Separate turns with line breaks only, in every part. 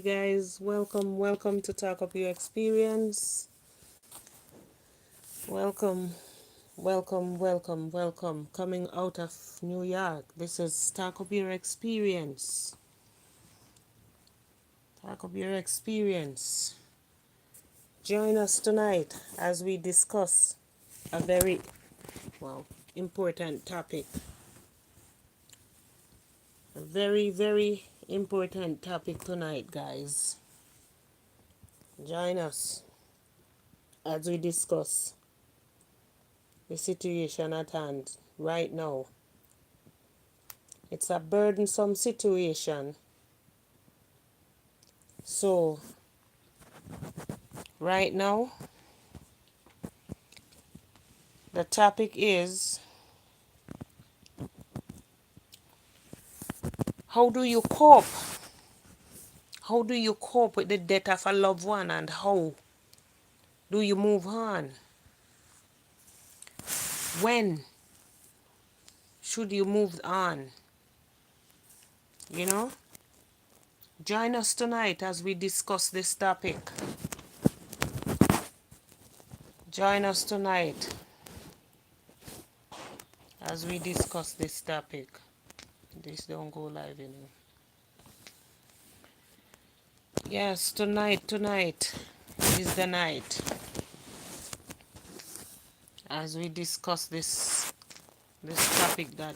Guys, welcome to Talk Up Your Experience. Welcome, welcome. Coming out of New York. This is Talk Up Your Experience. Talk Up Your Experience. Join us tonight as we discuss a very, important topic. A very important topic tonight, guys. Join us as we discuss the situation at hand right now. It's a burdensome situation. So, right now, the topic is, how do you cope? How do you cope with the death of a loved one, and how do you move on? When should you move on? You know? Join us tonight as we discuss this topic. Join us tonight as we discuss this topic. This don't go live, you know. Yes, tonight is the night as we discuss this topic that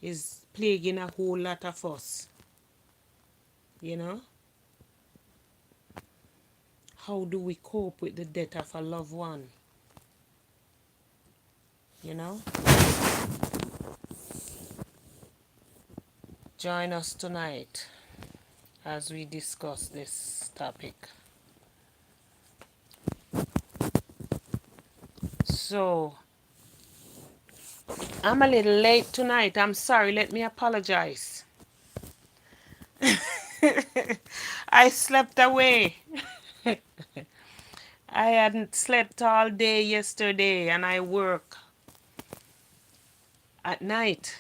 is plaguing a whole lot of us. You know? How do we cope with the death of a loved one? You know? Join us tonight as we discuss this topic. So, I'm a little late tonight. I'm sorry. Let me apologize. I slept away. I hadn't slept all day yesterday, and I work at night.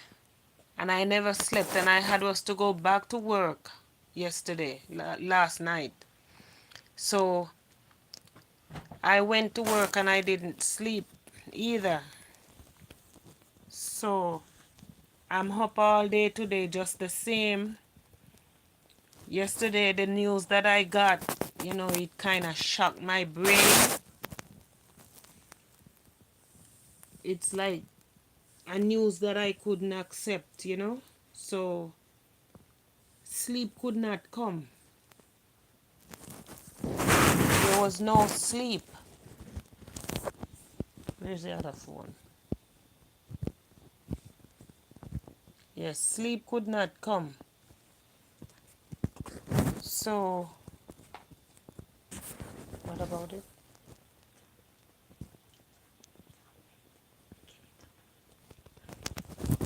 And I never slept, and I had was to go back to work yesterday, last night. So I went to work and I didn't sleep either. So I'm up all day today, just the same. Yesterday, the news that I got, it kind of shocked my brain. It's like a news that I couldn't accept. So sleep could not come. There was no sleep. Where's the other phone? Yes, sleep could not come. So, what about it?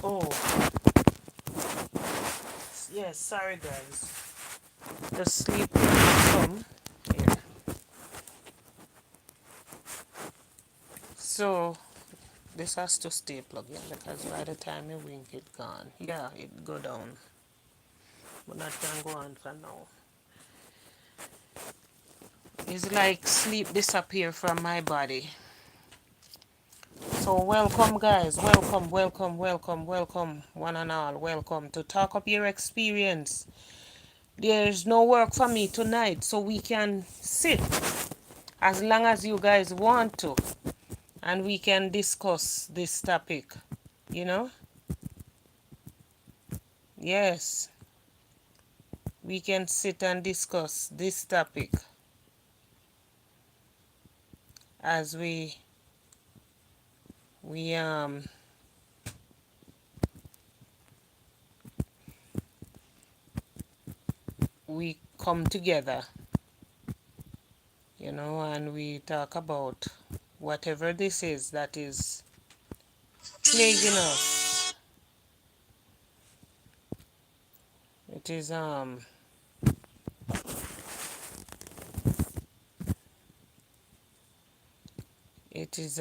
Oh, yes, sorry guys. The sleep could not come. Here. So, this has to stay plugged in because by the time you wink it gone. Yeah, it go down. But that can go on for now. It's like sleep disappear from my body. So welcome guys, welcome one and all, welcome to Talk Up Your Experience. There's no work for me tonight, so we can sit as long as you guys want to, and we can discuss this topic, you know? Yes, we can sit and discuss this topic as we we come together, and we talk about whatever this is that is plaguing us. It is it is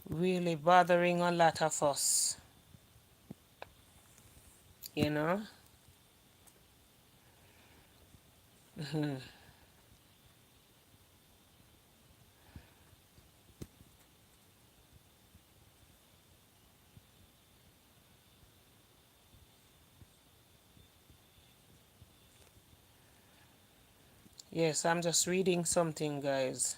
really bothering a lot of us. you know. Yes, I'm just reading something, guys.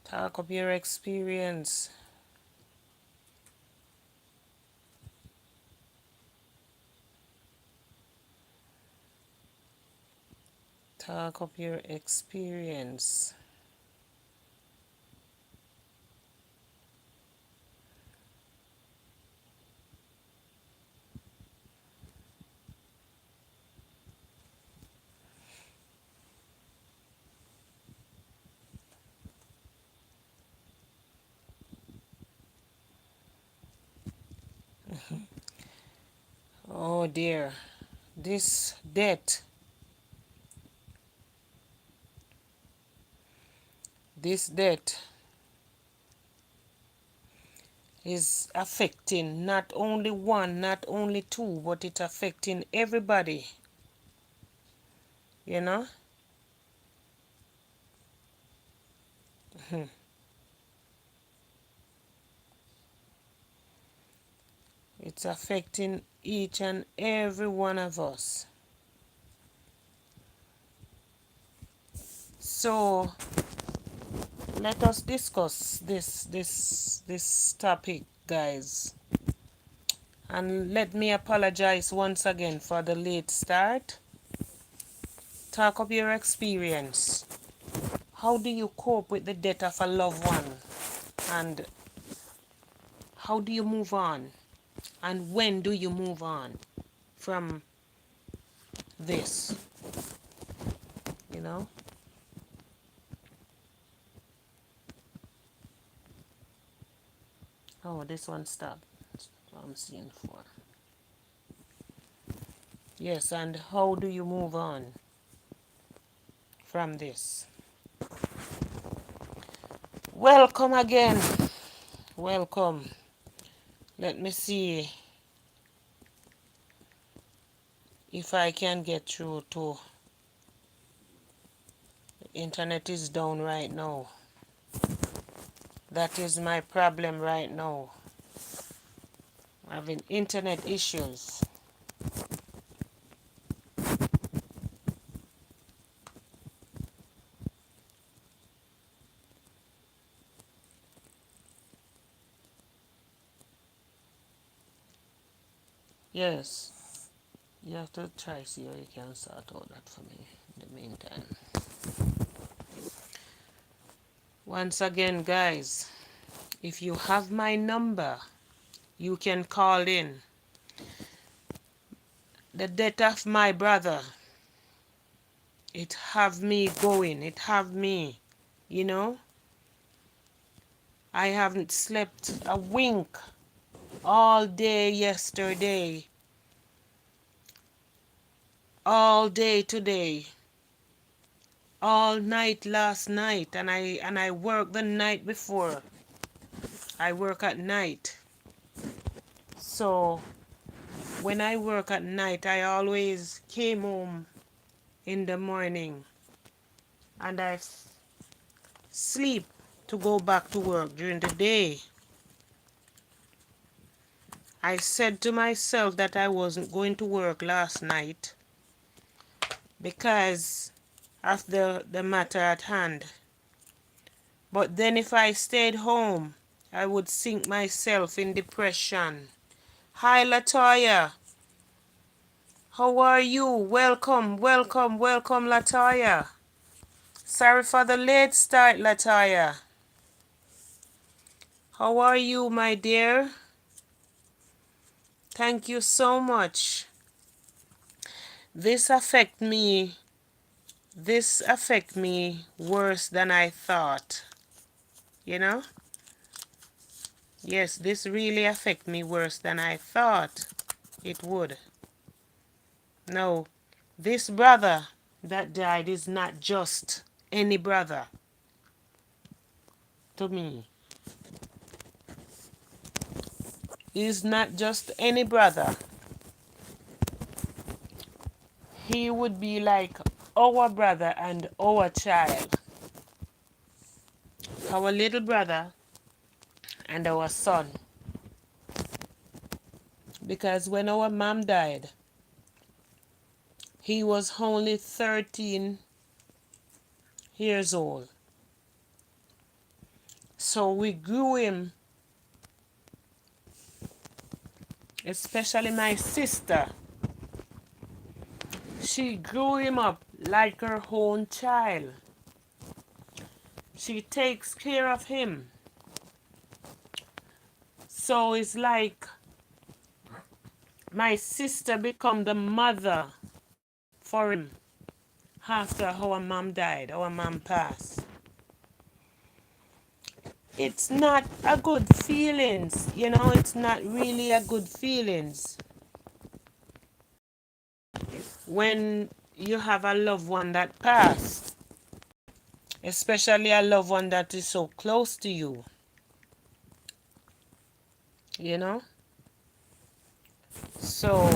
Talk of your experience. Talk of your experience. Oh dear. This debt is affecting not only one, not only two, but it's affecting everybody, you know. It's affecting each and every one of us. So let us discuss this topic, guys. And let me apologize once again for the late start. Talk of your experience. How do you cope with the death of a loved one? And how do you move on? And when do you move on from this? You know? Oh, this one stopped. That's what I'm seeing for. Yes, and how do you move on from this? Welcome again. Welcome. Let me see if I can get through to. The internet is down right now. That is my problem right now. I'm having internet issues. Yes. You have to try see how you can sort out that for me in the meantime. Once again, guys, if you have my number, you can call in. The death of my brother, it have me going. It have me, you know. I haven't slept a wink all day yesterday, all day today, all night last night, and I worked the night before. I work at night. So when I work at night, I always came home in the morning and I sleep to go back to work during the day. I said to myself that I wasn't going to work last night because of the matter at hand. But then if I stayed home, I would sink myself in depression. Hi, Latoya. How are you? Welcome, welcome, welcome, Latoya. Sorry for the late start, Latoya. How are you, my dear? Thank you so much. This affect me. This affect me worse than I thought. You know? Yes, this really affect me worse than I thought it would. No, this brother, that died is not just any brother to me. He's not just any brother. He would be like our brother and our child, our little brother and our son. Because when our mom died, he was only 13 years old. So we grew him, especially my sister. She grew him up like her own child. She takes care of him. So it's like my sister become the mother for him after our mom died, our mom passed. It's not a good feelings, it's not really a good feelings when you have a loved one that passed, especially a loved one that is so close to you, So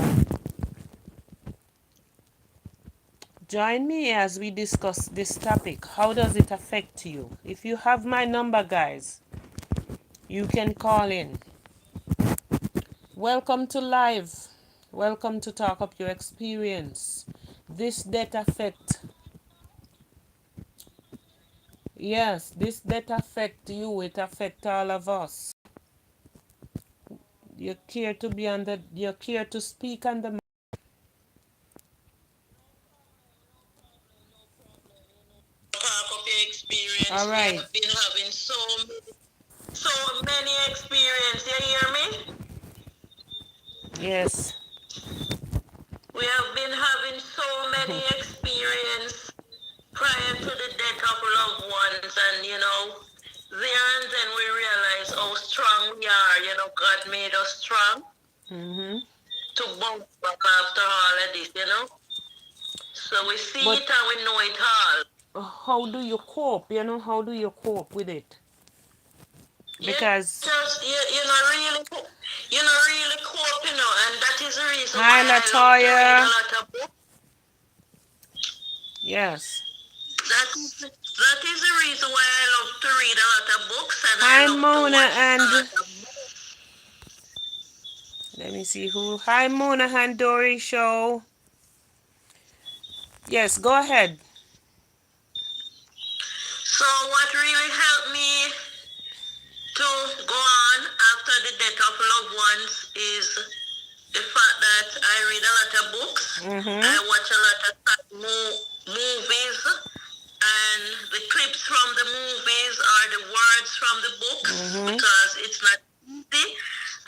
join me as we discuss this topic. How does it affect you? If you have my number, guys, you can call in. Welcome to live. Welcome to Talk Up Your Experience. This death affect. Yes, this death affect you. It affect all of us. You care to be on the. You care to speak on the.
Talk of your experience.
All
We
right.
have been having so many experiences. You hear me?
Yes.
We have been having so many experiences prior to the death of loved ones, and there and then we realize how strong we are. God made us strong to bounce back after all of this. So we see
But
it and we know it all.
how do you cope? How do you cope with it? Because
You're not really coping, and that is the reason why
hi,
I love to read a
Latoya.
lot of books.
Yes.
That is the reason why I love to read a lot of books, and I
Hi,
love to
Mona
watch a
and
lot of movies.
let me see who. Hi, Mona and Dory Show. Yes, go ahead.
So what really helped me to go on after the death of loved ones is the fact that I read a lot of books, I watch a lot of movies, and the clips from the movies are the words from the books because it's not easy.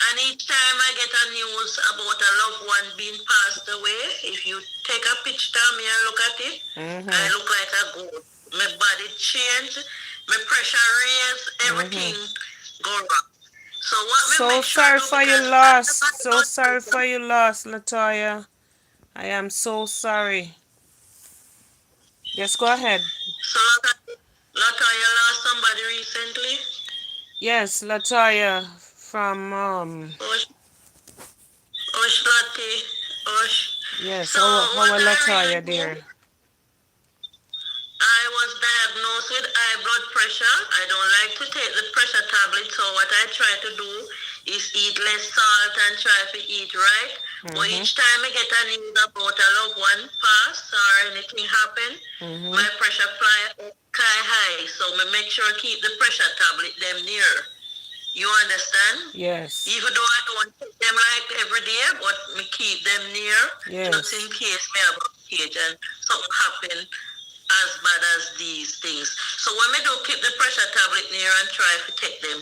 And each time I get a news about a loved one being passed away, if you take a picture of me and look at it, I look like a ghost. My body changed, my pressure raised, everything go wrong. So what we
So
make sure
sorry
do
for your
because
loss.
everybody
So
goes
sorry
through.
for your loss, Latoya. I am so sorry. Yes, go ahead.
So Latoya lost somebody recently.
Yes, Latoya from
Osh, Osh Lati, Osh.
yes,
So
our
what I really
Latoya
do,
dear.
I was diagnosed with high blood pressure. I don't like to take the pressure tablet, so what I try to do is eat less salt and try to eat right. But each time I get a news about a loved one pass or anything happen, my pressure fly up sky high. So I make sure I keep the pressure tablet them near. You understand?
Yes.
Even though I don't take them like every day, but me keep them near just in
Yes.
case me have a cage and something happen as bad as these things. So when we do keep the pressure tablet near and try to take them,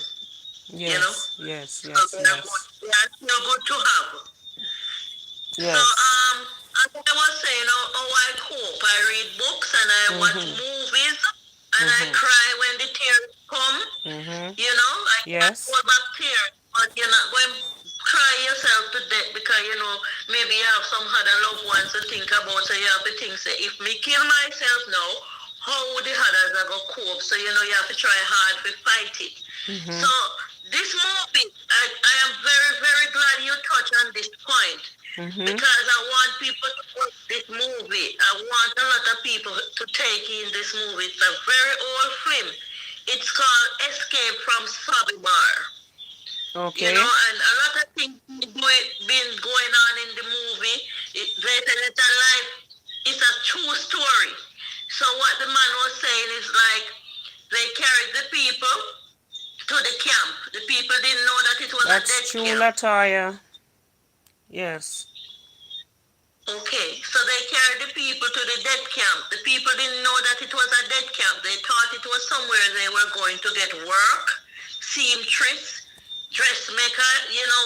Yes. Yes.
so
Yes.
they are
Yes.
still good to have. So
Yes.
as I was saying, how I cope, I read books and I watch movies and I cry when the tears come. I
Yes.
hold back tears, but you're not going cry yourself to death because maybe you have some other loved ones to think about. So you have to think, say, if me kill myself now, how the others are gonna cope? So you have to try hard to fight it. So this movie, I am very, very glad you touched on this point. Because I want people to watch this movie. I want a lot of people to take in this movie. It's a very old film. It's called Escape from Sobibar.
Okay.
And a lot of things been going on in the movie. They said it's a life, it's a true story. So what the man was saying is like they carried the people to the camp. The people didn't know that it was a death camp.
That's true, Latoya. Yes.
Okay, so they carried the people to the death camp. The people didn't know that it was a death camp. They thought it was somewhere they were going to get work, seamstress, dressmaker,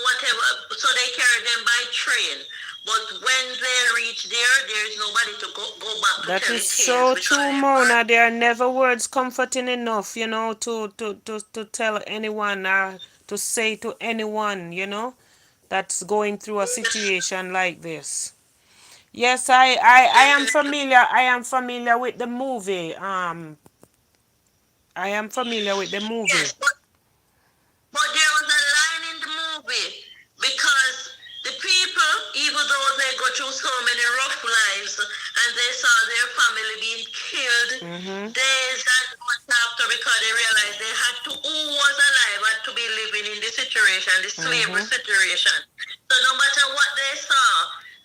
whatever. So they carried them by train. But when they reach there is nobody to go back to
That
tell
is
the
so
tales.
true, Mona. There are never words comforting enough, to tell anyone or to say to anyone, that's going through a situation like this. Yes, I am familiar. I am familiar with the movie. I am familiar with the movie.
Yes, but there was a line in the movie because the people, even though they go through so many rough lives and they saw their family being killed days and months after because they realized they had to, who was alive had to be living in the situation, the slavery situation. So no matter what they saw,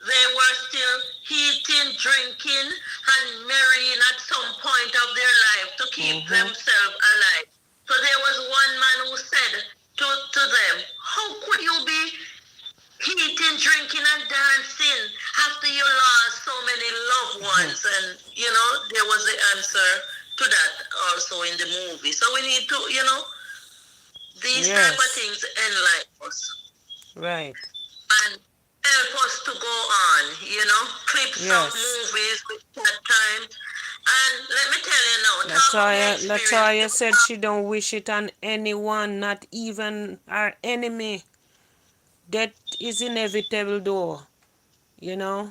they were still eating, drinking, and marrying at some point of their life to keep themselves alive. So there was one man who said to them, how could you be eating, drinking, and dancing after you lost so many loved ones? And, there was the answer to that also in the movie. So we need to, these type of things enlighten us.
Right.
And help us to go on, clips of movies with that time. And let me tell you now,
Latoya said she don't wish it on anyone, not even our enemy. Death is inevitable though,
Yeah.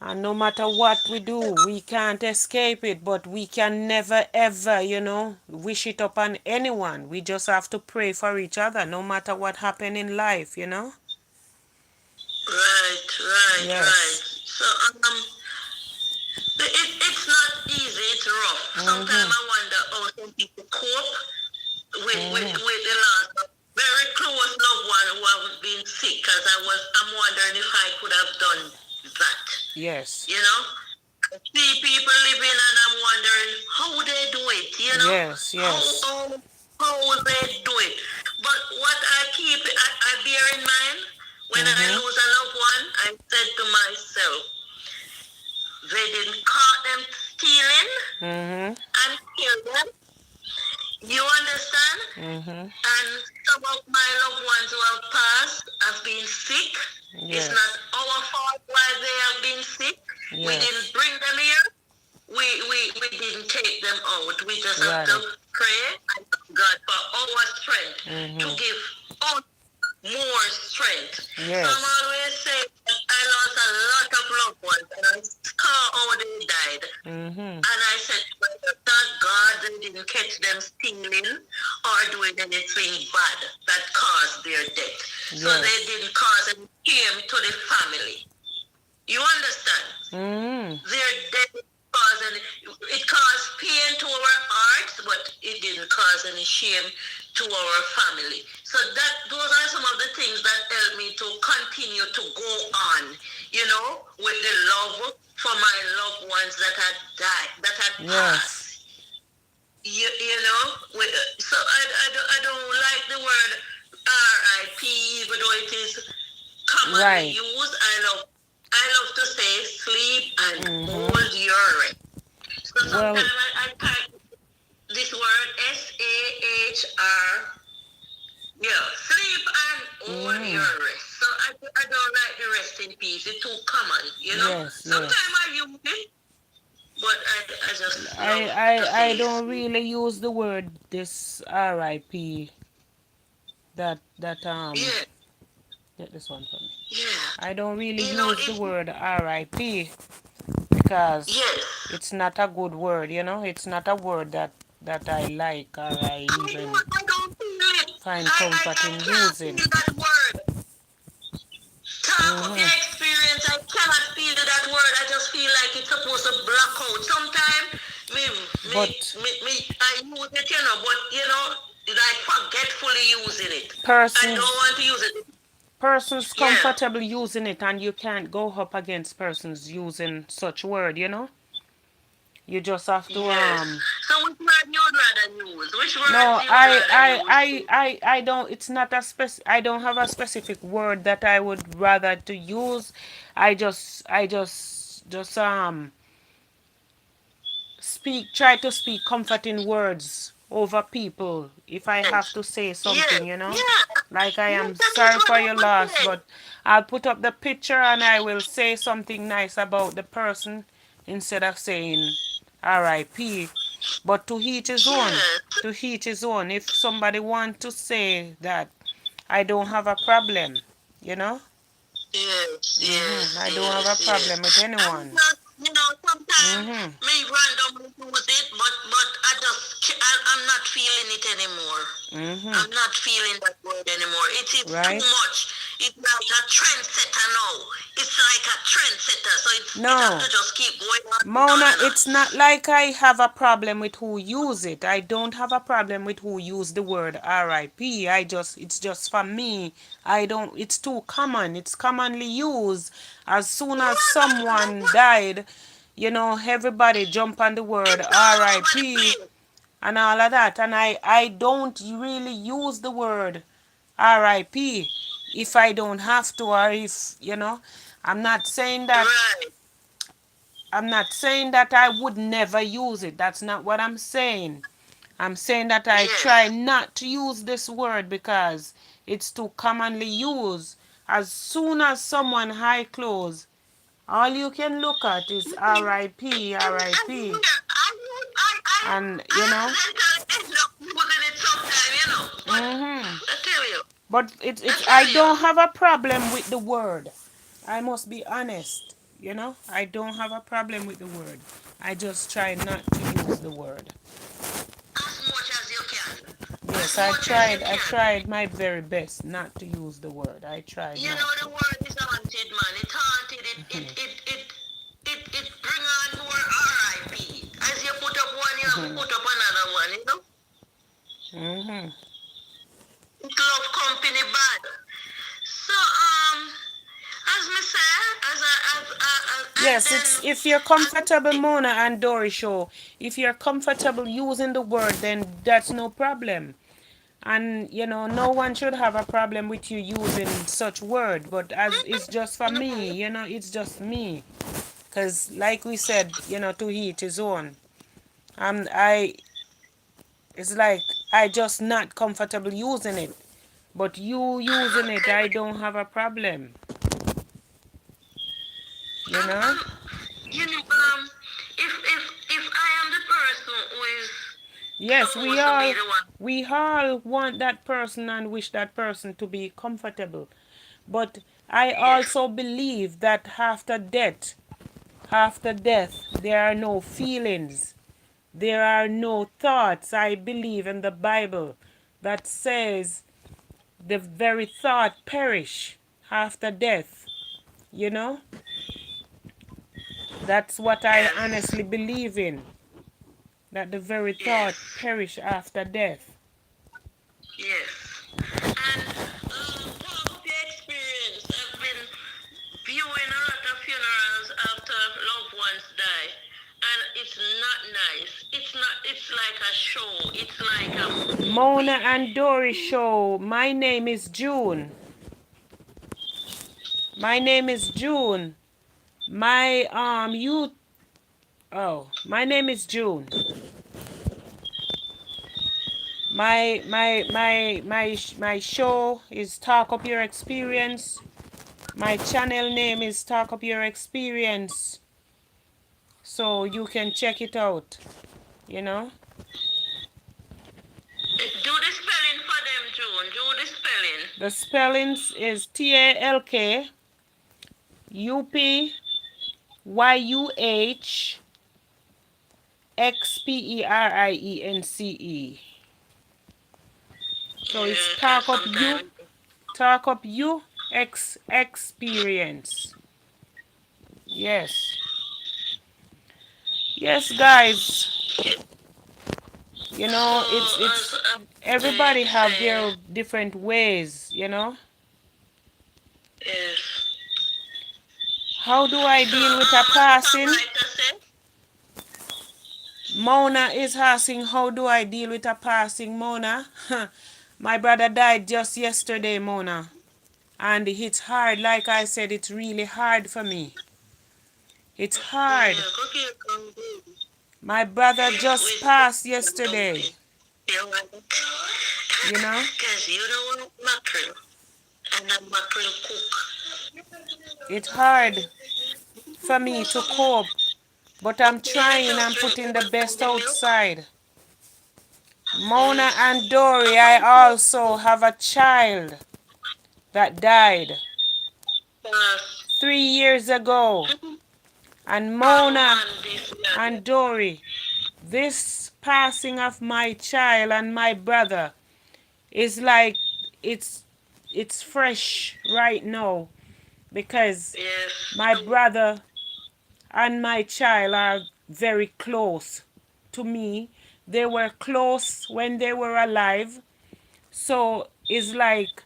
And no matter what we do, we can't escape it, but we can never ever, wish it upon anyone. We just have to pray for each other, no matter what happened in life,
Right.
Yes.
Right. So, it's not easy. It's rough. Sometimes I wonder how some people cope with the loss of very close loved one who have been sick. Because I'm wondering if I could have done that.
Yes.
See people living and I'm wondering how they do it.
Yes.
How they do it. But what I bear in mind when I lose a loved one, I said to myself, they didn't caught them stealing and kill them. You understand? And some of my loved ones who have passed have been sick.
Yes.
It's not our fault why they have been sick.
Yes.
We didn't bring them here. We didn't take them out. We just have to pray and ask God for our strength to give us more strength.
Yes.
So I'm always saying that I lost a lot of loved ones and I saw how they died. And I said to myself, thank God they didn't catch them stealing or doing anything bad that caused their death. So they didn't cause any harm to the family. You understand? Their death it caused pain to our hearts, but it didn't cause any shame to our family. So those are some of the things that help me to continue to go on, with the love for my loved ones that had died, that had passed. So I don't like the word RIP, even though it is commonly used. I love to say sleep and hold your rest. So sometimes I type this word SAHR. Sleep and hold your rest. So I don't like the rest in peace. It's too common,
Yes.
Sometimes I use it, but I just
I don't really use the word this RIP. That Get this one for me.
Yeah.
I don't really
You know,
use the word RIP because
yes.
it's not a good word, you know. It's not a word that I like or I even
I don't feel it.
find
I
comfort in
can't
using.
feel that word. Talk of
Mm-hmm.
your experience. I cannot feel that word. I just feel like it's supposed to block out. Sometimes
But
I use it, you know, but you know, like forgetfully using it. I don't
persons
want to use it.
persons
Yeah.
comfortable using it, and you can't go up against persons using such word, you know. You just have to
Yes. So which word you'd rather use? Which words
no,
you'd
I
rather
I
use?
I I I don't, it's not a I don't have a specific word that I would rather to use. I just try to speak comforting words over people if I have
Yes.
to say
Yes.
something, you know.
Yeah.
Like I
Yes,
am
that is
sorry
what
for
I
your
was
loss,
saying.
but I'll put up the picture and I will say something nice about the person instead of saying RIP. But to each his own.
Yes.
To each his own. If somebody want to say that, I don't have a problem, you know.
Yes, yes,
I don't have
yes,
a
yes.
problem with
And
anyone.
just, you know, sometimes
Mhm.
me randomly use it, but I'm not feeling it anymore.
Mhm.
I'm not feeling that word anymore. It is too
Right?
much. It's like a trendsetter now. It's like a trendsetter, so it have
No.
to just keep going on and on
Mona,
and on.
it's not like I have a problem with who use it. I don't have a problem with who use the word RIP. It's just for me. I don't, it's too common. It's commonly used. As soon as
Yeah,
someone died, you know, everybody jump on the word
it's all over the
RIP
place.
and all of that. And I don't really use the word RIP if I don't have to, or if, you know, I'm not saying that
Right.
I'm not saying that I would never use it. That's not what I'm saying. I'm saying that I try
Yes.
not to use this word because it's too commonly used. As soon as someone high close, all you can look at is RIP, RIP.
Everywhere.
And,
I
you know,
accidentally end up using it sometime, you know. But
hmm
I tell you,
but
I
I
tell you.
don't have a problem with the word. I must be honest, you know. I don't have a problem with the word. I just try not to use the word.
As much as you can.
Yes,
As much as you
I
can.
tried my very best not to use the word. I tried
You
not
know
to.
the word is haunted, man. It's haunted. It bring on more R.I.P. As you put up one, you have to put up another one, you know?
Mm-hmm.
It love company bad. So, as me say, and
Yes,
then,
it's if you're comfortable, Mona and Dory show. If you're comfortable using the word, then that's no problem. And you know, no one should have a problem with you using such word. But as it's just for me, you know, it's just me. Cause like we said, you know, to each his own. I it's like I just not comfortable using it. But you using it, I don't have a problem. You know?
I'm, you know, if I am the person who is
Yes,
supposed to be the one.
we all want that person and wish that person to be comfortable. But I
Yes.
also believe that after death, there are no feelings. There are no thoughts. I believe in the Bible that says the very thought perish after death. You know? That's what I
Yes.
honestly believe in. That the very thought
Yes.
perish after death.
Yes. And talk of your experience. I've been viewing a lot of funerals after loved ones die. And it's not nice. It's not, it's like a show. It's like a
Mona
movie.
and Dory show. My name is June. My name is June. My you my name is June. My show is Talk Up Your Experience. My channel name is Talk Up Your Experience. So you can check it out, you know?
Do the spelling for them, June. Do the spelling.
The spellings is TALKUPYUHXPERIENCE. So it's
Yeah,
Talk
cause
Up You,
sometimes.
Talk Up You Experience. Yes. Yes, guys. You
So
know,
as
it's
they
everybody have
say,
their different ways, you know.
yes.
How do I
So
deal with a passing?
songwriter said,
Mona is asking, how do I deal with a passing, Mona? My brother died just yesterday, Mona. And it's hard, like I said, it's really hard for me. It's hard.
yeah, cookie come baby.
My brother just
With
passed
and dumpling.
yesterday,
You know what?
you know?
Because you don't want mackerel. And a mackerel cook.
It's hard for me to cope, but I'm
Yeah,
trying, I'm
just
putting the
remove
best
the milk.
outside. Mona
Yes.
and Dory, I
About
also have a child that died
past
3 years ago. And
from
Mona
Monday, Saturday.
and Dory, this passing of my child and my brother is like it's it's fresh right now because
Yes.
my brother and my child are very close to me. They were close when they were alive. So it's like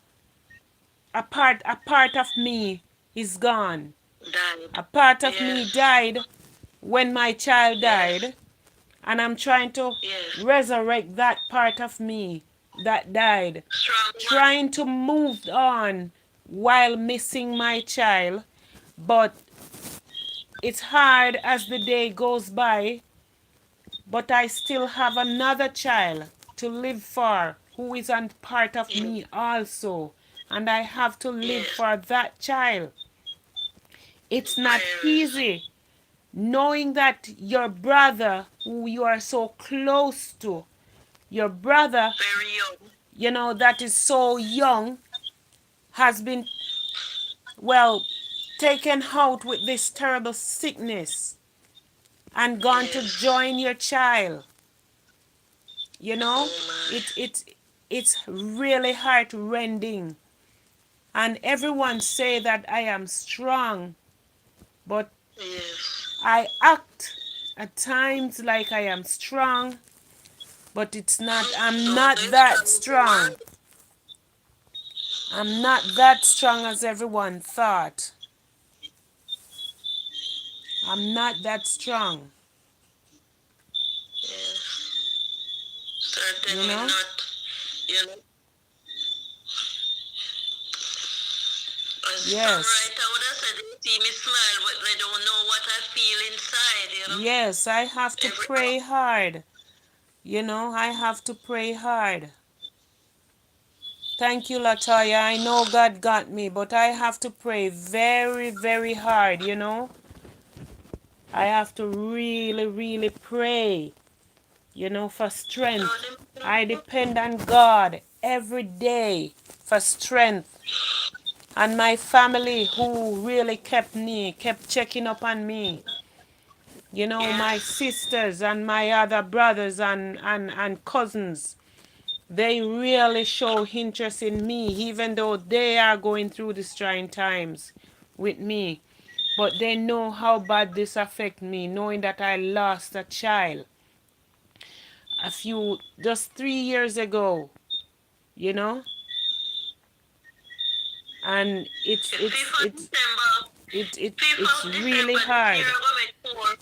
a part of me is gone.
Died.
A part of me
Yes.
died when my child
Yes.
died, and I'm trying to
Yes.
resurrect that part of me that died.
Strong one.
Trying to move on while missing my child, but it's hard as the day goes by. But I still have another child to live for who is a part of
Yes.
me also, and I have to live
Yes.
for that child. It's not
Prayers.
easy knowing that your brother, who you are so close to, your brother,
Very young.
that is so young, has been, well, taken out with this terrible sickness and gone to
Yes.
join your child. You know,
Oh
it
my.
it it's really heart-rending. And everyone say that I am strong, but
Yes.
I act at times like I am strong, but it's not. I'm
So
not
this
that
strong woman.
strong. I'm not that strong as everyone thought. I'm not that strong,
Yes.
you
Certainly
know?
not. You know, as a
Yes.
songwriter would have said, they see me smile, but they don't know what I feel inside, you know.
Yes, I have to
Every
pray hard. I have to pray hard. Thank you, Latoya. I know God got me, but I have to pray very, very hard. I have to really, really pray, for strength. I depend on God every day for strength. And my family who really kept checking up on me. My
yes.
sisters and my other brothers and cousins, they really show interest in me, even though they are going through these trying times with me. But they know how bad this affect me, knowing that I lost a child just 3 years ago, you know, and it's
The
it's
5th of
it's
December,
it, it
5th
it's
of
really
December this year,
hard.
I'm going to make 4.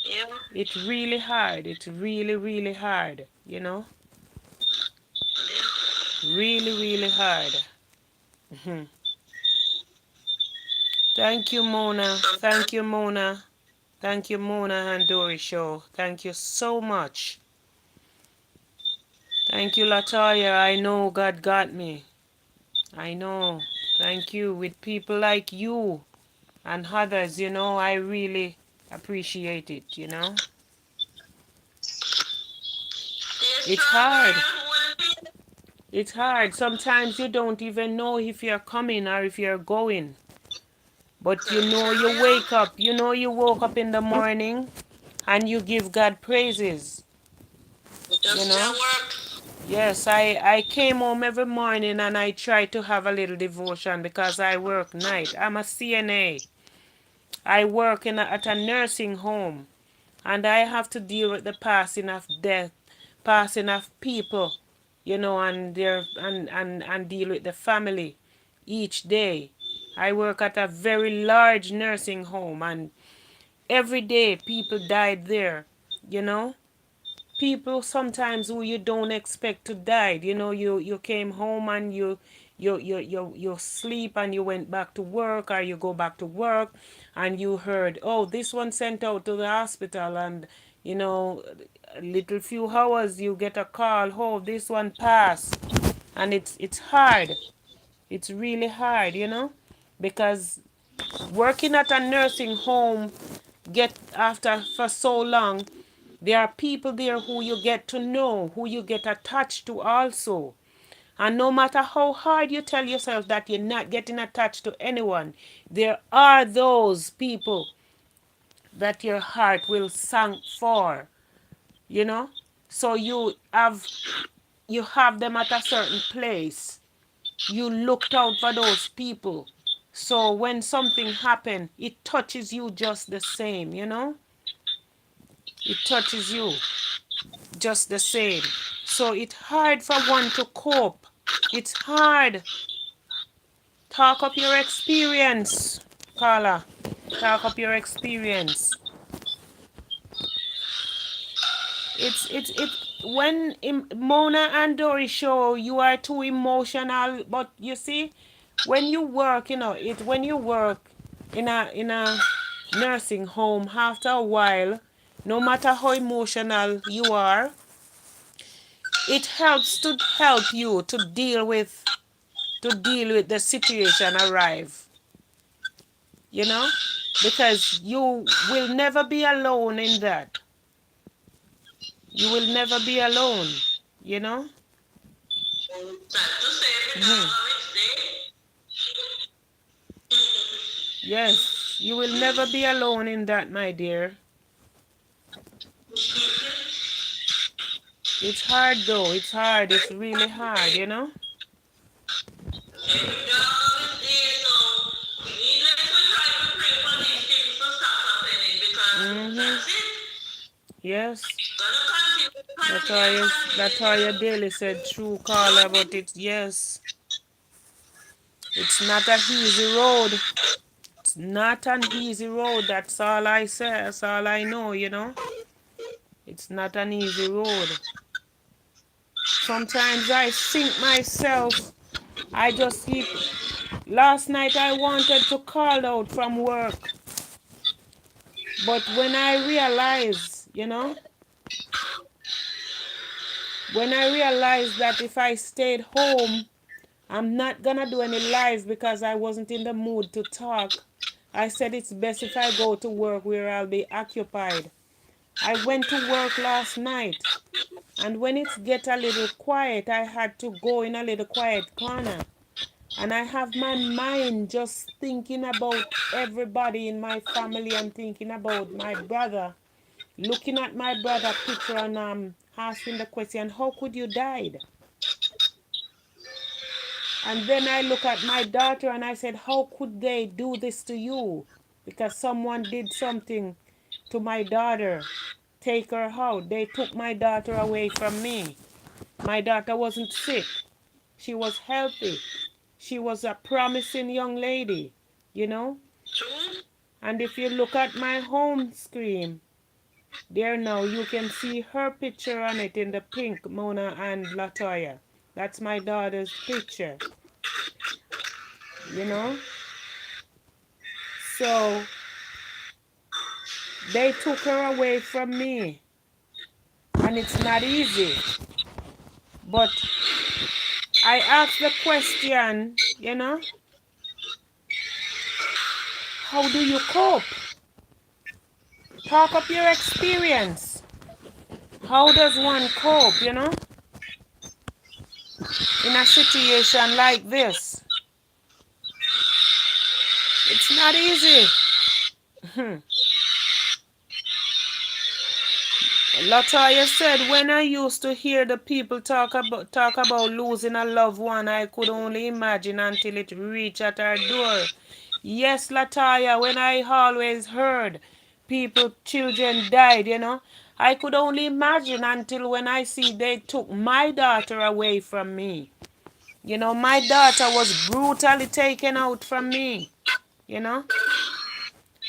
Yeah.
It's really hard. It's really, really hard,
Yeah.
really, really hard. Mhm. Thank you, Mona. Thank
Sometimes.
you, Mona. Thank you, Mona and Dory Show. Thank you so much. Thank you, Latoya. I know God got me. I know. Thank you. With people like you and others, I really appreciate it.
Stay
It's
strong,
hard.
girl. Hold it.
It's hard. Sometimes you don't even know if you're coming or if you're going. But you know you wake up. You know you woke up in the morning and you give God praises. You know? Yes, I came home every morning and I try to have a little devotion because I work night. I'm a CNA. I work at a nursing home and I have to deal with the passing of death, passing of people, you know, and their and deal with the family each day. I work at a very large nursing home and every day people died there, you know. People sometimes who you don't expect to die. You know, you came home and you sleep and you went back to work or you go back to work and you heard, oh, this one sent out to the hospital and you know, a little few hours you get a call, oh, this one passed. And it's hard. It's really hard, you know, because working at a nursing home get after for so long, there are people there who you get to know, who you get attached to also. And no matter how hard you tell yourself that you're not getting attached to anyone, there are those people that your heart will sink for, you know. So you have them at a certain place. You looked out for those people. So when something happens, it touches you just the same, you know. It touches you just the same. So it's hard for one to cope. It's hard. Talk up your experience, Carla. Talk up your experience. It's when Mona and Dory show you are too emotional, but you see, when you work, you know, when you work in a nursing home, after a while, no matter how emotional you are, it helps to help you to deal with the situation arrive, you know, because you will never be alone in that. You will never be alone, you know. Yes, you will never be alone in that, my dear. It's hard though. It's hard. It's really hard, you know. Yes. Latoya Daly said true, Carla, but it's yes. It's not an easy road. It's not an easy road. That's all I say. That's all I know, you know. It's not an easy road. Sometimes I think myself, I just keep. Last night I wanted to call out from work. But when I realize, you know, when I realized that if I stayed home, I'm not gonna do any live because I wasn't in the mood to talk. I said it's best if I go to work where I'll be occupied. I went to work last night, and when it get a little quiet, I had to go in a little quiet corner. And I have my mind just thinking about everybody in my family and thinking about my brother. Looking at my brother picture and asking the question, how could you died? And then I look at my daughter and I said, how could they do this to you? Because someone did something to my daughter. Take her out. They took my daughter away from me. My daughter wasn't sick. She was healthy. She was a promising young lady, you know? And if you look at my home screen, there now you can see her picture on it in the pink, Mona and Latoya. That's my daughter's picture. You know? So they took her away from me. And it's not easy. But I asked the question, you know, how do you cope? Talk up your experience. How does one cope, you know? in a situation like this. It's not easy. Latoya said, when I used to hear the people talk about losing a loved one, I could only imagine until it reached at our door. Yes, Latoya, when I always heard people, children died, I could only imagine until when I see they took my daughter away from me. My daughter was brutally taken out from me,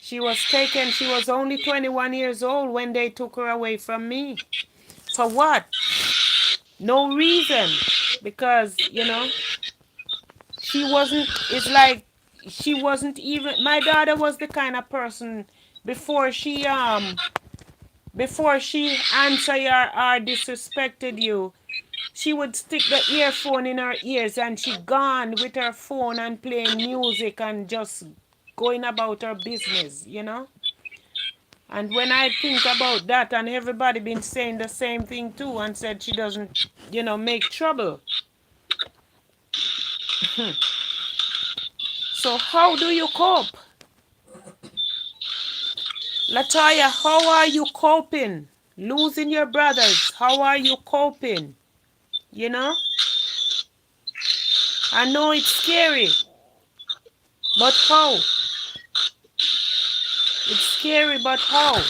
She was only 21 years old when they took her away from me. For what? No reason. Because, she wasn't even, my daughter was the kind of person, before she answered or disrespected you, she would stick the earphone in her ears and she gone with her phone and playing music and just going about her business, And when I think about that, and everybody been saying the same thing too, and said she doesn't, make trouble. So how do you cope? Latoya, how are you coping? Losing your brothers, how are you coping? I know it's scary, but how? It's scary, but how?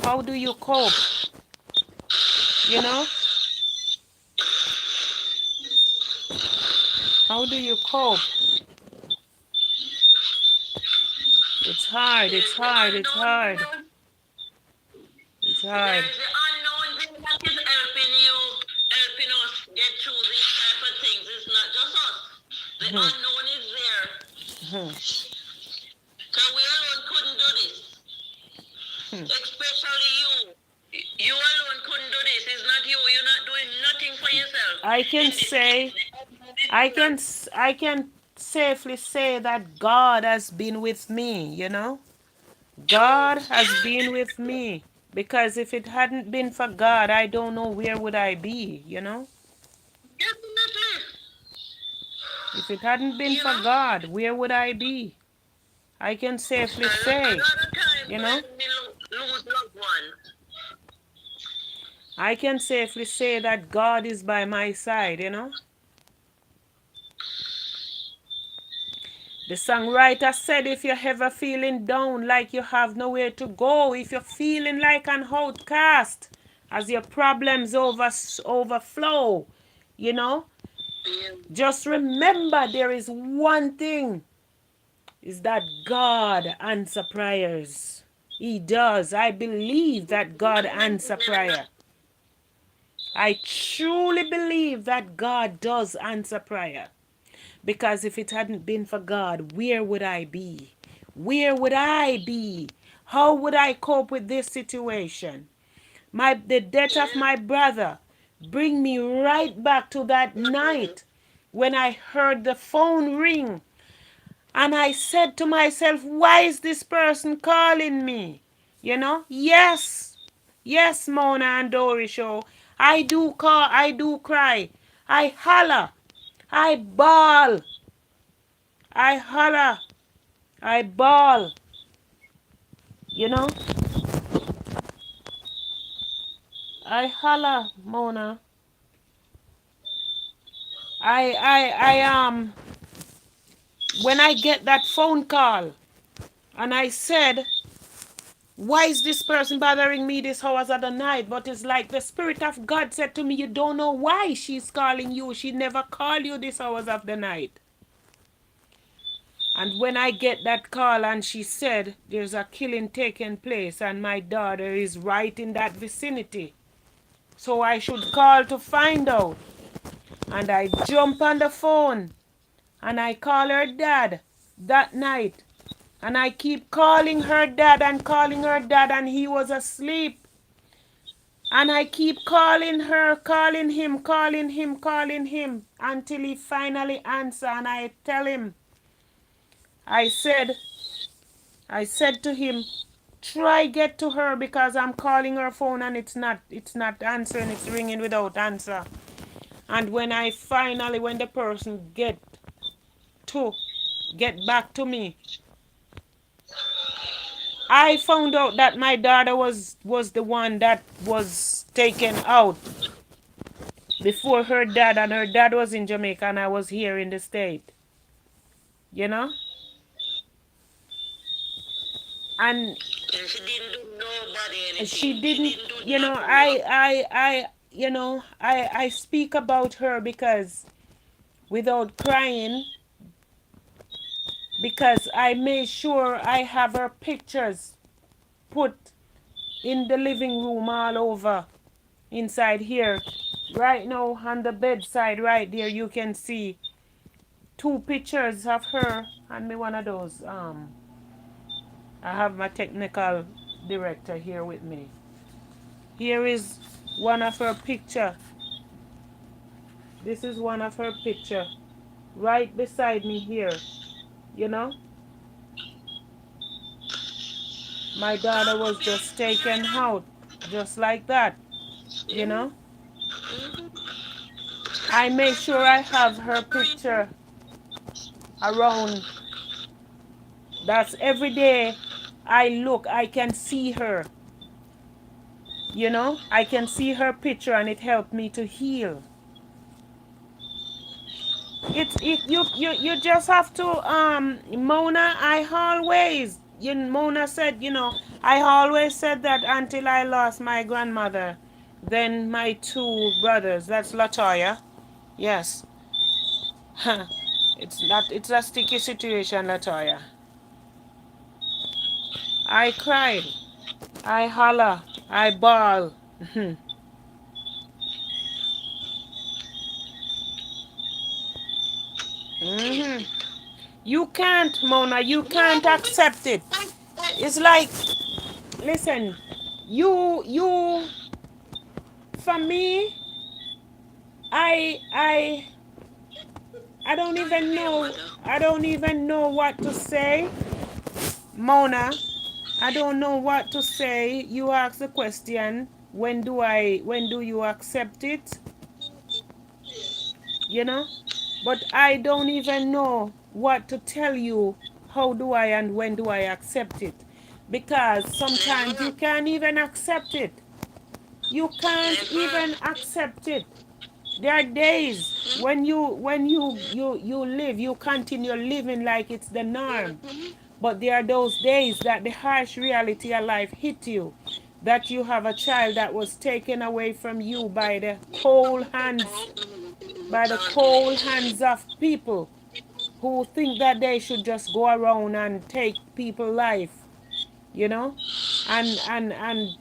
How do you cope? How do you cope? It's hard, it's hard, it's hard. It's hard.
There's the unknown thing that is helping us get through these type of things. It's not just us. The unknown is there. So we alone couldn't do this. Especially you. You alone couldn't do this. It's not you. You're not doing nothing for yourself.
I can safely say that God has been with me, God has been with me. Because if it hadn't been for God, I don't know where would I be,
Definitely.
If it hadn't been for God, where would I be? I can safely say,
lose loved ones.
I can safely say that God is by my side, The songwriter said, if you're ever feeling down, like you have nowhere to go, if you're feeling like an outcast, as your problems overflow, just remember there is one thing, is that God answers prayers. He does. I believe that God answers prayer. I truly believe that God does answer prayer. Because if it hadn't been for God, where would I be? Where would I be? How would I cope with this situation? The death of my brother bring me right back to that night when I heard the phone ring. And I said to myself, why is this person calling me? Yes, Mona and Dory show. I do call, I do cry. I holler. I bawl. I holler. I bawl. I holler, Mona. When I get that phone call and I said, why is this person bothering me this hours of the night? But it's like the Spirit of God said to me, you don't know why she's calling you. She never called you this hours of the night. And when I get that call and she said there's a killing taking place and my daughter is right in that vicinity, so I should call to find out. And I jump on the phone and I call her dad that night. And I keep calling her dad and he was asleep. And I keep calling her, calling him until he finally answers and I tell him, I said to him, try get to her because I'm calling her phone and it's not answering, it's ringing without answer. And when the person get back to me, I found out that my daughter was the one that was taken out before her dad, and her dad was in Jamaica and I was here in the state. You know? And
she didn't do nobody anything.
she didn't, you know, I speak about her because without crying, because I made sure I have her pictures put in the living room all over inside here. Right now on the bedside right there you can see 2 pictures of her and me one of those. I have my technical director here with me. Here is one of her picture. This is one of her picture right beside me here. You know? My daughter was just taken out just like that. You know? I make sure I have her picture around. That's every day I look, I can see her. You know, I can see her picture and it helped me to heal. You just have to Mona, Mona said, you know, I always said that until I lost my grandmother, then my 2 brothers. That's Latoya. Yes. It's a sticky situation, Latoya. I cried. I holler. I bawl. You can't, Mona. You can't accept it. It's like, listen, for me, I don't even know what to say, Mona. I don't know what to say. You ask the question, when do you accept it? You know? But I don't even know what to tell you. How do I and when do I accept it? Because sometimes you can't even accept it. You can't even accept it. There are days when you live, you continue living like it's the norm. But there are those days that the harsh reality of life hit you. That you have a child that was taken away from you by the cold hands of people who think that they should just go around and take people's life, you know. And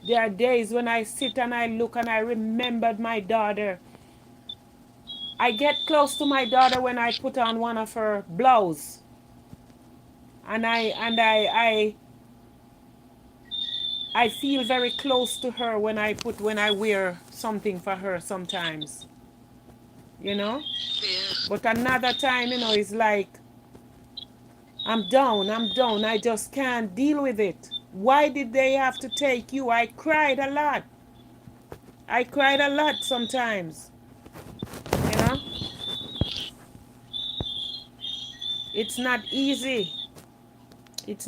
there are days when I sit and I look and I remembered my daughter. I get close to my daughter when I put on one of her blouses, and I feel very close to her when I wear something for her sometimes, you know. But another time, you know, it's like I'm down. I just can't deal with it. Why did they have to take you? I cried a lot. Sometimes, you know. It's not easy. Nobody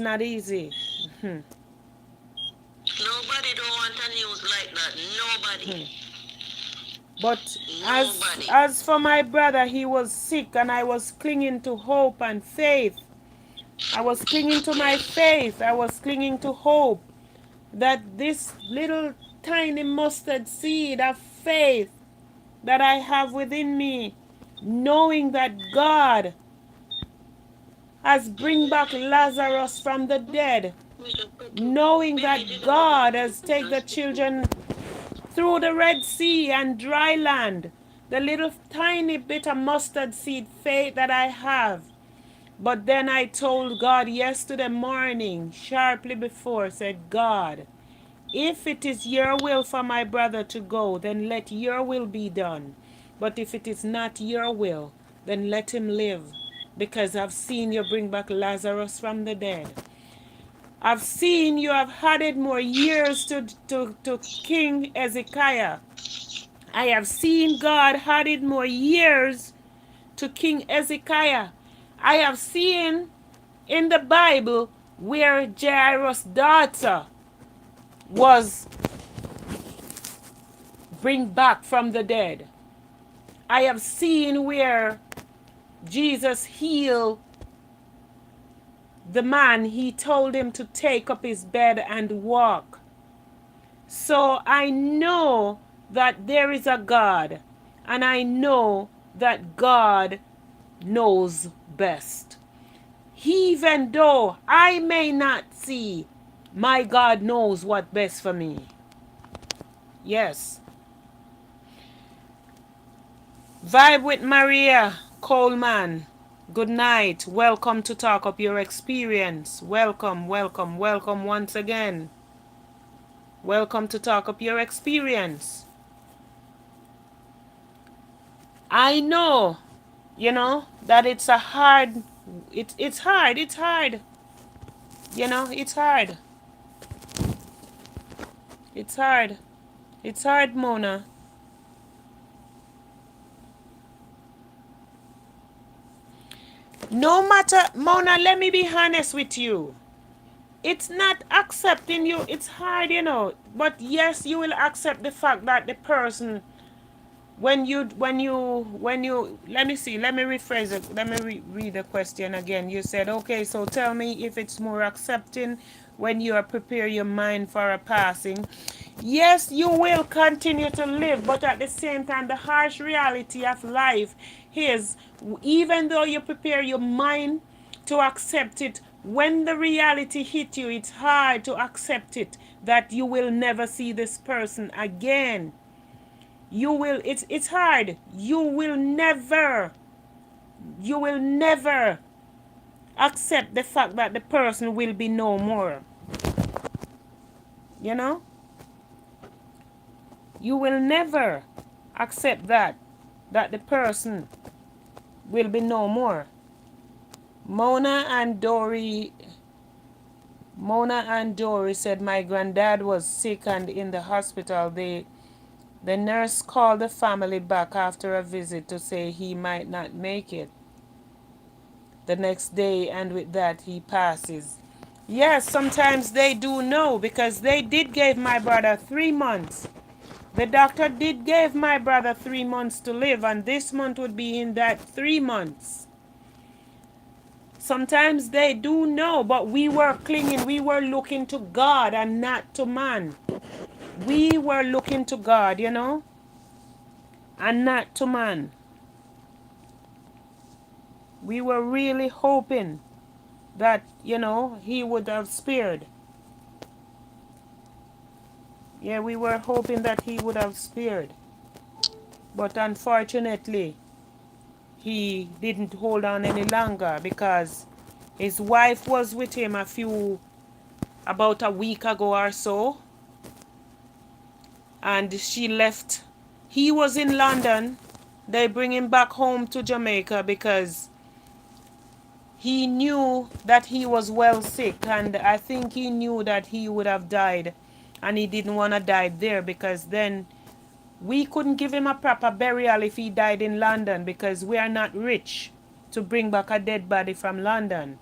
don't want a news like that. Nobody.
But as for my brother, he was sick and I was clinging to hope and faith. I was clinging to my faith. I was clinging to hope that this little tiny mustard seed of faith that I have within me, knowing that God has bring back Lazarus from the dead, knowing that God has taken the children through the Red Sea and dry land, the little tiny bit of mustard seed faith that I have. But then I told God yesterday morning, sharply before, said, God, if it is your will for my brother to go, then let your will be done. But if it is not your will, then let him live. Because I've seen you bring back Lazarus from the dead. I've seen you have added more years to King Hezekiah. I have seen God added more years to King Hezekiah. I have seen in the Bible where Jairus' daughter was bring back from the dead. I have seen where Jesus healed the man. He told him to take up his bed and walk. So I know that there is a God, and I know that God knows best. Even though I may not see, my God knows what's best for me. Yes. Vibe with Maria Coleman. Good night. Welcome to Talk Up Your Experience. Welcome, welcome, welcome once again. Welcome to Talk Up Your Experience. I know, that it's a hard, it's hard, it's hard. It's hard. It's hard. It's hard, Mona. No matter, Mona, let me be honest with you. It's not accepting you. It's hard, But yes, you will accept the fact that the person, when you, let me see, let me rephrase it. Let me read the question again. You said, okay, so tell me if it's more accepting when you are prepare your mind for a passing. Yes, you will continue to live, but at the same time, the harsh reality of life is, even though you prepare your mind to accept it, when the reality hit you, it's hard to accept it that you will never see this person again. You will, it's hard. You will never accept the fact that the person will be no more. You will never accept that the person will be no more. Mona and Dory said my granddad was sick and in the hospital. The nurse called the family back after a visit to say he might not make it the next day, and with that he passes. Yes, sometimes they do know, because they did give my brother 3 months. The doctor did give my brother 3 months to live, and this month would be in that 3 months. Sometimes they do know, but we were clinging, we were looking to God and not to man. We were looking to God, and not to man. We were really hoping that, he would have spared. Yeah, we were hoping that he would have spared. But unfortunately, he didn't hold on any longer, because his wife was with him about a week ago or so. And she left. He was in London. They bring him back home to Jamaica because he knew that he was well sick, and I think he knew that he would have died, and he didn't want to die there, because then we couldn't give him a proper burial if he died in London, because we are not rich to bring back a dead body from London,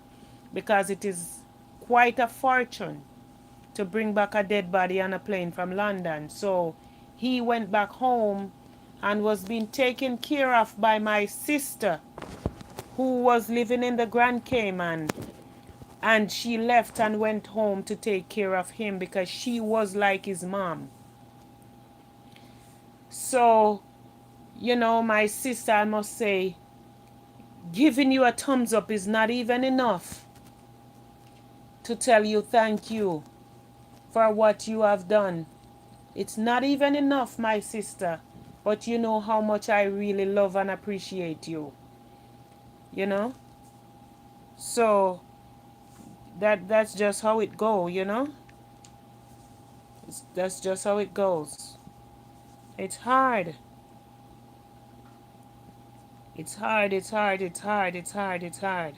because it is quite a fortune to bring back a dead body on a plane from London. So he went back home and was being taken care of by my sister, who was living in the Grand Cayman, and she left and went home to take care of him because she was like his mom. So, my sister, I must say, giving you a thumbs up is not even enough to tell you thank you for what you have done. It's not even enough, my sister, but you know how much I really love and appreciate you. So that's just how it goes, that's just how it goes. It's hard. It's hard, it's hard, it's hard, it's hard, it's hard.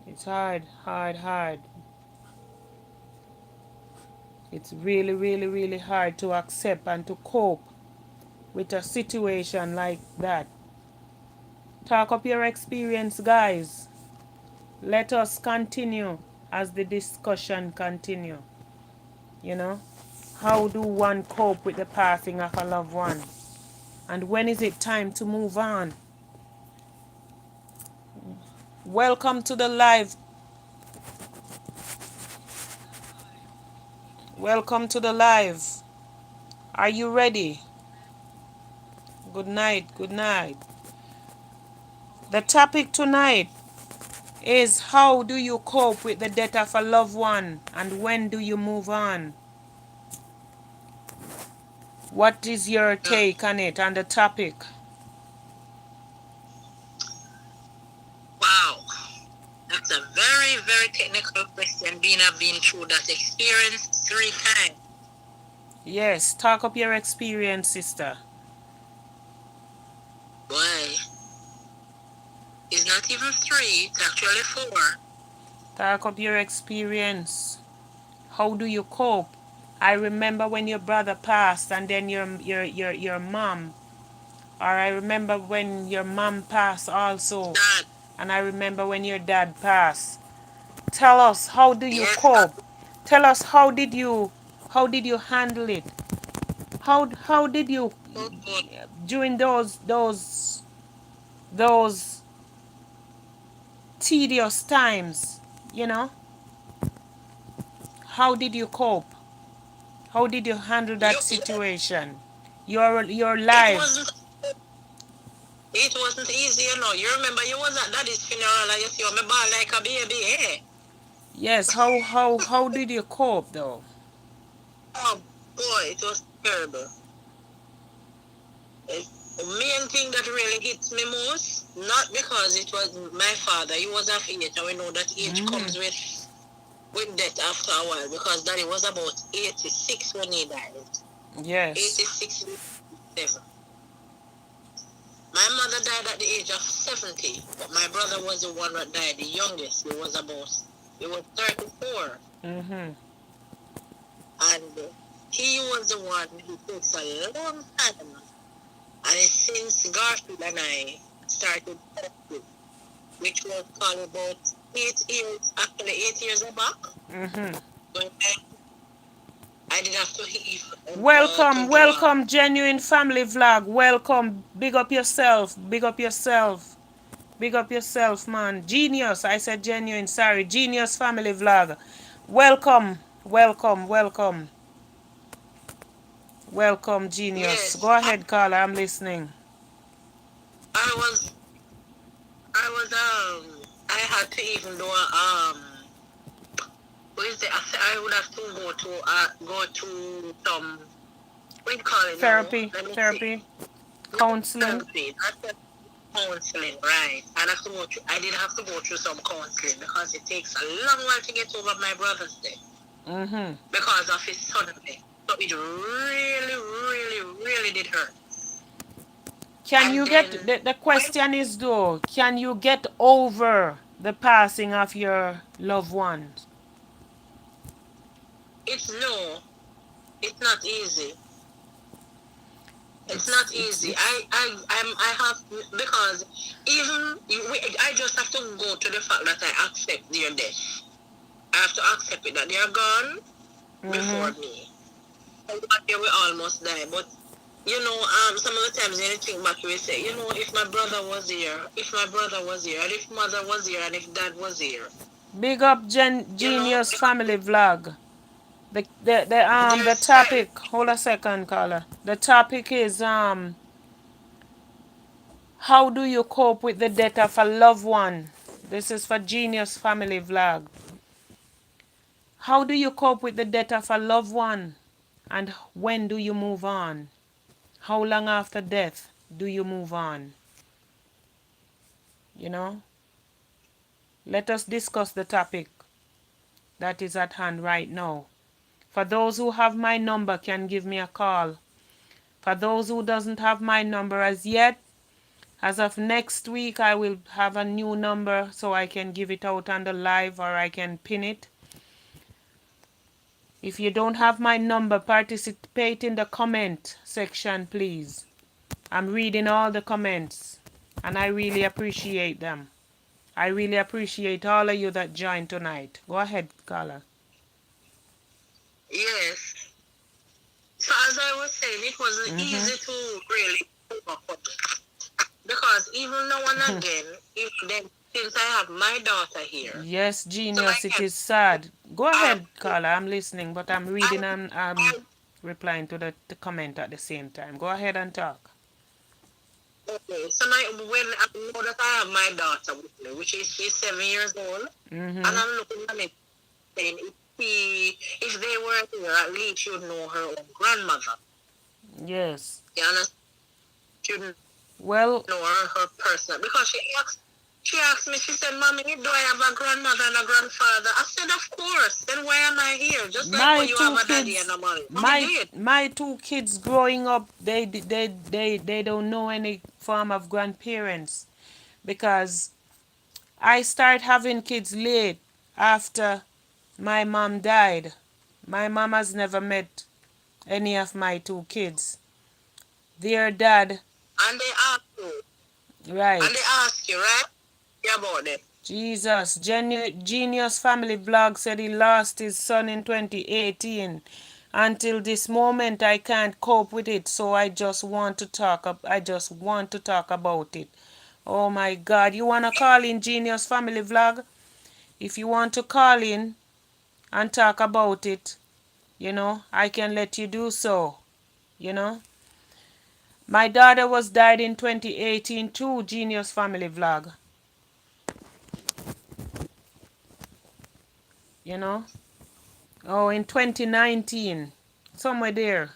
It's hard, hard, hard. It's really, really, really hard to accept and to cope with a situation like that. Talk up your experience, guys. Let us continue as the discussion continue. You know, how do one cope with the passing of a loved one? And when is it time to move on? Welcome to the live. Welcome to the live. Are you ready? Good night. Good night. The topic tonight is how do you cope with the death of a loved one and when do you move on? What is your take on it, on the topic?
Wow, that's a very, very technical question, being I've been through that experience 3 times.
Yes, talk up your experience, sister.
Boy, it's not even 3, it's actually 4.
Talk up your experience. How do you cope? I remember when your brother passed and then your mom. Or I remember when your mom passed also.
Dad,
And I remember when your dad passed. Tell us, how do you
yes,
cope? Tell us, how did you handle it? How did you,
oh God.
during those tedious times, you know? How did you cope? How did you handle
You,
that situation? Your
it
life.
wasn't it wasn't easy, you know. You remember you was at daddy's funeral and you see me ball like a baby, eh?
Yes, how did you cope though?
Oh boy, it was terrible. The main thing that really hits me most, not because it was my father, he was of age, and we know that age comes with death after a while, because daddy was about 86 when he died.
Yes.
86, 87. My mother died at the age of 70, but my brother was the one that died the youngest. He was 34.
Mm-hmm.
And he was the one who takes a long time. And it's since Garfield and I started talking, which was called about 8 years, actually 8 years back.
Mm-hmm.
When I did have to leave.
Welcome, Genuine Family Vlog. Welcome. Big up yourself. Big up yourself. Big up yourself, man. Genius. I said genuine. Sorry. Genius Family Vlog. Welcome. Welcome. Welcome. Welcome, Genius.
Yes,
Go ahead, Carla. I'm listening.
I was, I had to even do what is it? I would have to go to some, what do you call it now?
Therapy.
Let me see.
Therapy.
No,
Counseling.
therapy. That's counseling, right? And I did have to go through some counseling because it takes a long while to get over my brother's death
Mm-hmm.
because of his sudden death. So it really, really, really did hurt.
Can
And
you
then
get, the question is though, can you get over the passing of your loved ones?
it's not easy. It's not easy. I have, because I just have to go to the fact that I accept their death. I have to accept it that they are gone before me. And one day we almost die, but some of the times when you think back, we say, if my brother was here, and if mother was here, and if dad was here,
Big up
you know,
Genius Family Vlog. The
there's time.
topic, hold a second, caller. The topic is how do you cope with the death of a loved one? This is for Genius Family Vlog. How do you cope with the death of a loved one? And when do you move on? How long after death do you move on? You know? Let us discuss the topic that is at hand right now. For those who have my number can give me a call. For those who doesn't have my number as yet, as of next week I will have a new number so I can give it out on the live or I can pin it. If you don't have my number, participate in the comment section, please. I'm reading all the comments, and I really appreciate them. I really appreciate all of you that joined tonight. Go ahead, Carla.
Yes. So as I was saying, it wasn't easy to really overcome. Because even now and again, even then, since I have my daughter here.
Yes, Genius, it is sad. Go ahead, Carla. I'm listening, but I'm reading and replying to the comment at the same time. Go ahead and talk.
Okay, so when I know that I have my daughter with me, which is she's 7 years old, and I'm looking at it saying if they were here, at least she would know her own grandmother.
Yes.
You understand? She would
Well,
know her person. Because she asked me, she said, Mommy, do I have a grandmother and a grandfather? I said, of course. Then why am I here? Just like when you have a daddy and a mommy.
My two kids growing up, they don't know any form of grandparents, because I start having kids late after my mom died. My mom has never met any of my two kids. Their dad.
And they ask you.
Right.
And they ask you, right? Yeah, about them.
Jesus. Genius Family Vlog said he lost his son in 2018. Until this moment, I can't cope with it, so I just want to talk about it. Oh my God. You want to call in Genius Family Vlog? If you want to call in and talk about it, I can let you do so, My daughter was died in 2018 too, Genius Family Vlog. Oh, in 2019. Somewhere there.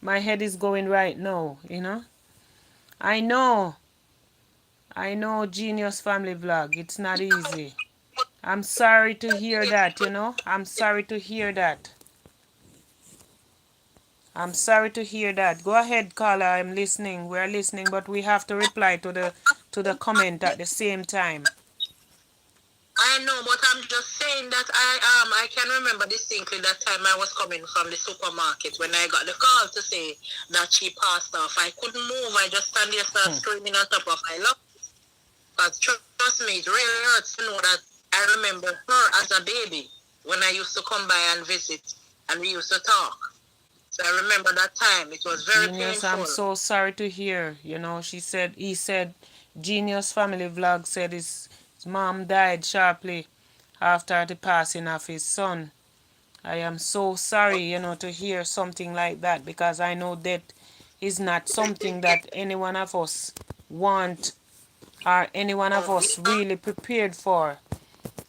My head is going right now, I know, Genius Family Vlog. It's not easy. I'm sorry to hear that, I'm sorry to hear that. I'm sorry to hear that. Go ahead, Carla. I'm listening. We're listening, but we have to reply to the comment at the same time.
I know, but I'm just saying that I can remember distinctly that time I was coming from the supermarket when I got the call to say that she passed off. I couldn't move. I just stand there, start screaming on top of my lungs. But trust me, it really hurts to know that I remember her as a baby when I used to come by and visit and we used to talk. So I remember that time. It was very painful.
I'm so sorry to hear. He said, Genius Family Vlog said his mom died sharply after the passing of his son. I am so sorry, to hear something like that, because I know that is not something that any one of us want or any one of us really prepared for,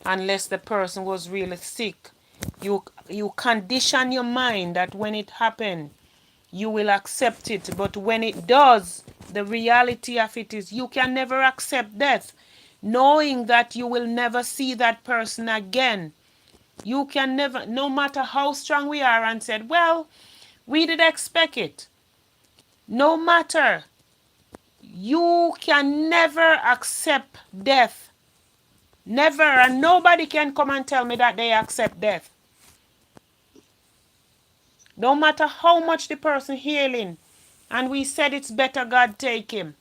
unless the person was really sick. You condition your mind that when it happened, you will accept it. But when it does, the reality of it is you can never accept death, knowing that you will never see that person again. You can never, no matter how strong we are and said, well, we did expect it. No matter, you can never accept death. Never. And nobody can come and tell me that they accept death. No matter how much the person healing, and we said it's better God take him,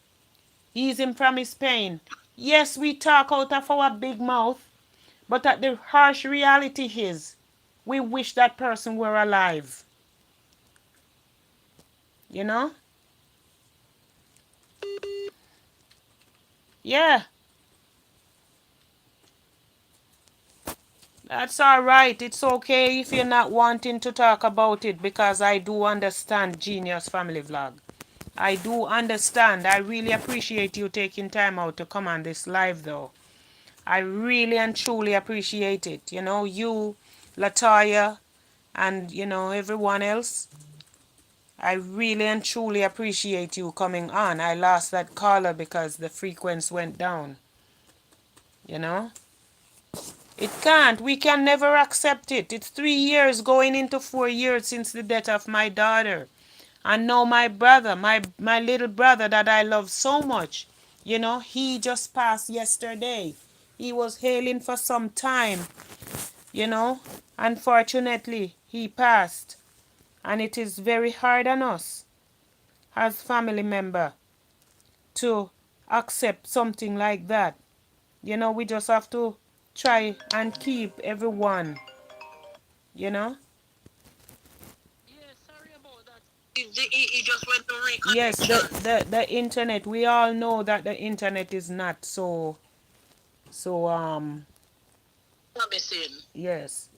ease him from his pain. Yes, we talk out of our big mouth, but that the harsh reality is, we wish that person were alive. Yeah. That's all right. It's okay if you're not wanting to talk about it, because I do understand, Genius Family Vlog. I do understand. I really appreciate you taking time out to come on this live, though. I really and truly appreciate it. You, Latoya, and, everyone else. I really and truly appreciate you coming on. I lost that caller because the frequency went down. It can't. We can never accept it. It's 3 years going into 4 years since the death of my daughter. And now my brother, my little brother that I love so much, he just passed yesterday. He was ailing for some time, Unfortunately, he passed. And it is very hard on us as family member to accept something like that. You know, we just have to try and keep everyone, you know.
Yeah, sorry about that. He just went to
Yes,
reconnection.
the internet, we all know that the internet is not so
Promising.
yes.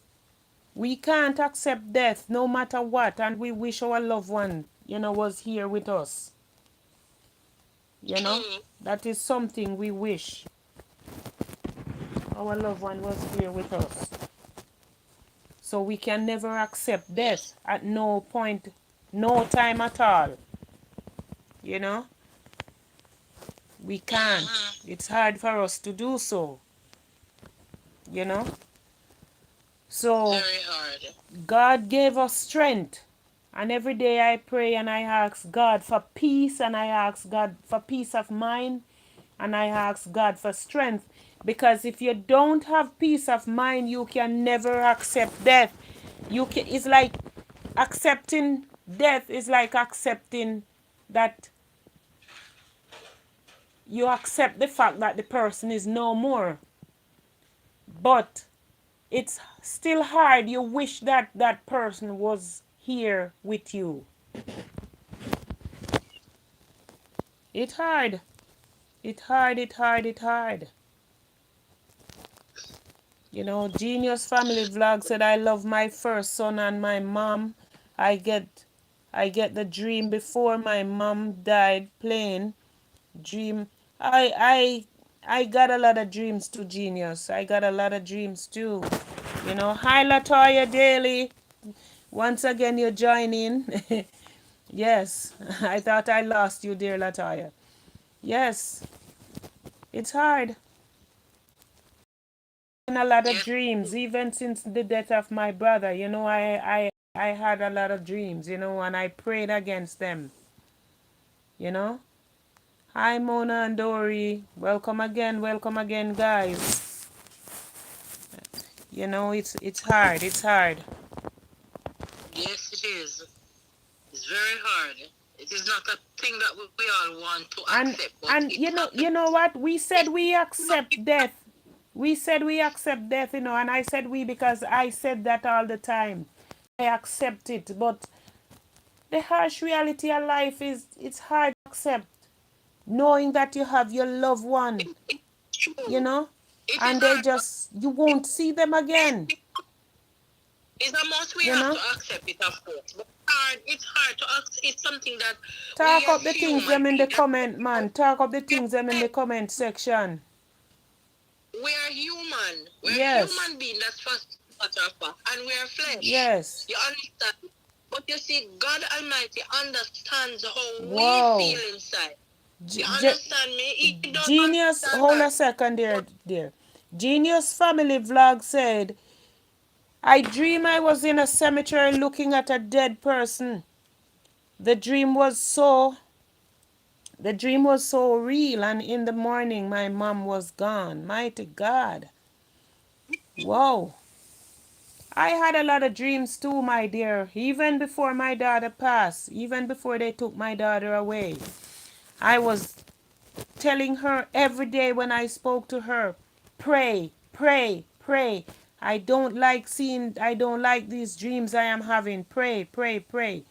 We can't accept death no matter what, and we wish our loved one, you know, was here with us. You know,
True.
that is something we wish. Our loved one was here with us. So we can never accept death
Yes.
at no point, no time at all. You know, we can't.
Mm-hmm.
It's hard for us to do so. You know, so
Very hard.
God gave us strength. And every day I pray and I ask God for peace, and I ask God for peace of mind, and I ask God for strength. Because if you don't have peace of mind, you can never accept death. It's like accepting death is like accepting that you accept the fact that the person is no more. But it's still hard. You wish that that person was here with you. It's hard. It's hard, it's hard, it's hard. You know, Genius Family Vlog said, I love my first son and my mom. I get I get the dream before my mom died playing dream. I got a lot of dreams too, Genius. I got a lot of dreams too. You know, hi Latoya Daily. Once again you're joining. Yes. I thought I lost you, dear Latoya. Yes. It's hard. A lot of
Yes.
dreams even since the death of my brother. You know, I had a lot of dreams, you know, and I prayed against them. You know. Hi Mona and Dory, welcome again, guys. You know, it's hard, it's hard.
Yes, it is. It's very hard. It is not a thing that we all want to
and
accept, but
and
it
you
happens.
know what, we said we
No,
accept death. We said we accept death, you know, and I said we because I said that all the time. I accept it, but the harsh reality of life is it's hard to accept, knowing that you have your loved one,
it's
you
true.
know,
It is
and they
hard.
just you won't see them again,
It's a must we
you
have
know.
to accept it, of course. But hard, it's hard to accept. It's something that we
Talk
as
up the things
human
them in the
beings,
comment, man. Talk up the things them in the comment section.
we are human. We're
Yes.
human beings, that's first matter of fact. And we're flesh.
Yes.
You understand? But you see, God Almighty understands how we
Wow.
feel inside. You
G- G-
understand me? He don't
Genius,
understand
hold
that.
a second
But
there. Genius Family Vlog said, I dream I was in a cemetery looking at a dead person. The dream was so the dream was so real, and in the morning my mom was gone. Mighty God. Whoa. I had a lot of dreams too, my dear. Even before my daughter passed, even before they took my daughter away. I was telling her every day when I spoke to her, pray, pray, pray. I don't like these dreams I am having. Pray, pray, pray.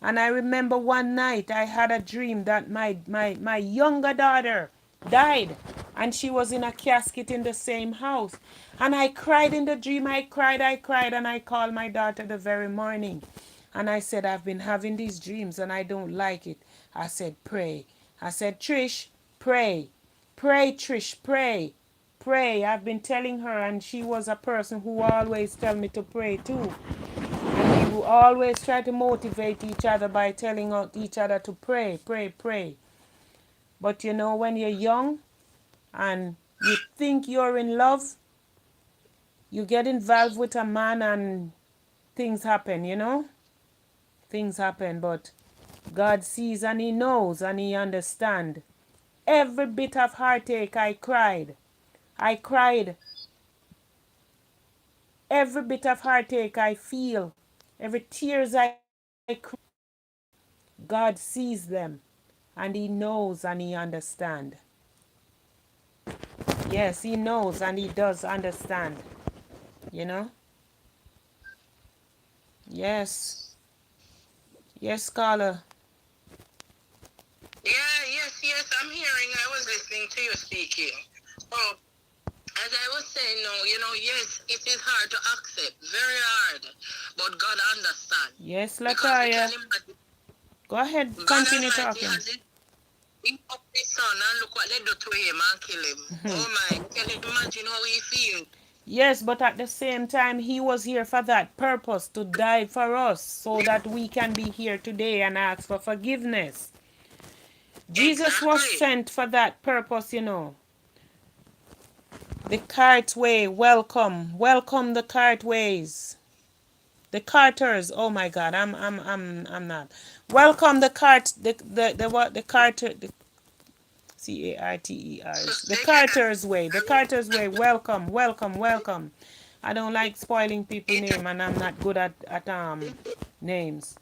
And I remember one night I had a dream that my younger daughter died, and she was in a casket in the same house. And I cried in the dream. I cried, and I called my daughter the very morning. And I said, I've been having these dreams and I don't like it. I said, pray. I said, Trish, pray. Pray, Trish, pray. Pray. I've been telling her, and she was a person who always tell me to pray too. And we will always try to motivate each other by telling each other to pray, pray, pray. But you know, when you're young and you think you're in love, you get involved with a man and things happen, you know? Things happen, but God sees and He knows and He understands. Every bit of heartache I cried. I cried. Every bit of heartache I feel. Every tears I cry, God sees them and He knows and He understands. Yes, He knows and He does understand. You know? Yes. Yes, Carla.
Yeah, yes, I'm hearing. I was listening to you speaking. Oh, as I was saying, no, yes, it is hard to accept, very hard, but God understands.
Yes,
Because we can
Latoya.
imagine,
Go ahead.
God
Continue
Almighty
talking.
has He up his son and look what they do to him and kill him. Oh my, can you imagine how he feels?
Yes, but at the same time, He was here for that purpose, to die for us, so that we can be here today and ask for forgiveness. Jesus was
Exactly.
sent for that purpose, you know. The Cartway, welcome. Welcome the Cartways. The Carters. Oh my God, I'm not. Welcome the what the Carter the Carters. The Carters way. The Carters way. Welcome, welcome, welcome. I don't like spoiling people's name and I'm not good at names.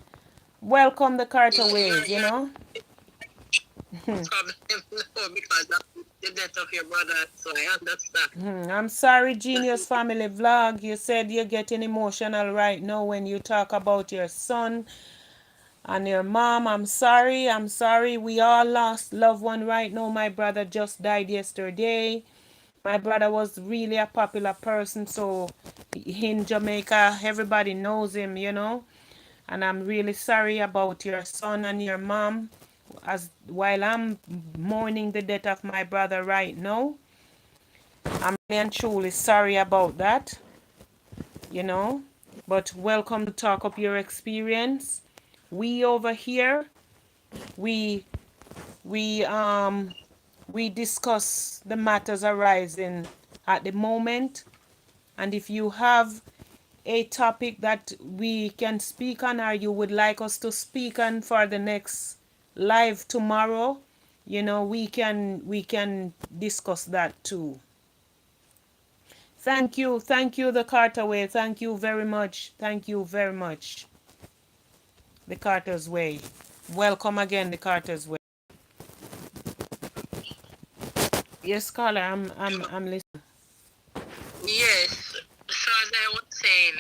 Welcome the Carter ways, you know?
Problem because of the death of your brother, so I understand.
I'm sorry, Genius Family Vlog. You said you're getting emotional right now when you talk about your son and your mom. I'm sorry. I'm sorry. We all lost loved one right now. My brother just died yesterday. My brother was really a popular person, so in Jamaica, everybody knows him, you know. And I'm really sorry about your son and your mom. As while I'm mourning the death of my brother right now, I'm really and truly sorry about that, you know. But welcome to talk up your experience. We over here, we we um we discuss the matters arising at the moment, and if you have a topic that we can speak on or you would like us to speak on for the next live tomorrow, you know, we can discuss that too. Thank you, the Carter way. Thank you very much. Thank you very much. The Carter's way. Welcome again, the Carter's way. Yes, Carla, I'm listening.
Yes. So as I was saying,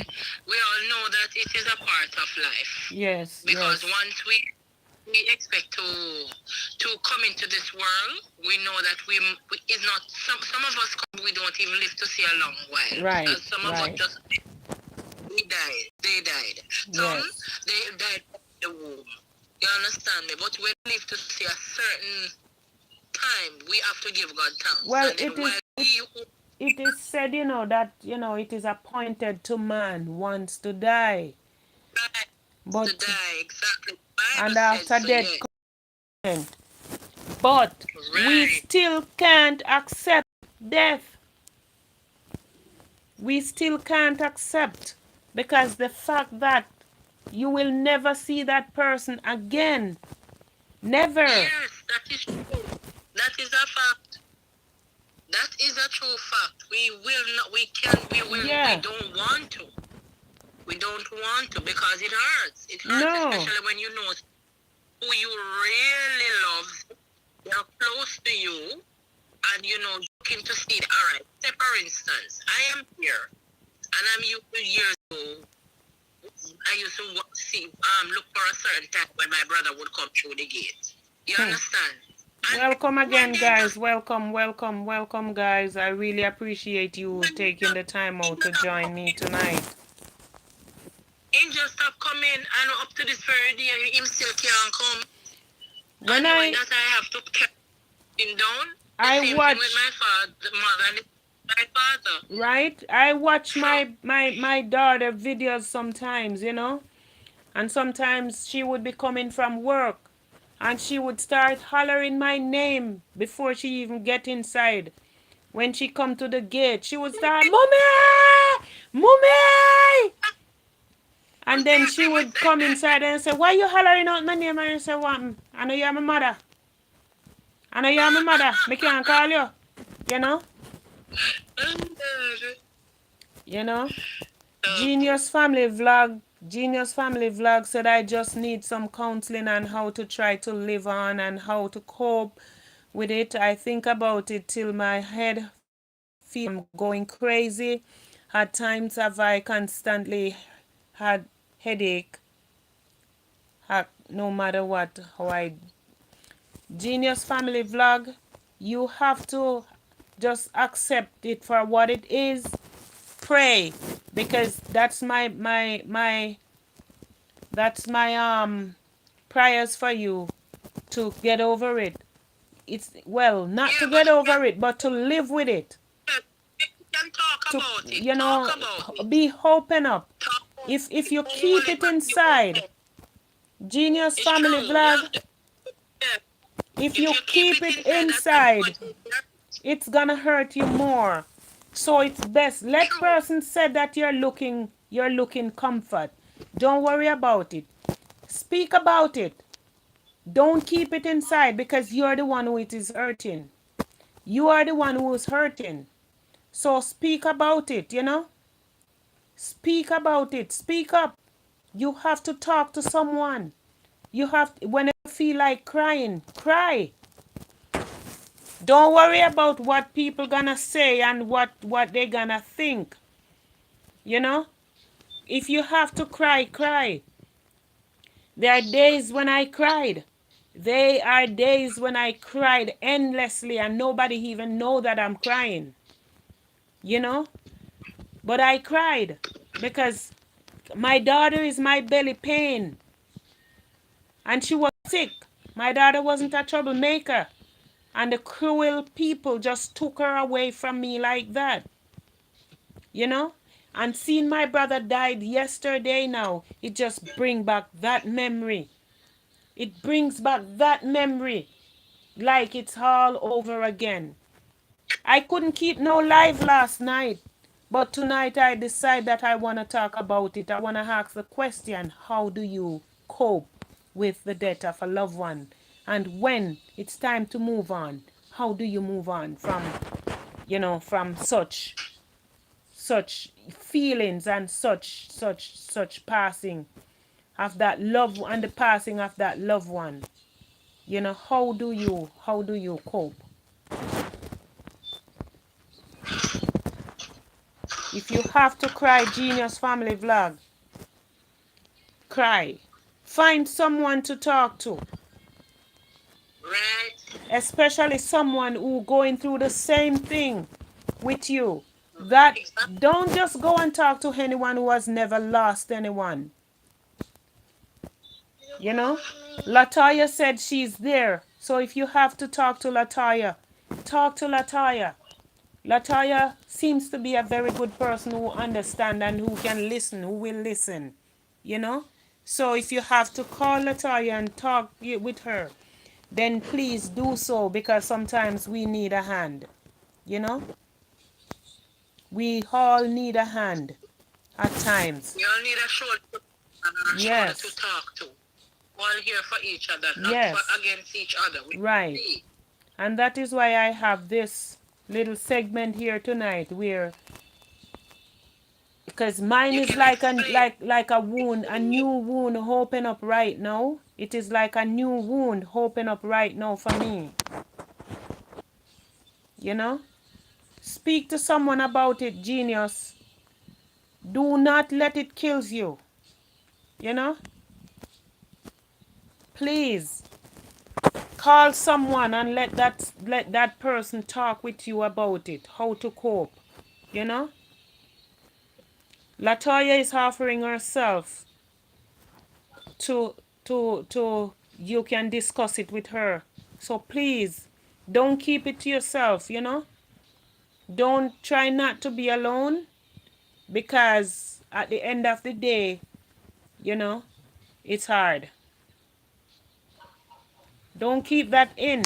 we all know that it is a part of life.
Yes,
Because
yes.
once we expect to come into this world, we know that we is not some of us come, we don't even live to see a long while.
Right,
Because some of us
right.
just they died. Some
Yes.
they died in the womb. You understand me? But when we live to see a certain time, we have to give God thanks.
Well,
And then
it is said, you know, that, you know, it is appointed to man once to die.
to
But,
die, exactly.
and
Bible says
after
so,
death,
yeah.
judgment. But we
Right.
still can't accept death. We still can't accept, because the fact that you will never see that person again. Never.
Yes, that is true. That is a fact. That is a true fact. We will not, we can,
Yeah.
we don't want to. We don't want to because it hurts. It hurts,
No.
especially when you know who you really love. They're close to you, and you know, looking to see it. All right. Say, for instance, I am here, and I'm used to years ago. I used to look for a certain time when my brother would come through the gate. You understand? And
Welcome
one
again,
day
guys.
just
Welcome, welcome, welcome, guys. I really appreciate you taking the time out to join me tonight.
angel stop coming, and up to this very day, him still can't come.
When
Anyway, that I have to keep him down. The
I
same
watch,
thing with my father, mother, and my father.
right? I watch
So,
my daughter videos sometimes, you know, and sometimes she would be coming from work, and she would start hollering my name before she even get inside. When she come to the gate, she would start, "Mommy! Mommy!" And then she would come inside and say, "Why you hollering out my name?" And I say, "What? I know you're my mother. I know you're my mother. Me can't call you." You know? You know? Genius Family Vlog. Genius Family Vlog said I just need some counseling on how to try to live on and how to cope with it. I think about it till my head feels I'm going crazy. At times have I constantly had headache no matter what how I Genius Family Vlog, you have to just accept it for what it is. Pray, because that's my prayers for you to get over it. It's well, not to
Yeah,
get
but
over it, but to live with it.
you can talk
To
about it.
you
Talk
know,
about it.
be open up.
Talk about
If
it.
you
Don't
keep
hold it
it
back. You open
inside,
it.
Genius
It's
Family
true. You
Vlog,
have to. Yeah.
if
If
you
you keep
keep
it
it
inside, that's going
inside,
to hurt.
it's gonna hurt you more. So it's best let
True.
person say that you're looking comfort. Don't worry about it. Speak about it. Don't keep it inside because you're the one who it is hurting. You are the one who is hurting. So speak about it. Speak about it. Speak up. You have to talk to someone. You have when you feel like crying, cry. Don't worry about what people gonna say and what they gonna think. You know? If you have to cry, cry. There are days when I cried. There are days when I cried endlessly and nobody even know that I'm crying. You know? But I cried because my daughter is my belly pain and she was sick. My daughter wasn't a troublemaker. And the cruel people just took her away from me like that. You know? And seeing my brother died yesterday now, it just bring back that memory. It brings back that memory like it's all over again. I couldn't keep no live last night, but tonight I decide that I want to talk about it. I want to ask the question, how do you cope with the death of a loved one? And when it's time to move on, how do you move on from such feelings and such passing of that love and the passing of that loved one? How do you cope? If you have to cry, Genius Family Vlog, cry. Find someone to talk to,
Right.
especially someone who going through the same thing with you. That
Exactly.
don't just go and talk to anyone who has never lost anyone. You know, Latoya said she's there. So if you have to talk to Latoya, talk to Latoya. Latoya seems to be a very good person who understands and who can listen, who will listen. You know? So if you have to call Latoya and talk with her, then please do so because sometimes we need a hand. You know? We all need a hand at times.
We all need a shoulder and a shoulder to
Yes.
talk to. All here for each other, not
Yes.
for against each other.
Right. And that is why I have this little segment here tonight where because mine
You
is
can
like a
explain.
like a wound, a new wound open up right now. It is like a new wound open up right now for me. You know? Speak to someone about it, Genius. Do not let it kill you. You know? Please call someone and let that person talk with you about it, how to cope. You know? Latoya is offering herself to you can discuss it with her. So please don't keep it to yourself, you know? Don't try not to be alone because at the end of the day, you know, it's hard. Don't keep that in.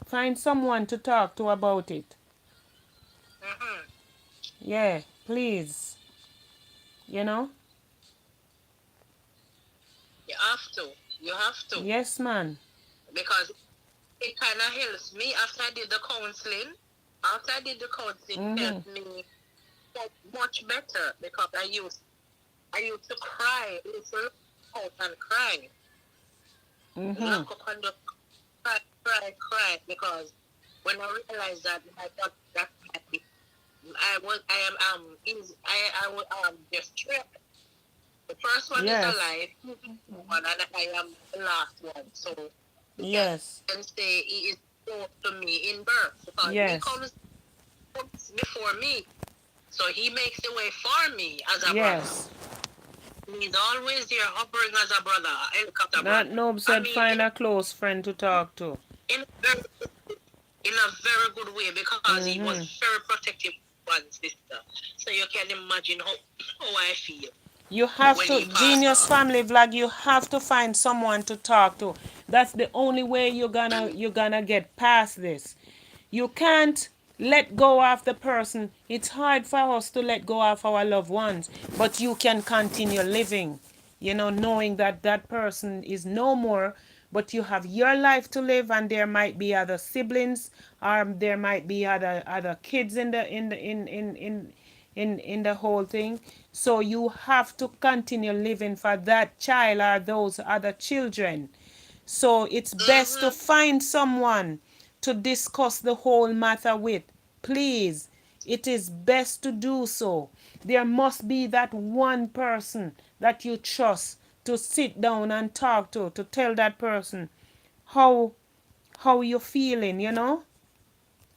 Find someone to talk to about it.
Mm-hmm.
Yeah, please. You know?
You have to. You have to.
Yes, man.
Because it kind of helps me after I did the counseling. After I did the counseling, it helped me much better because I used I used to cry. I used to look out and cry. Lock up and just cry, because when I realized that my God, that I was distressed. The first one is
Yes.
alive, and I am the last one. So you
Yes.
can say he is close to me in birth, because he
Yes.
comes before me. So he makes the way for me as a
Yes.
brother. He's always there hovering as a brother, a helicopter
That
brother.
Nob
I
said
mean,
find a close friend to talk to.
in a very good way, because he was very protective of one sister. So you can imagine how I feel
You have
when
to,
he passed
Genius
on.
Family Vlog, you have to find someone to talk to. That's the only way you're gonna get past this. You can't let go of the person. It's hard for us to let go of our loved ones, but you can continue living, knowing that that person is no more, but you have your life to live, and there might be other siblings, or there might be other kids in the whole thing. So you have to continue living for that child or those other children. So it's best to find someone to discuss the whole matter with. Please, it is best to do so. There must be that one person that you trust to sit down and talk to tell that person how you're feeling,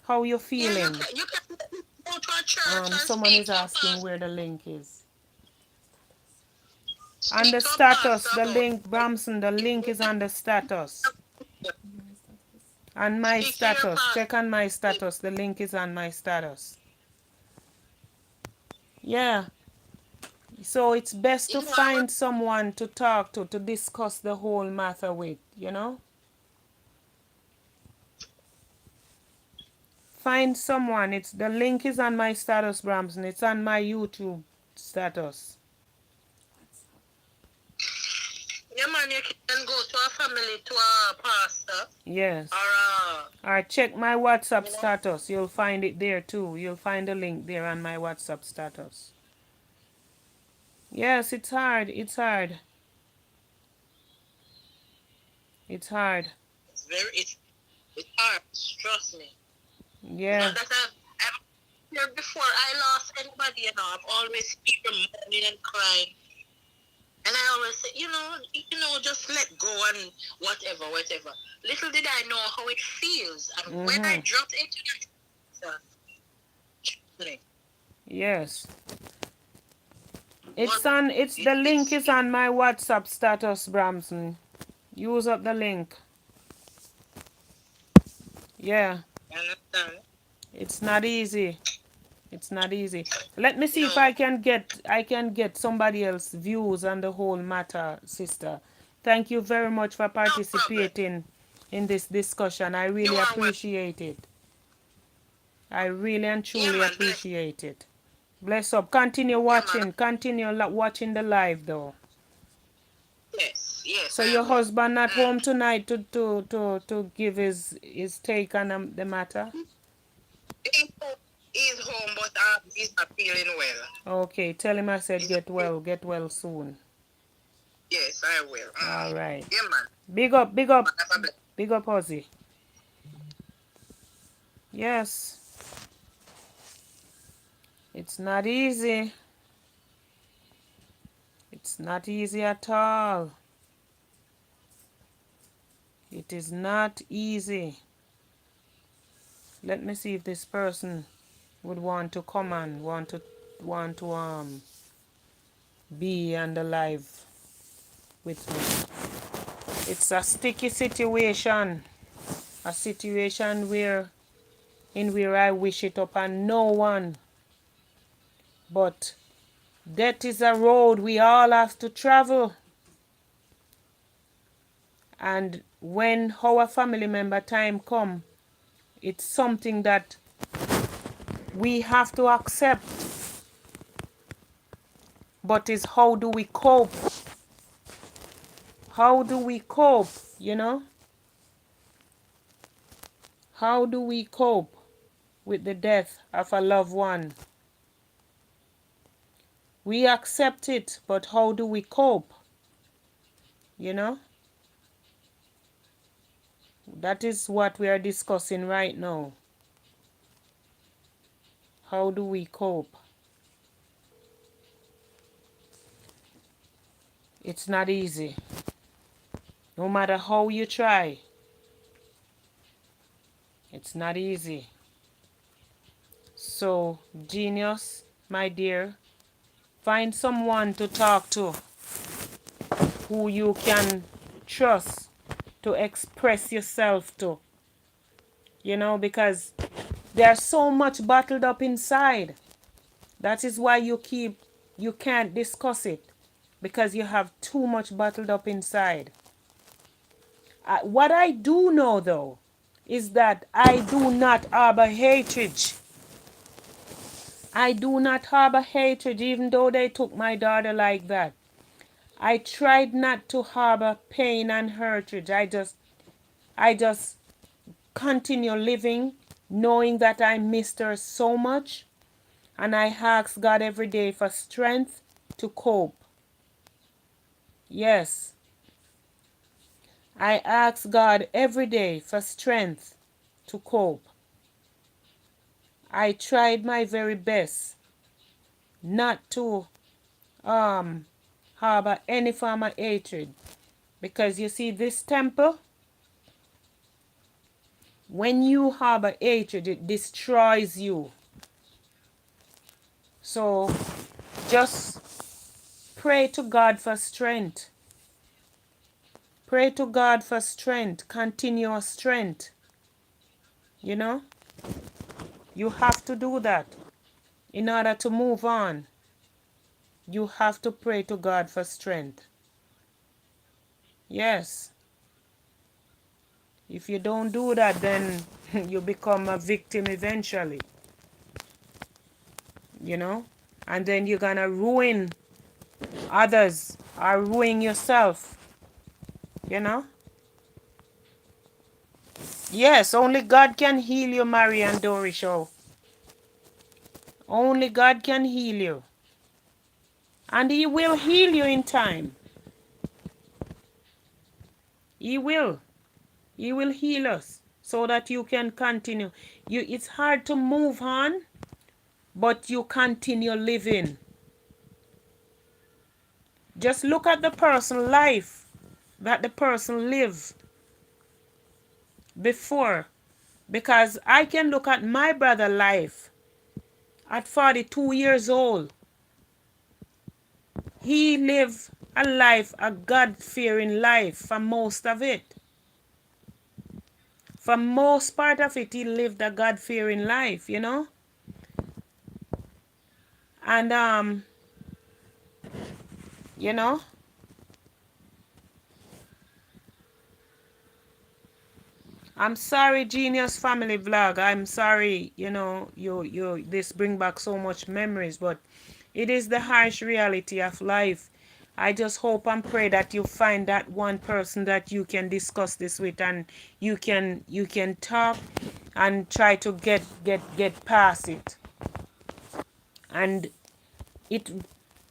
how you're
Yeah,
feeling.
you can go to a church and
Someone
speak
is
to a
asking
pastor.
where the link is. On
Speak
the
to a pastor
status, the
about
link, Bramson, the link is on the status.
it.
On my
Speak to your
status.
pastor.
Check on my status. The link is on my status. Yeah. So it's best to
You know, I was
find someone to talk to discuss the whole matter with. Find someone. It's the link is on my status, Bramson. It's on my YouTube status.
yeah, man, you can go to a family, to a pastor,
Yes.
or
Check my WhatsApp
you know,
status. You'll find it there too. You'll find the link there on my WhatsApp status. Yes, it's hard. It's hard. It's hard.
it's hard. Trust me.
Yeah.
Not that I've here before I lost anybody, I've always people moaning and crying. And I always say, just let go and whatever. Little did I know how it feels. And when I dropped into that,
Yes.
what
The link is on my WhatsApp status, Bramson. Use up the link. Yeah.
you understand?
It's not easy. It's not easy. Let me see
No,
if I can get somebody else's views on the whole matter, sister. Thank you very much for
no problem.
participating in this discussion. I
You
really
are welcome.
appreciate it. I really and
Yeah,
truly
man. Bless.
appreciate it. Bless up. Continue
Yeah, man.
watching. Continue watching the live though.
Yes,
So
I
your
will.
husband not home tonight to give his take on the matter?
He's home, but he's not feeling well.
Okay, tell him I said
He's,
get well soon.
yes, I will.
All right.
Yeah, man.
Big up, big up, Ozzy. Yes, it's not easy. It's not easy at all. It is not easy. Let me see if this person would want to come and want to be on the live with me. It's a sticky situation. A situation where I wish it upon no one. But death is a road we all have to travel. And when our family member time come, it's something that we have to accept. But it's how do we cope? How do we cope, How do we cope with the death of a loved one? We accept it, but how do we cope? You know? That is what we are discussing right now. How do we cope? It's not easy. No matter how you try, it's not easy. So, genius, my dear, find someone to talk to who you can trust to express yourself to. You know, because there's so much bottled up inside. That is why you can't discuss it, because you have too much bottled up inside. What I do know though is that I do not harbor hatred. I do not harbor hatred, even though they took my daughter like that. I tried not to harbor pain and hatred. I just continue living, knowing that I missed her so much, and I ask God every day for strength to cope. Yes, I ask God every day for strength to cope. I tried my very best not to harbor any form of hatred, because you see, this temple, when you harbor hatred, it destroys you. So just pray to God for strength. Pray to God for strength, continuous strength. You know, you have to do that in order to move on. You have to pray to God for strength. Yes. If you don't do that, then you become a victim eventually. You know? And then you're gonna ruin others or ruin yourself. You know? Yes, only God can heal you, Mary and Dory Show. Only God can heal you. And He will heal you in time. He will. He will heal us so that you can continue. It's hard to move on, but you continue living. Just look at the person's life that the person lived before. Because I can look at my brother's life at 42 years old. He lived a life, a God-fearing life for most of it. For most part of it, he lived a God-fearing life, you know. And, you know, I'm sorry, Genius Family Vlog. I'm sorry, you know, this bring back so much memories, but it is the harsh reality of life. I just hope and pray that you find that one person that you can discuss this with, and you can talk and try to get past it. And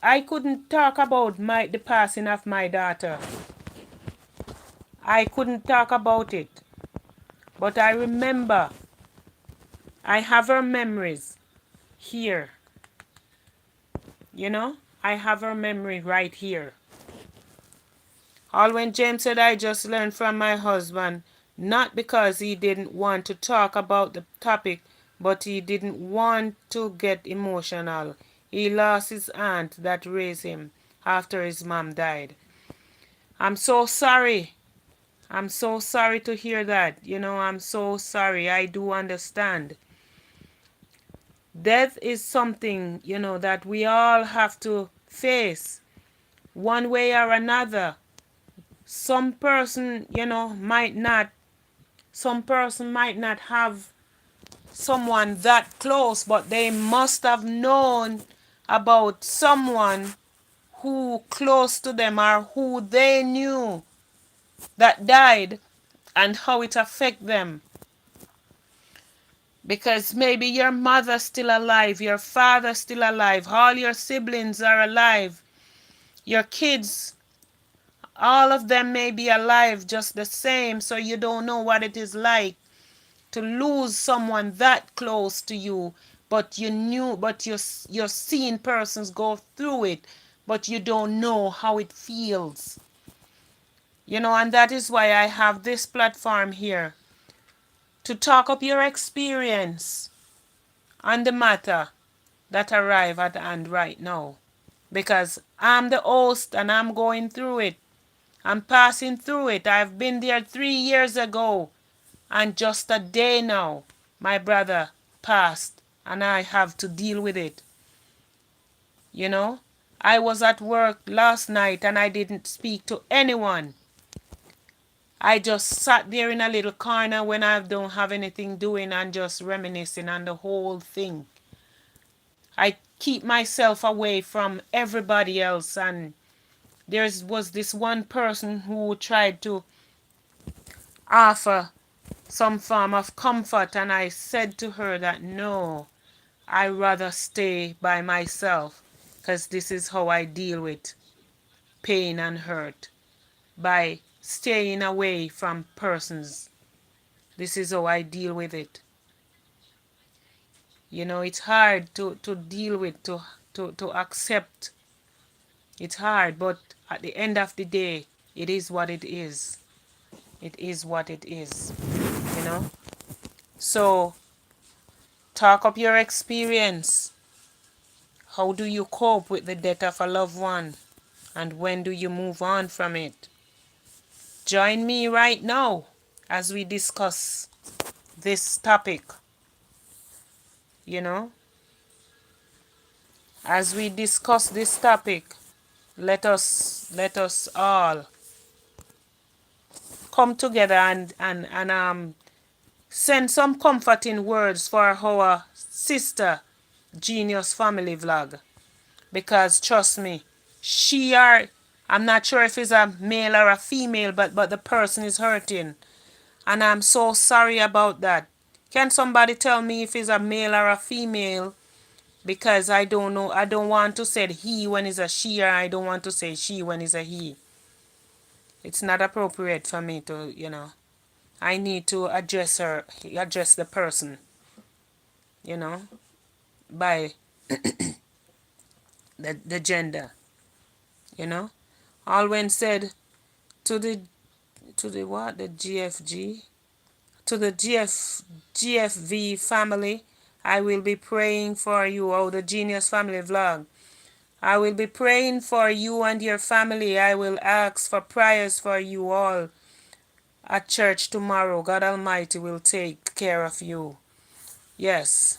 I couldn't talk about the passing of my daughter. I couldn't talk about it. But I remember, I have her memories here. You know, I have her memory right here. All when James said, I just learned from my husband, not because he didn't want to talk about the topic, but he didn't want to get emotional. He lost his aunt that raised him after his mom died. I'm so sorry. I'm so sorry to hear that. You know, I'm so sorry. I do understand. Death is something, you know, that we all have to face one way or another. Some person, you know, some person might not have someone that close, but they must have known about someone who close to them or who they knew that died and how it affect them. Because maybe your mother's still alive, your father's still alive, all your siblings are alive, your kids, all of them may be alive just the same, so you don't know what it is like to lose someone that close to you, but you're seeing persons go through it, but you don't know how it feels. And that is why I have this platform here to talk up your experience on the matter that arrive at hand right now. Because I'm the host and I'm going through it. I'm passing through it. I've been there 3 years ago. And just a day now, my brother passed and I have to deal with it. I was at work last night and I didn't speak to anyone. I just sat there in a little corner when I don't have anything doing and just reminiscing on the whole thing. I keep myself away from everybody else, and there was this one person who tried to offer some form of comfort, and I said to her that no, I rather stay by myself, because this is how I deal with pain and hurt, by staying away from persons. This is how I deal with it. It's hard to deal with, to accept. It's hard, but at the end of the day, it is what it is. It is what it is, So, talk up your experience. How do you cope with the death of a loved one? And when do you move on from it? Join me right now as we discuss this topic. As we discuss this topic, let us all come together and send some comforting words for our sister Genius Family Vlog. Because trust me, I'm not sure if it's a male or a female, but the person is hurting. And I'm so sorry about that. Can somebody tell me if it's a male or a female? Because I don't know. I don't want to say he when it's a she, or I don't want to say she when it's a he. It's not appropriate for me to, I need to address the person, by the gender, Alwyn said to the what? The GFG? To the GFV family, I will be praying for you. Oh, the Genius Family Vlog. I will be praying for you and your family. I will ask for prayers for you all at church tomorrow. God Almighty will take care of you. Yes.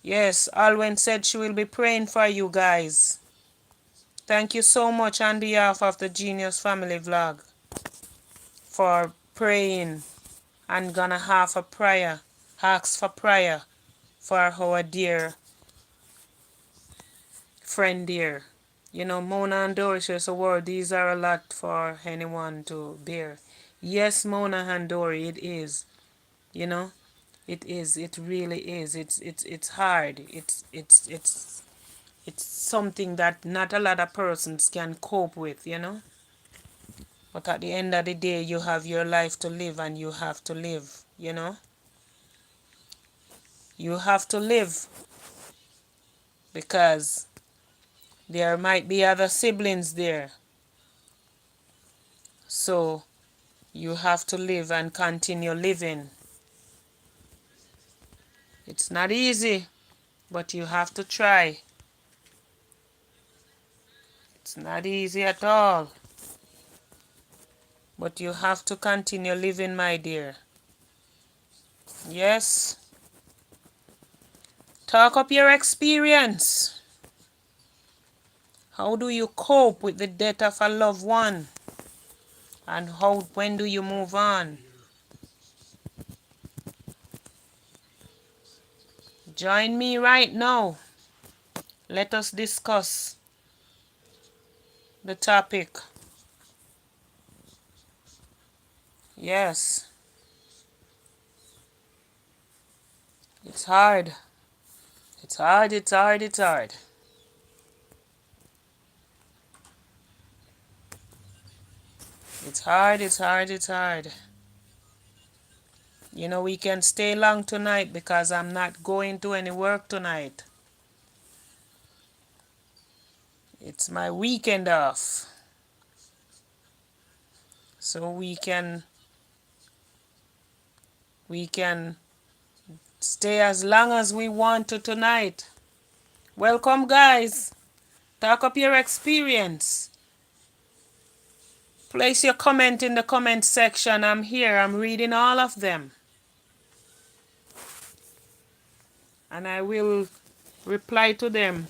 Yes, Alwyn said she will be praying for you guys. Thank you so much on behalf of the Genius Family Vlog for praying, and gonna have a prayer, ask for prayer for our dear friend dear. Mona and Doris says a word. These are a lot for anyone to bear. Yes, Mona and Dory, it is. It is. It really is. It's hard. It's something that not a lot of persons can cope with. But at the end of the day, you have your life to live, and you have to live. You have to live, because there might be other siblings there. So you have to live and continue living. It's not easy, but you have to try. It's not easy at all, but you have to continue living, my dear. Yes. Talk up your experience. How do you cope with the death of a loved one? And when do you move on? Join me right now. Let us discuss the topic. Yes. It's hard. It's hard, it's hard, it's hard. It's hard, it's hard, it's hard. You know, we can stay long tonight because I'm not going to any work tonight. It's my weekend off. So we can stay as long as we want to tonight. Welcome, guys. Talk up your experience. Place your comment in the comment section. I'm here. I'm reading all of them. And I will reply to them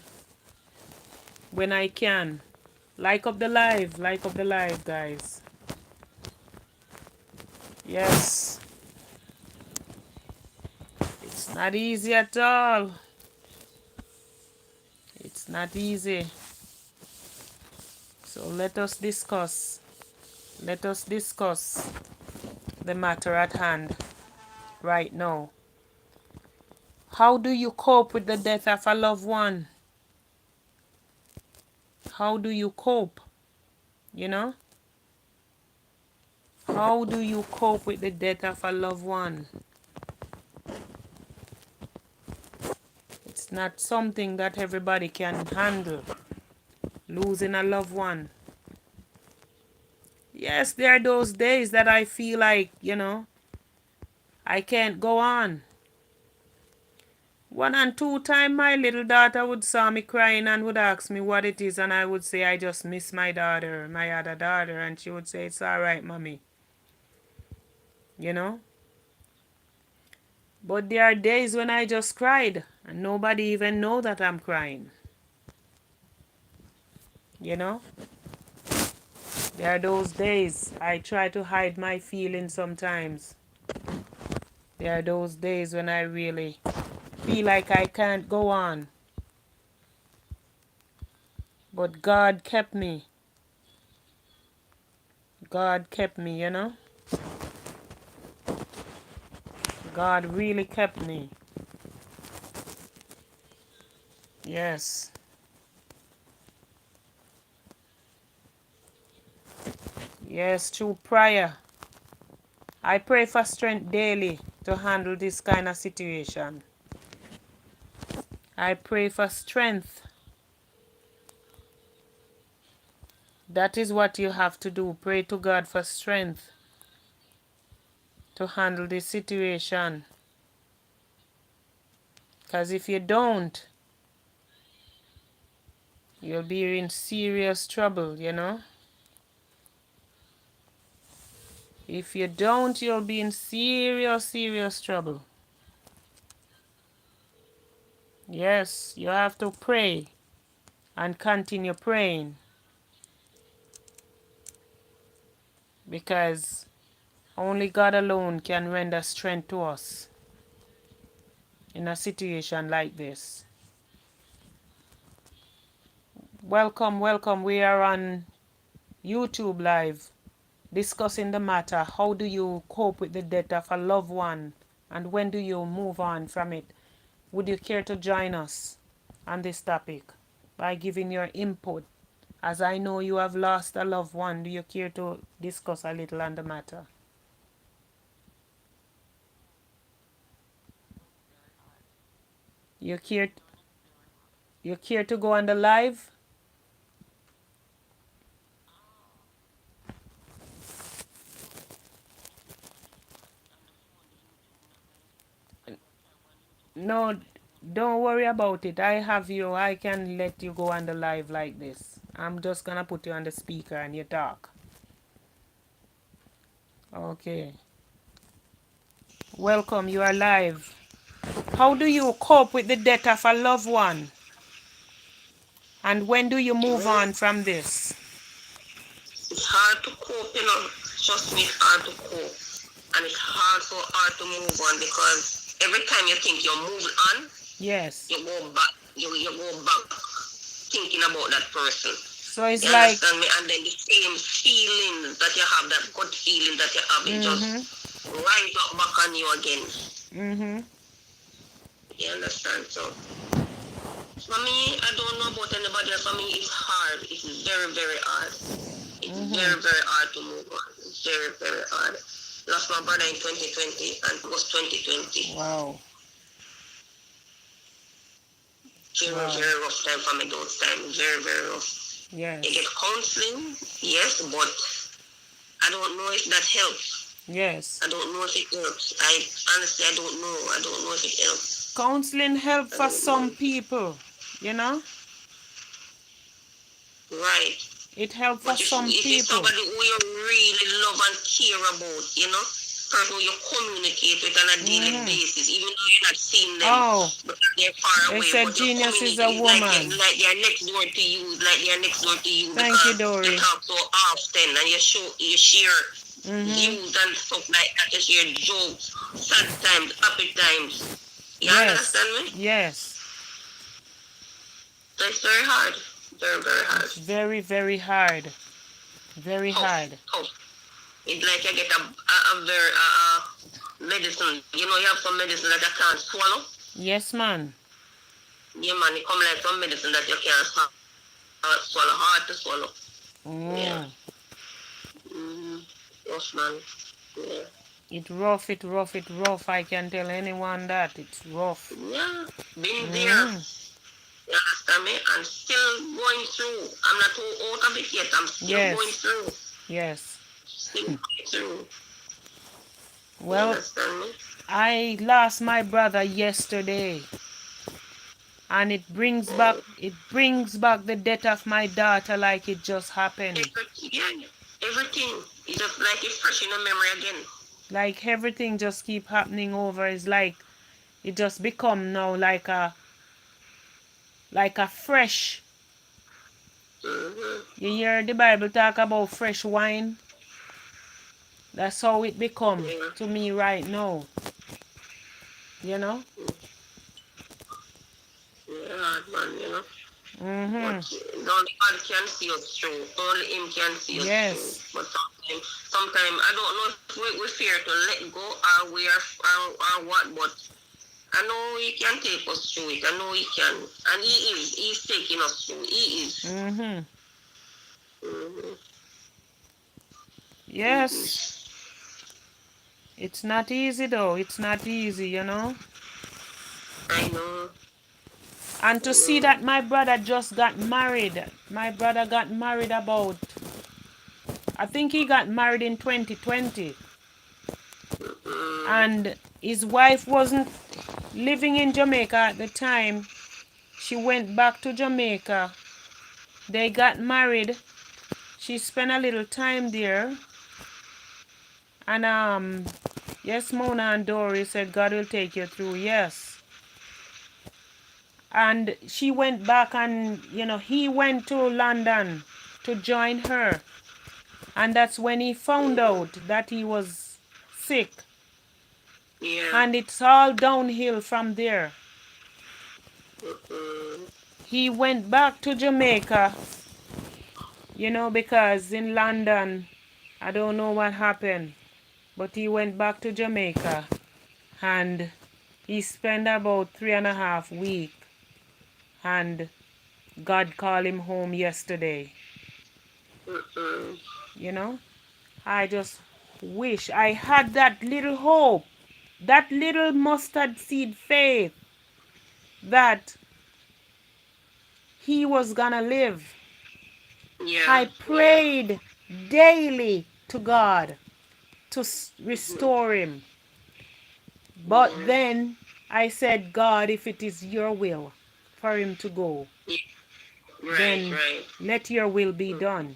when I can. Like up the live. Like up the live, guys. Yes. It's not easy at all. It's not easy. So let us discuss. Let us discuss the matter at hand right now. How do you cope with the death of a loved one? How do you cope? You know? How do you cope with the death of a loved one? It's not something that everybody can handle. Losing a loved one. Yes, there are those days that I feel like, you know, I can't go on. 1 and 2 times my little daughter would saw me crying and would ask me what it is, and I would say I just miss my daughter, my other daughter, and she would say it's all right, mommy. You know? But there are days when I just cried and nobody even know that I'm crying. You know? There are those days I try to hide my feelings sometimes. There are those days when I really feel like I can't go on. But God kept me. God kept me, you know? God really kept me. Yes. Yes, through prayer. I pray for strength daily to handle this kind of situation. I pray for strength. That is what you have to do. Pray to God for strength to handle this situation. Because if you don't, you'll be in serious trouble, you know? If you don't, you'll be in serious, serious trouble. Yes, you have to pray and continue praying. Because only God alone can render strength to us in a situation like this. Welcome, welcome. We are on YouTube Live discussing the matter. How do you cope with the death of a loved one? And when do you move on from it? Would you care to join us on this topic by giving your input? As I know you have lost a loved one, do you care to discuss a little on the matter? You care to go on the live? No, don't worry about it. I have you. I can let you go on the live like this. I'm just gonna put you on the speaker and you talk. Okay. Welcome, you are live. How do you cope with the death of a loved one? And when do you move
Well,
on from this?
it's hard to cope, you know. Trust me, it's hard to cope. And it's hard to move on because every time you think you're moving on,
Yes.
you go back. You go back thinking about that person.
So it's
You
like,
understand me? And then the same feeling that you have, that good feeling that you have, it just rise up back on you again. You understand? So for me, I don't know about anybody else. For me, it's hard. It's very, very hard. It's very, very hard to move on. It's very, very hard. Lost my brother in 2020 and it was 2020.
Wow.
Very,
Wow.
very rough time for me those times. Very, very rough.
Yes.
You get counseling, yes, but I don't know if that helps.
Yes.
I don't know if it helps. I honestly, I don't know. I don't know if it helps.
Counseling help for some people, you know?
Right.
It helps for
But if
some
it's
people.
somebody who you really love and care about, you know, person who you communicate with on a daily basis, even though you're not seeing them
Oh,
because they're far
they
away,
said
but you
Genius is
communicate
a woman.
like they're next door to you, like they're next door to you
Thank you,
because
Dory.
you talk so often and you share views and stuff like that. You share jokes, sad times, happy times. You
Yes.
understand me?
Yes.
So it's very hard. Very, very hard.
It's very, very hard. Very hard.
Tough. It's like you get a very medicine. You know, you have some medicine that you can't swallow.
Yes, man.
Yeah, man, it come like some medicine that you can't swallow, hard to swallow. Yeah. Yes, man. Yeah.
It rough, it rough, it rough. I can tell anyone that. It's rough.
Yeah. Been there. You understand me? I'm still going through. I'm not too out of it yet. I'm still going through.
Yes.
Still going through.
Well,
you understand me?
I lost my brother yesterday. And it brings back the death of my daughter like it just happened.
Everything. It's just like it's fresh in the memory again.
Like everything just keep happening over. It's like it just become now like a fresh. You hear the Bible talk about fresh wine? That's how it become to me right now. You know?
Yeah, man, you know. But only God can see us through. Only Him can see us through. But sometimes I don't know if we fear to let go or we are or what, but I know He can take us through it. I know He can. And He is. He's taking us through. He is.
Yes. It's not easy though. It's not easy, you know.
I know.
And to see that my brother just got married. My brother got married about, I think he got married in 2020. And his wife wasn't living in Jamaica at the time. She went back to Jamaica. They got married. She spent a little time there. And yes, Mona and Dory said God will take you through. Yes. And she went back and, you know, he went to London to join her. And that's when he found out that he was sick.
Yeah.
And it's all downhill from there. He went back to Jamaica, you know, because in London, I don't know what happened. But he went back to Jamaica and he spent about 3.5 weeks. And God called him home yesterday. You know, I just wish I had that little hope, that little mustard seed faith that he was gonna live.
Yeah.
I prayed daily to God to restore him. But then I said, God, if it is your will for him to go, then let your will be done.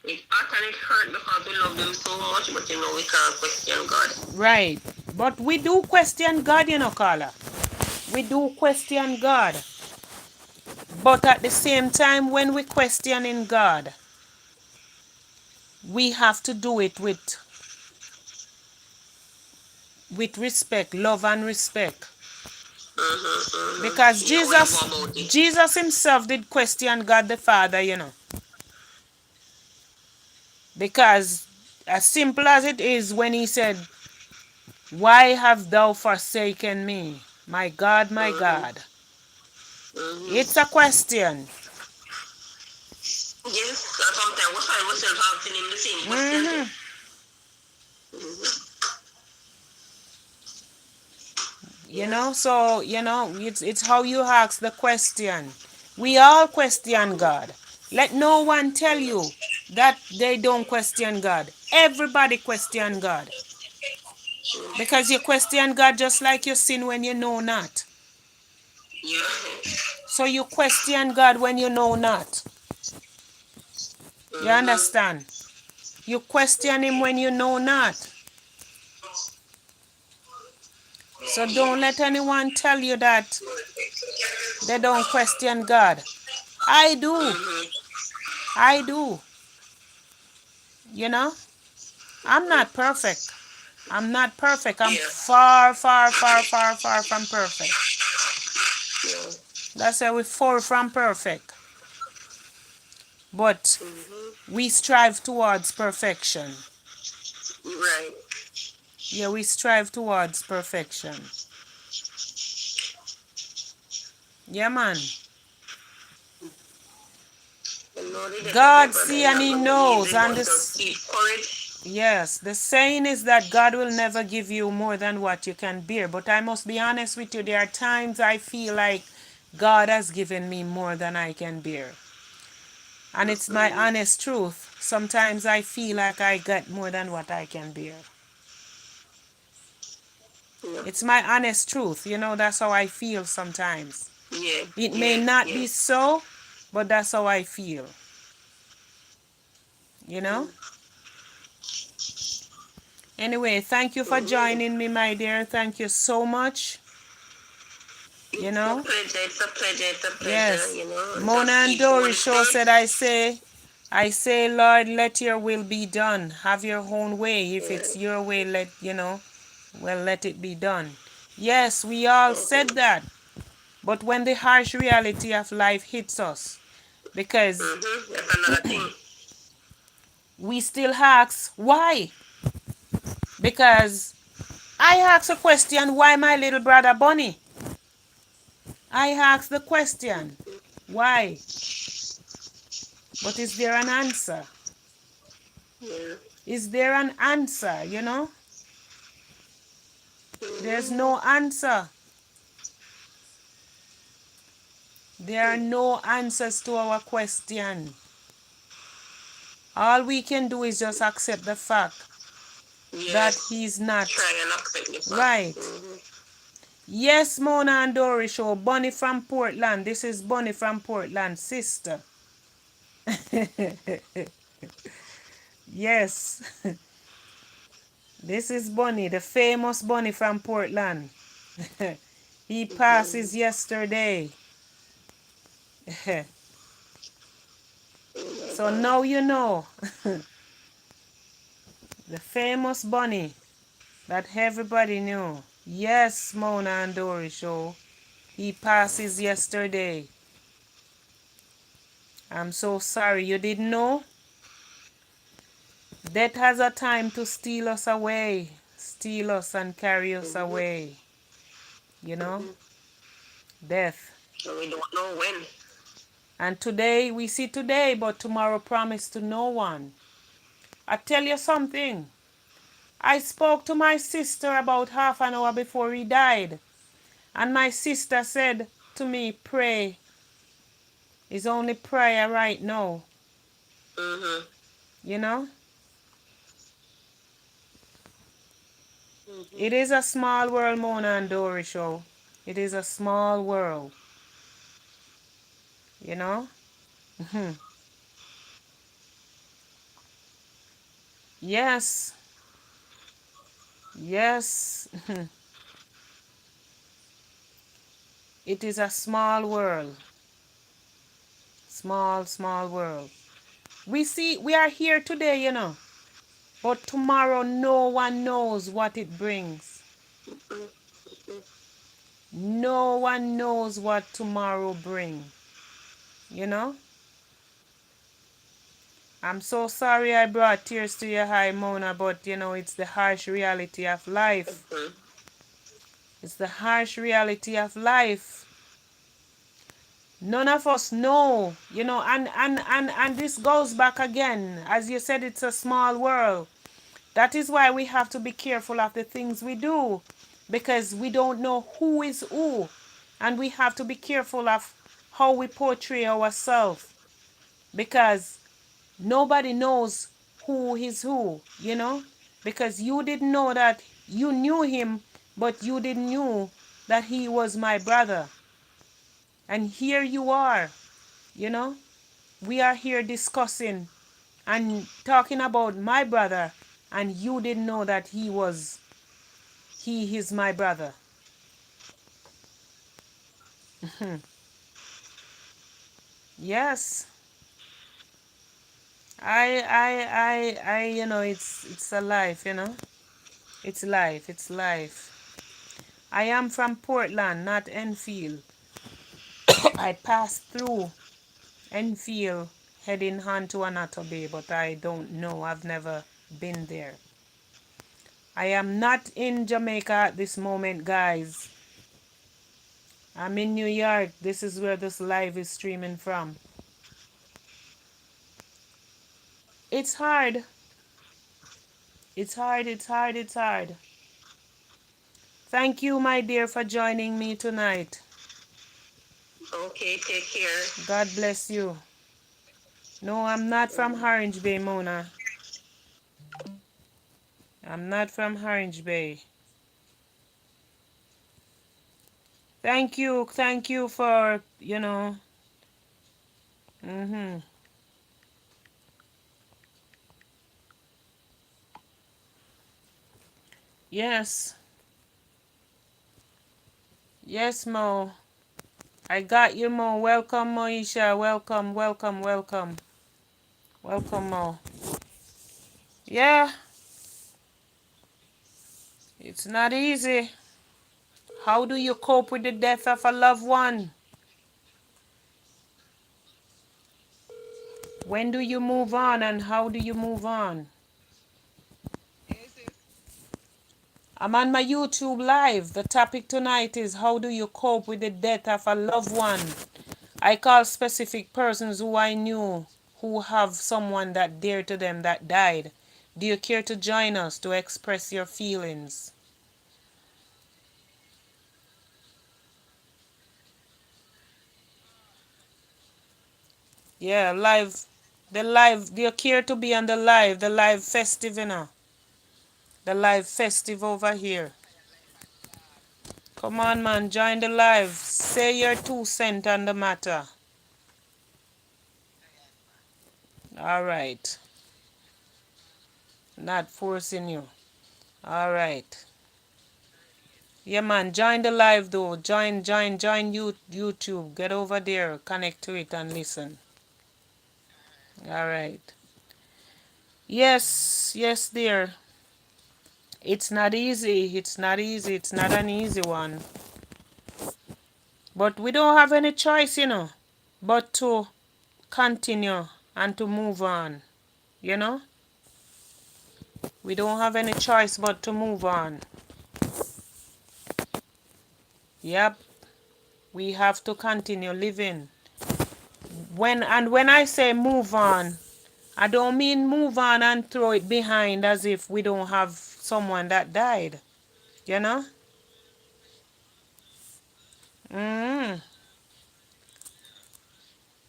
It actually hurt because we love him so much, but you know, we can't question God.
Right. But we do question God, you know, Carla. We do question God. But at the same time, when we question in God, we have to do it with respect, love and respect. Because Jesus himself did question God the Father, you know. Because as simple as it is when he said, why have thou forsaken me? My God, my God. It's
Mm-hmm.
a question.
Yes, sometimes we find ourselves asking him the same question.
Mm-hmm.
Mm-hmm.
You
Yeah.
know, so, it's how you ask the question. We all question God. Let no one tell you that they don't question God. Everybody question God. Because you question God just like you sin when you know not.
Yeah.
So you question God when you know not. You
Mm-hmm.
understand? You question him when you know not. So don't let
Yes.
anyone tell you that they don't question God. I do.
Mm-hmm.
I do. You know? I'm
Mm-hmm.
not perfect. I'm not perfect. I'm
Yeah.
far, far, far, far, far from perfect.
Yeah.
That's why we're far from perfect. But
Mm-hmm.
we strive towards perfection.
Right.
Yeah, we strive towards perfection. Yeah, man.
And know the death of your
God
brother
see
is
and
not
he
going to be
knows.
easy,
And
but just
this,
keep courage.
yes, the saying is that God will never give you more than what you can bear. But I must be honest with you, there are times I feel like God has given me more than I can bear. And it's my
Mm-hmm.
honest truth. Sometimes I feel like I got more than what I can bear.
Yeah.
It's my honest truth. That's how I feel sometimes.
Yeah.
It may
Yeah.
not
Yeah.
be so, but that's how I feel. You know? Anyway, thank you for
Mm-hmm.
joining me, my dear. Thank you so much. You
It's a
know?
pleasure. It's a pleasure. It's a pleasure.
Yes. Mona
Just
and
keep
Dory
going
show said,
first.
I say, Lord, let your will be done. Have your own way. If
Yeah.
it's your way, let it be done. Yes, we all said
Mm-hmm.
that. But when the harsh reality of life hits us, because
Mm-hmm. That's another thing.
we still ask, why? Because I ask a question, why my little brother Bunny? I ask the question, why? But is there an answer?
Yeah.
Is there an answer? There's
Mm-hmm.
no answer. There are no answers to our question. All we can do is just accept the fact that
Yes.
he's not
Try and accept the fact.
right.
Mm-hmm.
Yes, Mona and Dory show. Bonnie from Portland. This is Bonnie from Portland, sister. Yes. This is Bonnie, the famous Bonnie from Portland. He
Mm-hmm.
passes yesterday.
Oh my
So
God.
now you know. The famous Bonnie that everybody knew. Yes, Mona and Dory show. He passes yesterday. I'm so sorry you didn't know. Death has a time to steal us away. Steal us and carry us
Mm-hmm.
away. You know?
Mm-hmm.
Death.
And we don't know when.
And today, we see today, but tomorrow promise to no one. I tell you something. I spoke to my sister about half an hour before he died. And my sister said to me, pray. It's only prayer right now.
Mm-hmm.
You know?
Mm-hmm.
It is a small world, Mona and Dory show. It is a small world. You know? Yes. Yes. It is a small world. Small, small world. We are here today. But tomorrow no one knows what it brings.
Mm-hmm.
No one knows what tomorrow brings. You know? I'm so sorry I brought tears to your eye, Mona, but it's the harsh reality of life.
Mm-hmm.
It's the harsh reality of life. None of us know, and this goes back again. As you said, it's a small world. That is why we have to be careful of the things we do, because we don't know who is who. And we have to be careful of how we portray ourselves, because nobody knows who is who. Because you didn't know that you knew him, but you didn't know that he was my brother. And here you are, you know. We are here discussing and talking about my brother, and you didn't know that he is my brother. Yes. It's a life. It's life, it's life. I am from Portland, not Enfield. I passed through Enfield heading on to Anata Bay, but I don't know. I've never been there. I am not in Jamaica at this moment, guys. I'm in New York. This is where this live is streaming from. It's hard. It's hard, it's hard, it's hard. Thank you, my dear, for joining me tonight.
Okay, take care.
God bless you. No, I'm not from Orange Bay, Mona. I'm not from Orange Bay. Thank you for. Yes. Yes, Mo. I got you, Mo. Welcome, Moisha. Welcome, welcome, welcome. Welcome, Mo. Yeah, it's not easy. How do you cope with the death of a loved one? When do you move on, and how do you move on? I'm on my YouTube live. The topic tonight is how do you cope with the death of a loved one? I call specific persons who I knew who have someone that dear to them that died. Do you care to join us to express your feelings? Yeah, live. The live. Do you care to be on the live festive, The live festive over here. Come on, man, join the live. Say your 2 cents on the matter. All right. Not forcing you. All right. Yeah, man, join the live though. Join YouTube. Get over there, connect to it and listen. All right. Yes, dear. It's not easy. It's not easy. It's not an easy one. But we don't have any choice, but to continue and to move on. You know? We don't have any choice but to move on. Yep. We have to continue living. When I say move on, I don't mean move on and throw it behind as if we don't have someone that died. You know? Mm.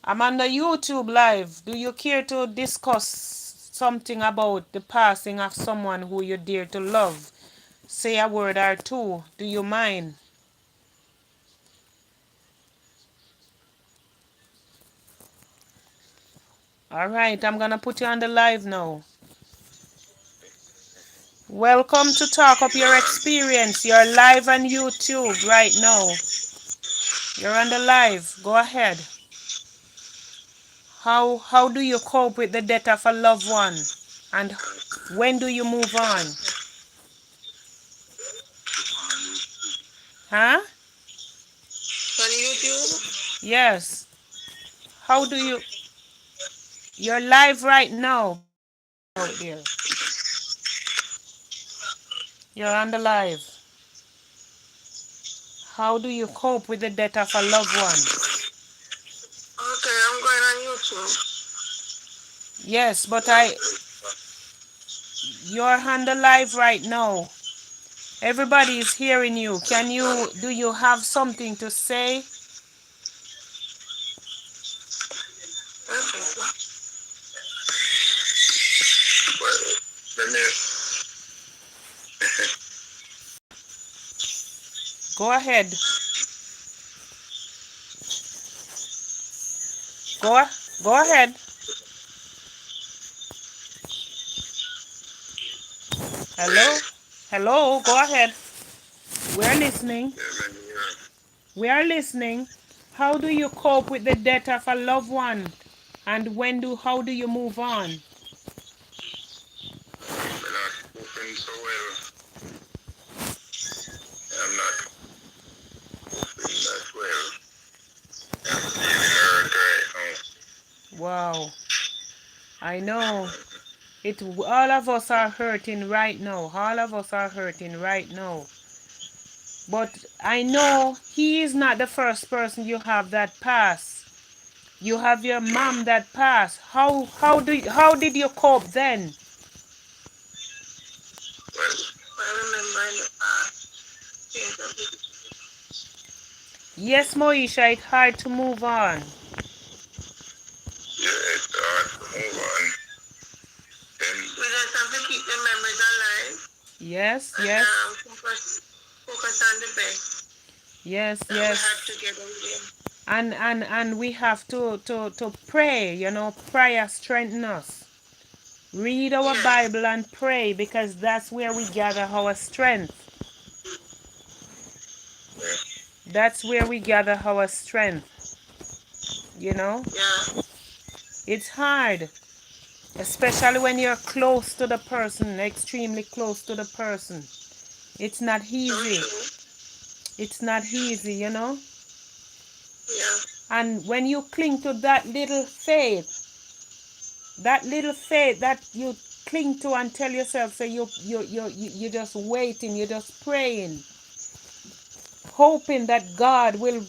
I'm on the YouTube live. Do you care to discuss something about the passing of someone who you dare to love? Say a word or two. Do you mind? All right, I'm going to put you on the live now. Welcome to Talk Up Your Experience. You're live on YouTube right now. You're on the live. Go ahead. How do you cope with the death of a loved one? And when do you move on? Huh?
On YouTube?
Yes. How do you... You're live right now out there. You're on the live. How do you cope with the death of a loved one?
Okay, I'm going on YouTube.
Yes, but you're on the live right now. Everybody is hearing you. Do you have something to say?
Okay. Well, let me.
Go ahead. Go ahead. Hello? Hello, go ahead. We're listening. We are listening. How do you cope with the death of a loved one? And how do you move on?
I'm not coping so well. I'm not coping that well. I'm feeling hurt right now.
Wow. I know. All of us are hurting right now. All of us are hurting right now. But I know he is not the first person you have that pass. You have your mom that passed. How did you cope then?
Well, I remember in the past.
Yes, Moisha, it's hard to move on.
Yeah, it's hard to move on. Then we just have to keep the memories alive.
Yes,
and,
yes.
Focus on the best.
Yes,
that
yes.
We have together with him.
And we have to pray, prayer strengthens us. Read our Bible and pray, because that's where we gather our strength.
Yeah.
That's where we gather our strength.
Yeah.
It's hard, especially when you're close to the person, extremely close to the person. It's not easy. It's not easy,
Yeah.
And when you cling to that little faith that you cling to and tell yourself, so you're just waiting, you're just praying, hoping that God will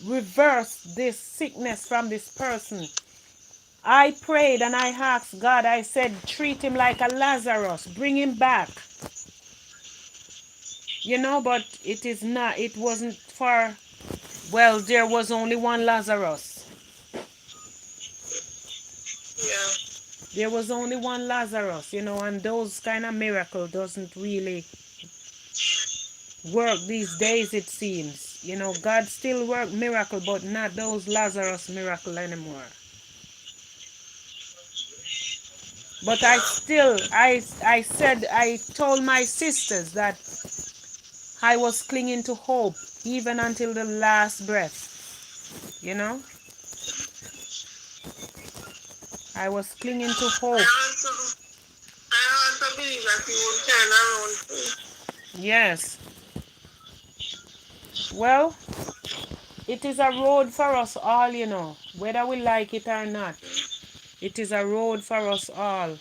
reverse this sickness from this person. I prayed and I asked God, I said, treat him like a Lazarus, bring him back. But it wasn't for, well, there was only one Lazarus.
Yeah.
There was only one Lazarus, and those kind of miracle doesn't really work these days, it seems. God still work miracle, but not those Lazarus miracle anymore. But I told my sisters that I was clinging to hope even until the last breath. I was clinging to hope.
I also believe that he will turn around too.
Yes. Well, it is a road for us all, whether we like it or not. It is a road for us all.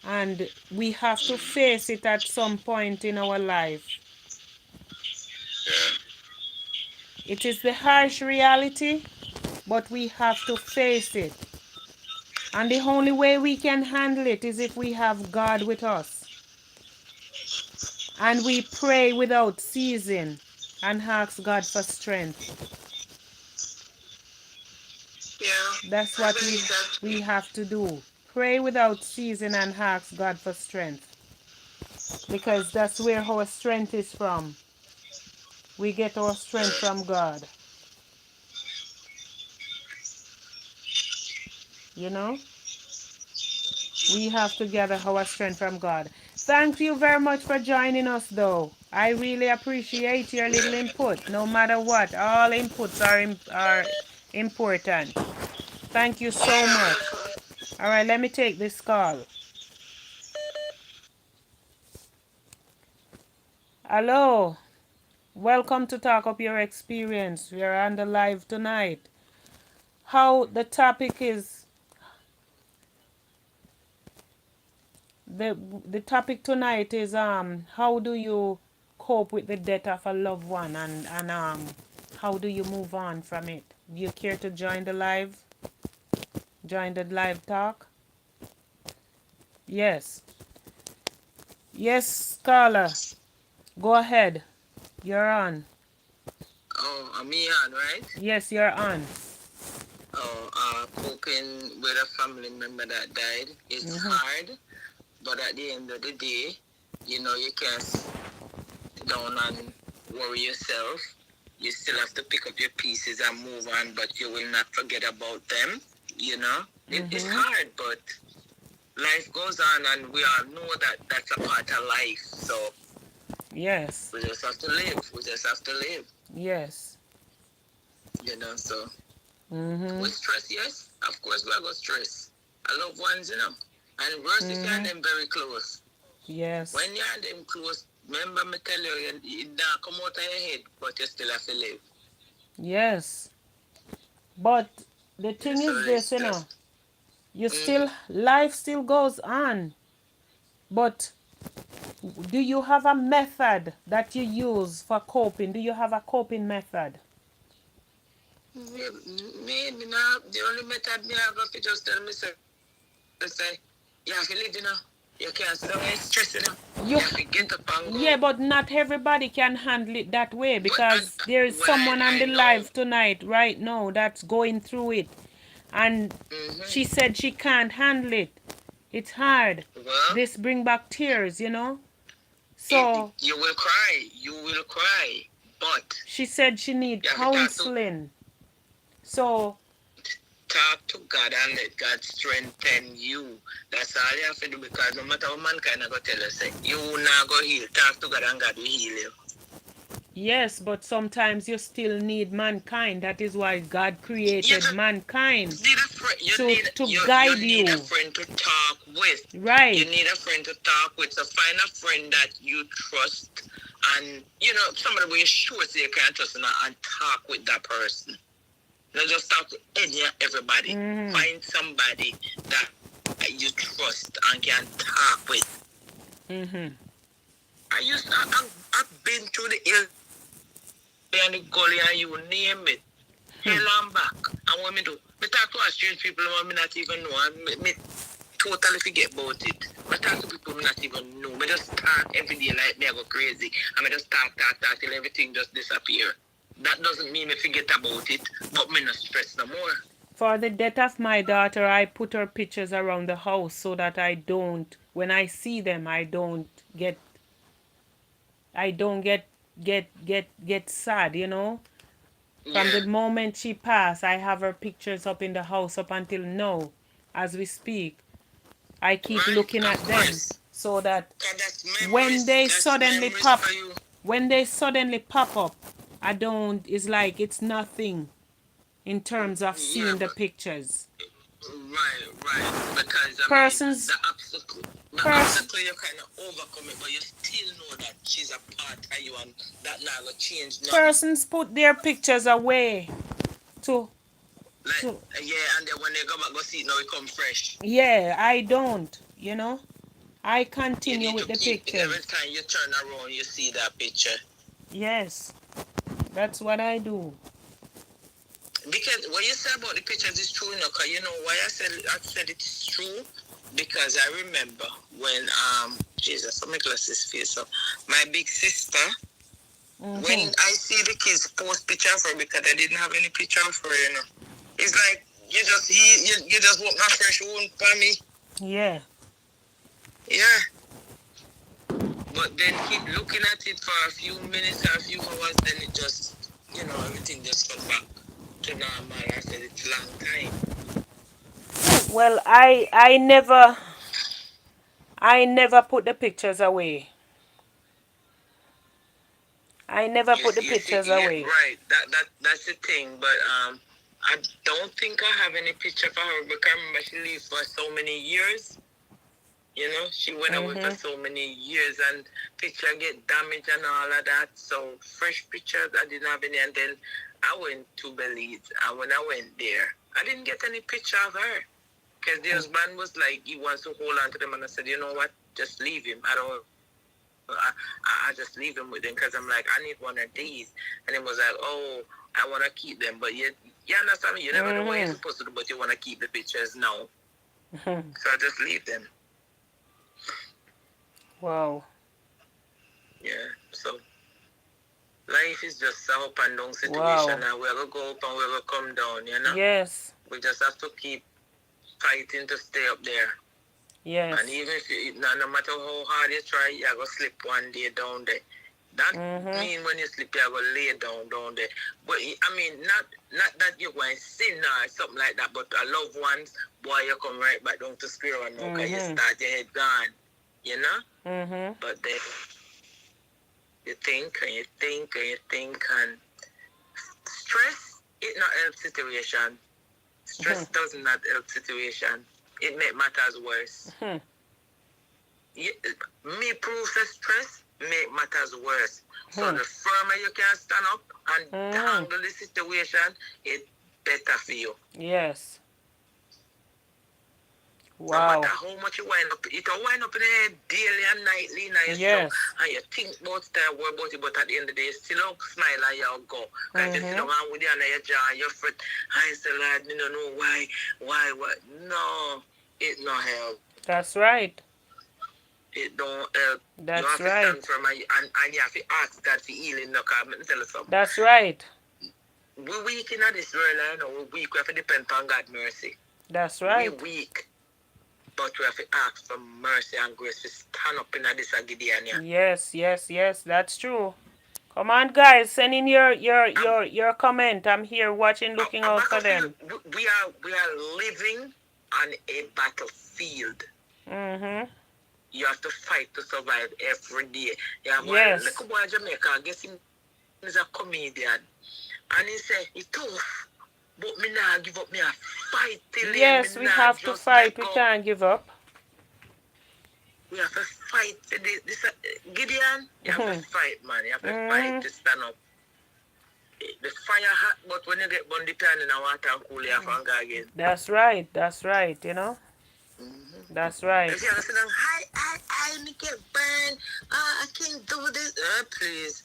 And we have to face it at some point in our life. It is the harsh reality, but we have to face it. And the only way we can handle it is if we have God with us. And we pray without ceasing and ask God for strength.
Yeah.
That's what we have to do. Pray without ceasing and ask God for strength. Because that's where our strength is from. We get our strength from God. We have to gather our strength from God. Thank you very much for joining us, though. I really appreciate your little input. No matter what, all inputs are important. Thank you so much. All right, let me take this call. Hello. Welcome to Talk Up Your Experience. We are on the live tonight. The topic is, the topic tonight is how do you cope with the death of a loved one, and how do you move on from it? Do you care to join the live? Join the live talk? Yes. Yes, Carla. Go ahead. You're on.
Oh, I'm me on, right?
Yes, you're on.
Coping with a family member that died is hard, but at the end of the day, you know, you can't sit down and worry yourself. You still have to pick up your pieces and move on, but you will not forget about them, you know. It's hard, but life goes on, and we all know that that's a part of life. So
Yes.
we just have to live. We just have to live,
Yes.
you know. So
Mm-hmm.
with stress, yes, of course we are going to stress. I love ones, you know. And worse if you're them very close.
Yes.
When you're them close, remember me tell you, it don't come out of your head, but you still have to live.
Yes. But the thing
So
is
it's
this, you know,
just,
you still, life still goes on. But do you have a method that you use for coping? Do you have a coping method?
me now, the only method me have to just tell myself, say, you have to live, you know. You can't sit down and stress, you know. You have to get up and go.
Yeah, but not everybody can handle it that way,
But
because there is
well,
someone on
I
the
know.
live tonight, right now, that's going through it. And she said she can't handle it. It's hard.
Well,
This bring back tears, you know. So
you will cry. You will cry. But
she said she need
you have to
counseling. So
talk to God and let God strengthen you. That's all you have to do, because no matter what mankind are going to tell us, say, you not go heal. Talk to God and God will heal you.
yes, but sometimes you still need mankind. That is why God created mankind to guide
you need a
you.
friend to talk with.
Right.
You need a friend to talk with. So find a friend that you trust, and you know somebody where you sure say you can trust and talk with that person. Not just talk to everybody. Find somebody that you trust and can talk with. I've been through the hill and the gully and you name it. Hell and back. And what me do? Me talk to strange people who me not even know, and me totally forget about it. Me talk to people me not even know. Me just talk every day like me I go crazy. And me just talk till everything just disappear. That doesn't mean me forget about it, but me not stress no more.
For the death of my daughter, I put her pictures around the house so that I don't, when I see them, I don't get sad, you know. From the moment she passed, I have her pictures up in the house up until now, as we speak. I keep looking at them so that when they suddenly pop up, I don't, it's like it's nothing in terms of seeing the pictures.
Right. Because
Persons,
the obstacle you kind of overcome it, but you still know that she's a part of you, and that not gonna change nothing.
persons put their pictures away to
and then when they go back go see it, now it come fresh.
Yeah, I don't, you know. I continue with the pictures.
Every time you turn around, you see that picture.
Yes, that's what I do.
Because what you said about the pictures is true, because you know why I said it is true, because I remember when Jesus, let me glass this face up. My big sister, when I see the kids post picture of her, because I didn't have any picture of her, you know, it's like you just want my fresh wound for me.
Yeah.
Yeah. But then keep looking at it for a few minutes or a few hours, then it just, you know, everything just comes back to normal. I said it's a long time.
Well, I never put the pictures away. I never put the pictures away.
Right. That's the thing. But I don't think I have any picture for her, because I remember she lived for so many years. You know, she went away for so many years, and picture get damaged and all of that. So fresh pictures, I didn't have any. And then I went to Belize, and when I went there, I didn't get any picture of her, because the husband was like, he wants to hold on to them, and I said, you know what, just leave him. I don't I just leave them with them because I'm like, I need one of these. And it was like, oh, I want to keep them. But you understand me? You never know what you're supposed to do, but you want to keep the pictures now. So I just leave them.
Wow.
Yeah, so life is just a up and down situation.
Wow.
And we're going to go up and we're going to come down, you know?
Yes.
We just have to keep fighting to stay up there.
Yes.
And even if no matter how hard you try, you're going to slip one day down there. That mean when you sleep, you're going to lay down there. But I mean, not that you're going to sin or something like that, but a loved ones, boy, you come right back down to square one now because you start your head gone, you know? But then you think and you think and you think, and stress, it not help situation. Stress does not help situation. It make matters worse. Me prove the stress make matters worse. So the firmer you can stand up and handle the situation, it better for you.
Yes.
No
Wow.
matter how much you wind up, it will wind up in the head daily and nightly in your
Yes.
and you think about it, worry about it, but at the end of the day, you still don't smile and you'll go. Because you sit down with you under your jaw and your foot, I say, Lord, you don't know why, what? No, it no help.
That's right.
It don't help.
That's
you have
right.
to stand firm and you have to ask God for healing. No, because I'm tell you something.
That's right.
We weak in this world, you know, we weak. We have to depend on God's mercy.
That's right.
We weak. But we have to ask for mercy and grace to stand up in this Gideon.
Yes, yes, yes, that's true. Come on, guys, send in your comment. I'm here watching, looking out for them.
We are living on a battlefield. You have to fight to survive every day. Yeah,
yes.
Look at boy Jamaica. I guess he's a comedian, and he said it's tough. But me nah give up, me a fight till
yes, we have to fight. We can't give up.
We have to fight. This Gideon, you have to fight, man. You have to fight to stand up. The fire hot, but when you get burned, pan in the water and cool, you have to go again.
That's right. That's right, you know. That's right.
If you sit down, I me get burned. I can't do this. Please.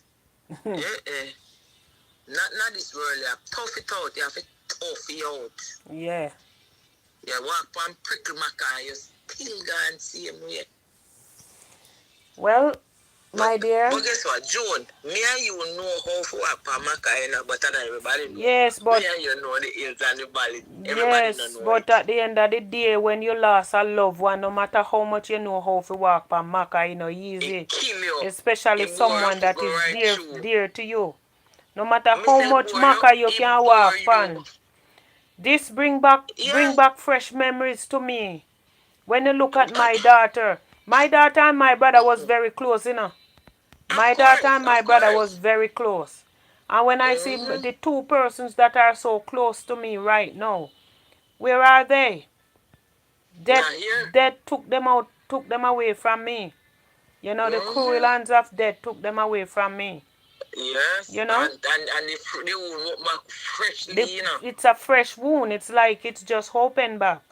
Not this world. You have to tough it out. You have to tough it out. Yeah. You walk on prickle maca, you still gone same way.
Well, my dear.
But guess what, Joan? Me and you know how to walk on maca, you know, but not everybody knows.
Yes, but
me and you know the hills and the valley.
Yes, but at the end of the day, when you lost a loved one, no matter how much you know how to walk on maca, you know, easy.
It kill you.
Especially someone that is dear to you. No matter how much maca you can walk on. This bring back fresh memories to me. When you look at my daughter and my brother was very close, you know. My daughter and my brother was very close. And when I see the two persons that are so close to me right now, where are they? Death took them away from me. You know, the cruel hands of death took them away from me.
Yes.
You know?
And the wound went back freshly, you know.
It's a fresh wound. It's like it's just opened back.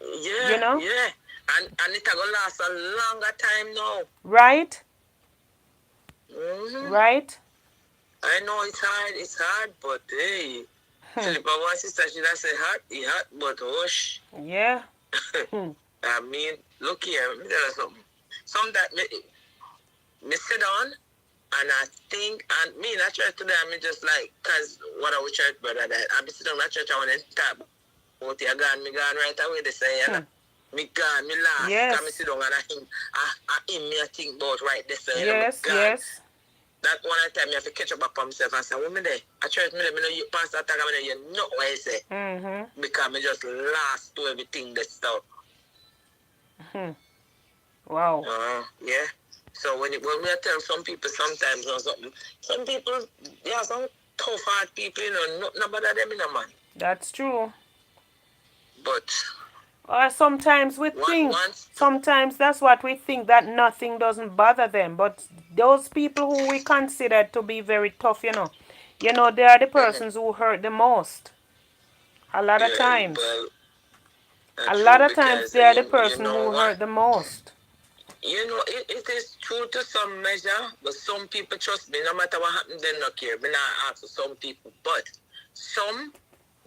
Yeah.
You know?
Yeah. And it's going to last a longer time now.
Right?
Mm-hmm.
Right?
I know it's hard, but hey. Philippa, my sister, she does say hot, but hush.
Yeah.
I mean, look here, let me tell you something. Sometimes me sit down and I think, and me in that church today, I mean just like, because what I was church brother that I be sitting in that church, I want to talk about you gone, me gone right away, they say, you know. Me gone, me last, because me sit down and I think about right this way.
Yes, yes.
That one time, you have to catch up on myself and say, what me there? I church me there, me know you pass that time, I know you know what I say. Because me just last to everything that's stuff.
Wow.
Yeah. So when we tell some people sometimes or something, some people, they are some tough hard people, you know, not bother them, you know, man.
That's true.
But
sometimes we think, sometimes that's what we think, that nothing doesn't bother them. But those people who we consider to be very tough, you know, they are the persons who hurt the most. A lot of times.
Well,
a lot of times they are the person who hurt the most.
You know, it is true to some measure, but some people, trust me, no matter what happens, they don't care. Me not ask for some people, but some,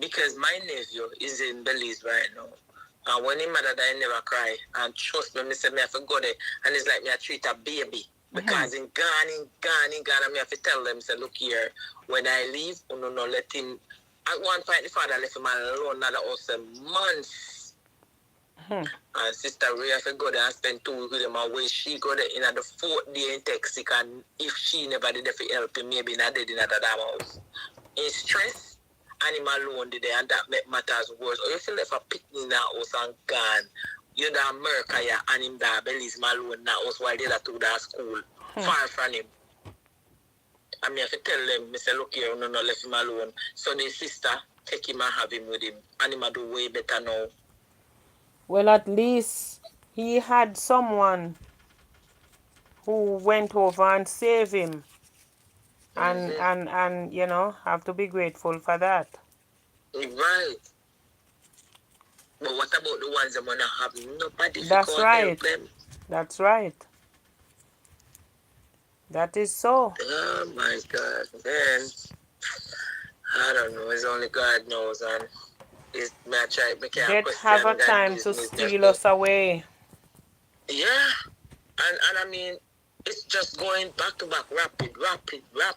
because my nephew is in Belize right now. And when he mother died, he never cry. And trust me, me say me have to go there. And it's like me I treat a baby. Because in gone, and me have to tell them, say, look here, when I leave, no, let him. At one point, the father left him alone, another house months. And Sister Ray have to go there and spend 2 weeks with him. And when she go there in the 4th day in Texas, and if she never did it help him, maybe not dead in that house. In stress, and him alone there, and that make matters worse. Or if you left a picnic in that house and gone, you're the America, and him that Belize alone in that house while they're to that school, far from him. And me have to tell them, I say, look here, no, left him alone. So the sister take him and have him with him. And him do way better now.
Well, at least he had someone who went over and saved him. And you know, have to be grateful for that.
Right. But what about the ones that wanna have nobody
That's right.
help them?
That's right. That is so.
Oh my God, man. I don't know. It's only God knows, and it's me I try. Me can't
Death
question
have a
God
time to
business.
steal us away.
Yeah, and I mean, it's just going back to back, rapid. But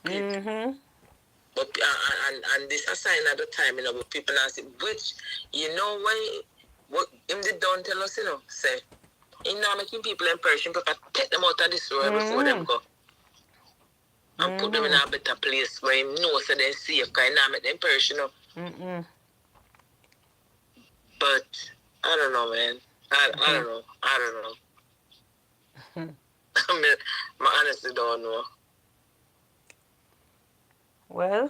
and this a sign at the time, you know, but people are saying, which you know why what him did don't tell us, you know, say, you know, making people in Persian, but take them out of this world before them go. And put them in a better place where him know so they safe, because he not make them perish, you know. But I don't know, man. I don't know. I mean, I honestly don't know.
Well,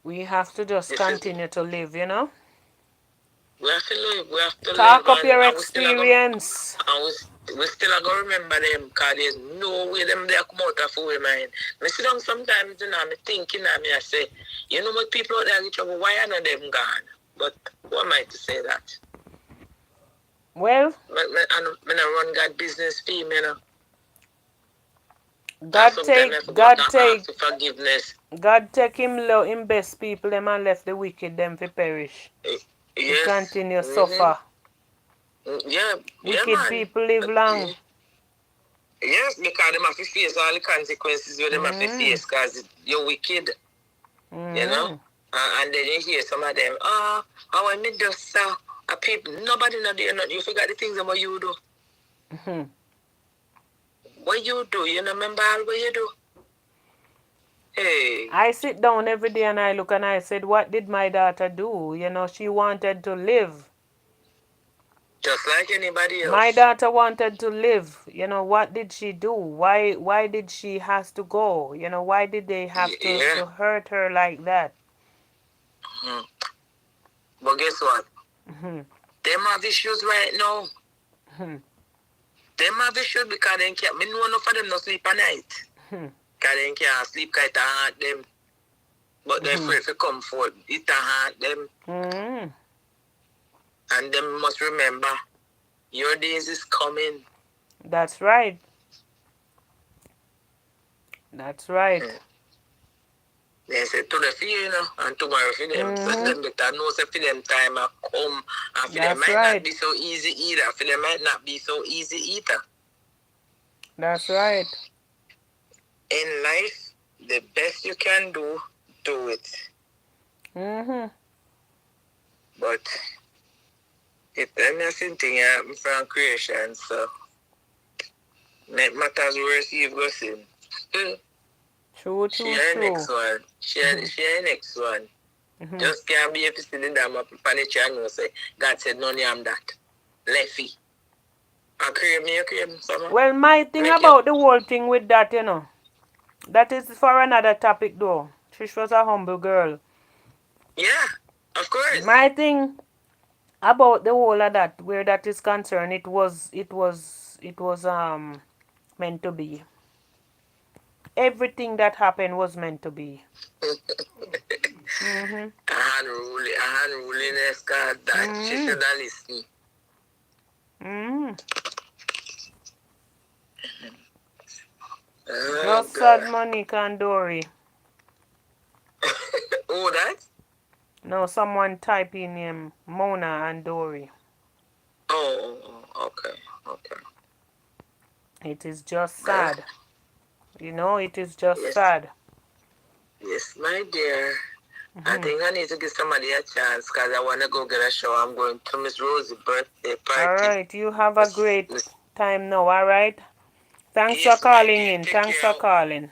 we have to just continue to live, you know.
We have to live. We have to
Talk
live.
up your experience.
We still are going to remember them, because there's no way them they come out of our mind. I sit down sometimes, you know, I'm thinking, I say, you know what, people out there get trouble, why are not them gone? But who am I to say that?
Well,
I run God business for him, you know.
God take him low, him best people, them and left the wicked them for perish.
Yes.
He continue suffer.
Yeah,
wicked
man.
People live long.
Yes, because they have to face all the consequences where they have to face, because you're wicked. You know? And then you hear some of them, how I made those people, nobody know you forgot the things about you do. What you do, you know, remember all what you do? Hey.
I sit down every day and I look and I said, what did my daughter do? You know, she wanted to live.
Just like anybody else.
My daughter wanted to live. You know, what did she do? Why did she has to go? You know, why did they have to hurt her like that?
But guess what? Them have issues right now. Them have issues because they can't. Me know enough of them not sleep at night. Because they can't sleep because it hurt them. But they're afraid to come forth. It hurt them. And them must remember, your days is coming.
That's right. That's right.
They say today for you, know, and tomorrow for them. So them better know say for them time a come. And for them might not be so easy either. For them might not be so easy either.
That's right.
In life, the best you can do it. But if them is something happen from creation, so make matters worse, you go sin.
True.
Next one. She next one. Just can't be able to see the damn up on the channel say, God said none of that. Leffy. I cream me,
well, my thing about the whole thing with that, you know, that is for another topic though. Trish was a humble girl.
Yeah, of course.
My thing about the whole of that, where that is concerned, it was meant to be. Everything that happened was meant to be.
I had ruliness, God, that she should have listened.
Mm.
Oh,
Just
God.
sad Monica and Dory.
Who that?
No, someone type in him Mona and Dory.
Okay. Okay.
It is just
Well,
sad. You know, it is just
yes.
sad.
Yes, my dear. I think I need to give somebody a chance because I want to go get a show. I'm going to Miss Rosie's birthday
All
party.
right, you have a
Miss,
great
Miss,
time now, all right? Thanks for
yes, my
calling
dear.
in.
Take
Thanks
care.
for calling.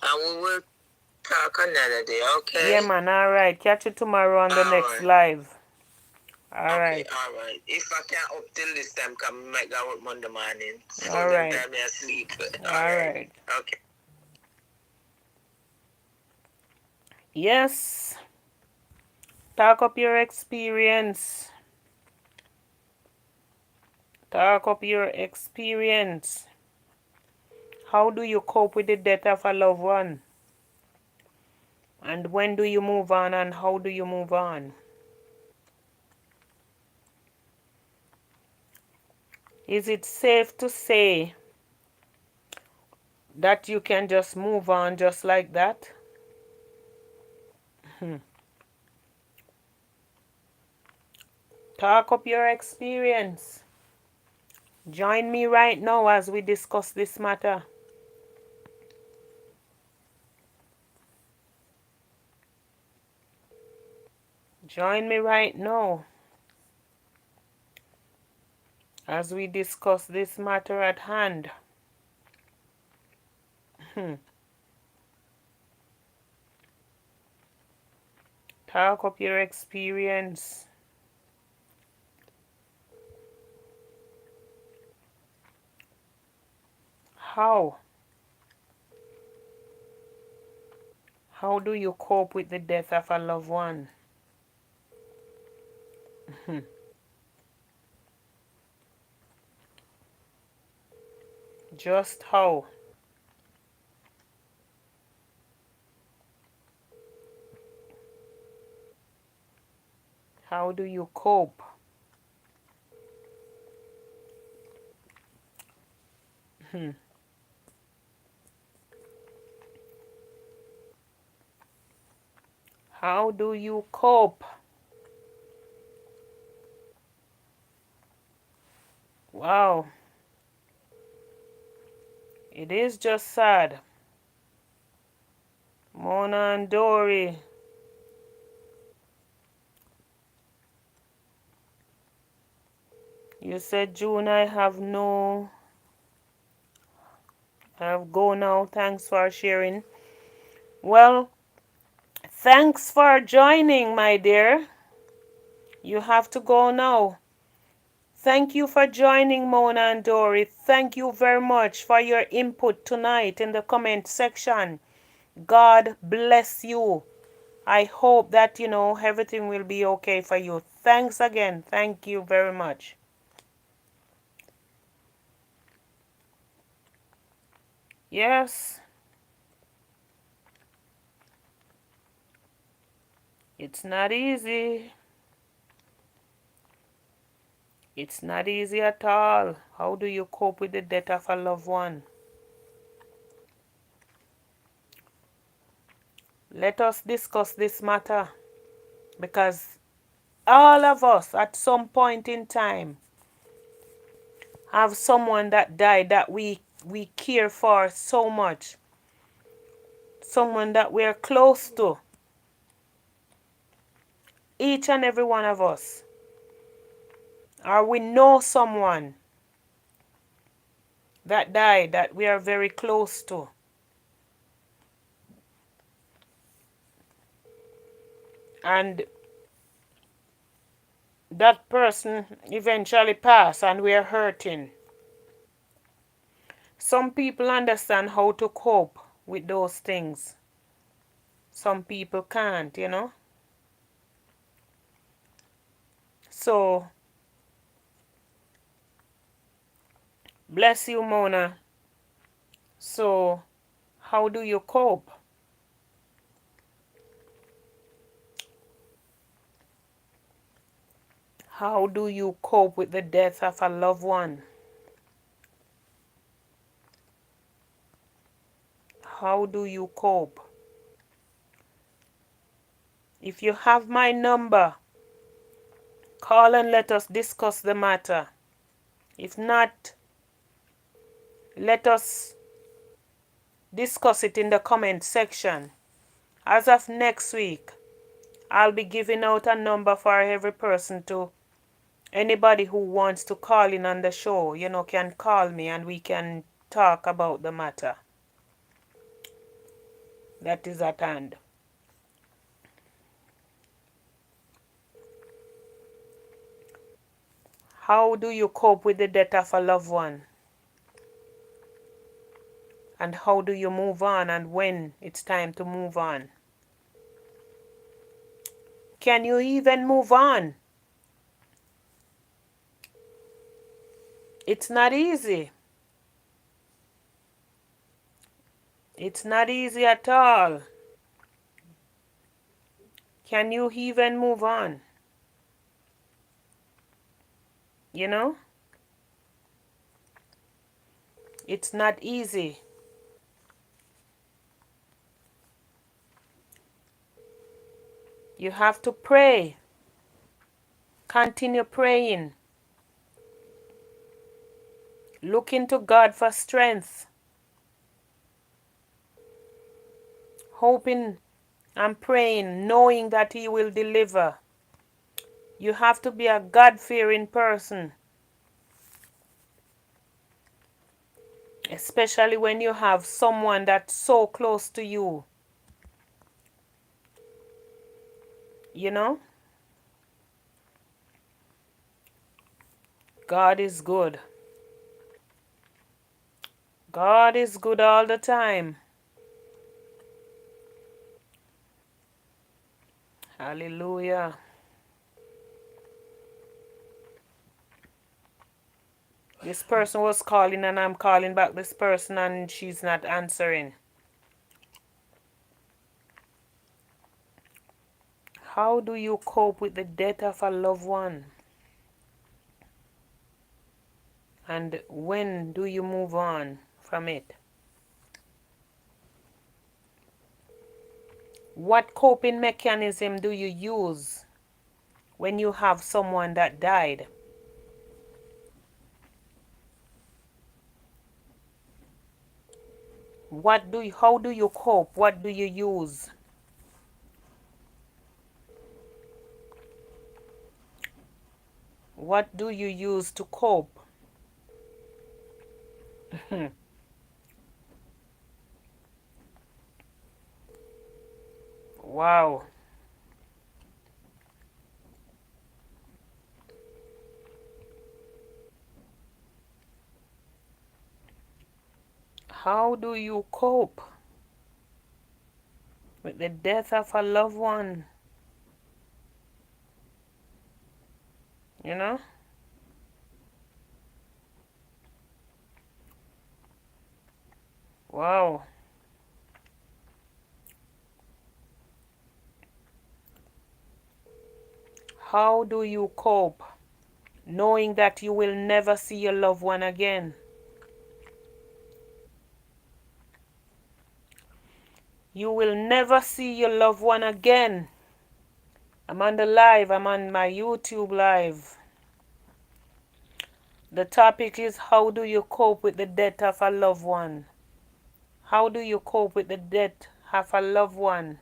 And we will talk another day, okay?
Yeah, man, all right. Catch you tomorrow on the
All
next
right.
live. All
Okay,
right.
all right. If I can't up till this time, come make that work Monday morning. So
All
them
right.
time me asleep. All
All
right.
right.
Okay.
Yes. Talk up your experience. Talk up your experience. How do you cope with the death of a loved one? And when do you move on and how do you move on? Is it safe to say that you can just move on just like that? Talk up your experience. Join me right now as we discuss this matter. Join me right now as we discuss this matter at hand. Talk up your experience. How? How do you cope with the death of a loved one? Just how? How do you cope? How do you cope? Wow. It is just sad. Mona and Dory. You said, June, I have go now. Thanks for sharing. Well, thanks for joining, my dear. You have to go now. Thank you for joining, Mona and Dory. Thank you very much for your input tonight in the comment section. God bless you. I hope that, everything will be okay for you. Thanks again. Thank you very much. Yes, it's not easy. It's not easy at all. How do you cope with the death of a loved one? Let us discuss this matter because all of us at some point in time have someone that died that we care for so much. Someone that we're close to. Each and every one of us. Or we know someone that died that we are very close to. And that person eventually passed and we are hurting. Some people understand how to cope with those things. Some people can't. So, bless you, Mona. So, how do you cope? How do you cope with the death of a loved one? How do you cope? If you have my number, call and let us discuss the matter. If not, let us discuss it in the comment section. As of next week, I'll be giving out a number for every person to anybody who wants to call in on the show, can call me and we can talk about the matter that is at hand. How do you cope with the death of a loved one? And how do you move on and when it's time to move on? Can you even move on? It's not easy. It's not easy at all. Can you even move on? It's not easy. You have to pray. Continue praying. Looking to God for strength. Hoping and praying, knowing that He will deliver. You have to be a God-fearing person. Especially when you have someone that's so close to you. God is good. God is good all the time. Hallelujah. This person was calling and I'm calling back this person and she's not answering. How do you cope with the death of a loved one? And when do you move on from it? What coping mechanism do you use when you have someone that died? How do you cope? What do you use? What do you use to cope? Wow. How do you cope with the death of a loved one? Wow. How do you cope knowing that you will never see your loved one again? You will never see your loved one again. I'm on the live. I'm on my YouTube live. The topic is, how do you cope with the death of a loved one? How do you cope with the death of a loved one?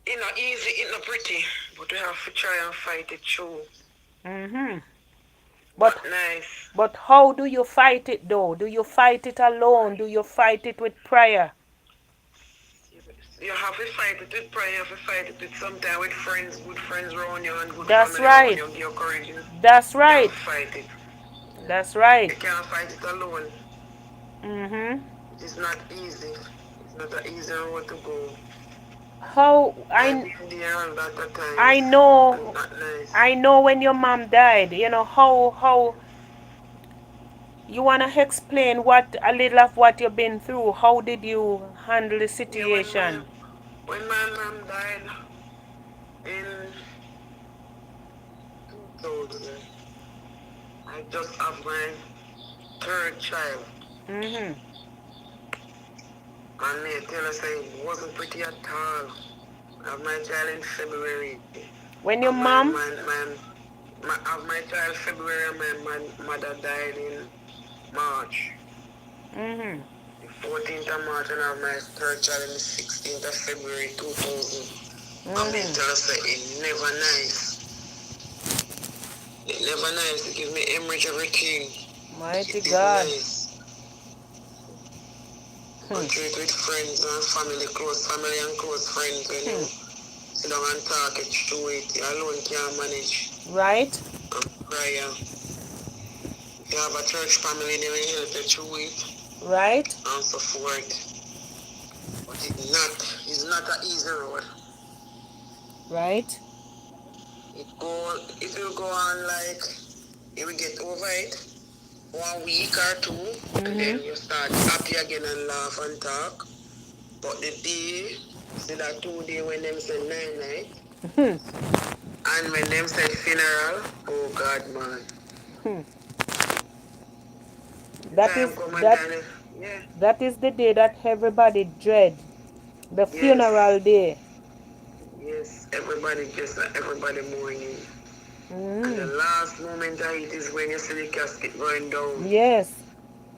It's not easy, it's not pretty, but we have to try and fight it through.
But
nice.
But how do you fight it though? Do you fight it alone? Do you fight it with prayer?
You have to fight it with prayer. You have to fight it with sometimes with friends around you and good
That's
family
right.
around you. Give courage.
That's right.
You have to fight it.
That's right.
You can't fight it alone. It is not easy. It's not an easy road to go.
I know. I know when your mom died. How you wanna explain a little of what you've been through? How did you handle the situation?
When my mom died, In 2000, I just have my third child.
Mm-hmm.
And me tell us it wasn't pretty at all. I have my child in February.
When your mom?
I have my child February and my mother died in March.
Mm-hmm.
The 14th of March and I have my third child in the 16th of February 2000. And me tell us that it never nice. It never nice. It give me hemorrhage everything.
Mighty
It is
God.
nice. I treat with friends and family, close family and close friends when you sit down and talk it through it. You alone can't manage.
Right?
And prayer. If you have a church family, they will help you through it
Right?
and so forth. But it's not an easy road.
Right?
It will go on like you will get over it 1 week or two, and then you start happy again and laugh and talk. But the day, see that 2 day when them say night, and when them said funeral, oh God, man.
That is that is the day that everybody dread. The funeral day.
Yes, everybody mourning. And the last moment of it is when you see the casket going down.
Yes.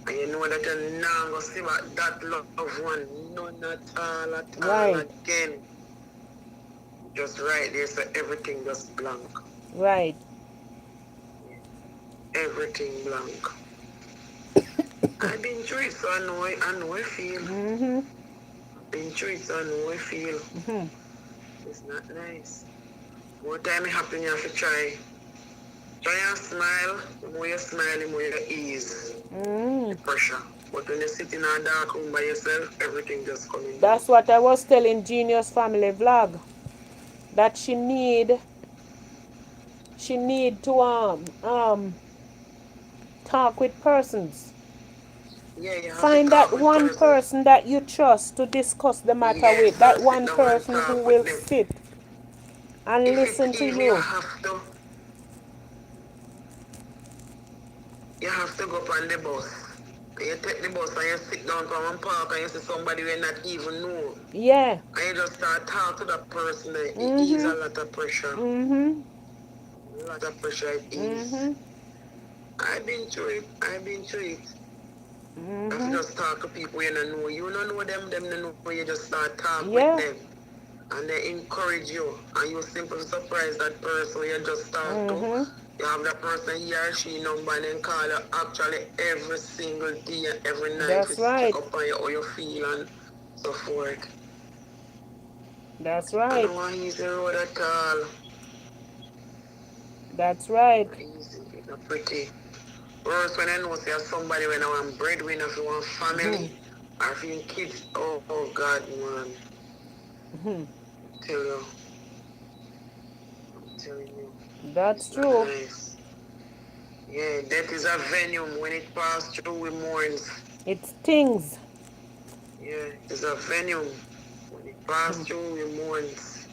And you know that you're not going to see that loved one. None at all
Right.
again. Just right there, so everything just blank.
Right.
Everything blank. I've been through it, so I know I feel. I've been through it, so I know I feel. It's not nice. More time it happen, you have to try. Try and smile. The more you smile, the more you ease the pressure. But when you sit in a dark room by yourself, everything just coming down.
That's what I was telling Genius Family Vlog. That she need to talk with persons.
Yeah, you have
Find
to talk
that
with
one
persons.
person that you trust to discuss the matter with. That one person who will sit and listen to you.
You have to go up on the bus. You take the bus and you sit down from one park and you see somebody you not even know.
Yeah.
And you just start talk to that person. It ease a lot of pressure. A lot of pressure it ease. I've been through it. You have to just talk to people you don't know. You don't know them don't know. You just start talk with them. And they encourage you. And you simply surprise that person you just talk to. You have that person, he or she number, and then call you actually every single day, every night.
That's right.
Check up on you, how you feel and so forth.
That's
I
right.
don't want easy road at all.
That's right.
Not easy, not pretty. Worse when I know say somebody when I want breadwinner, if you want family, or if you kids, oh God, man. Tell you. I'm telling you.
That's true.
Nice. Yeah, that is a venom. When it passes through, we mourns.
It stings.
Yeah, it is a venom. When it passes through, we mourns.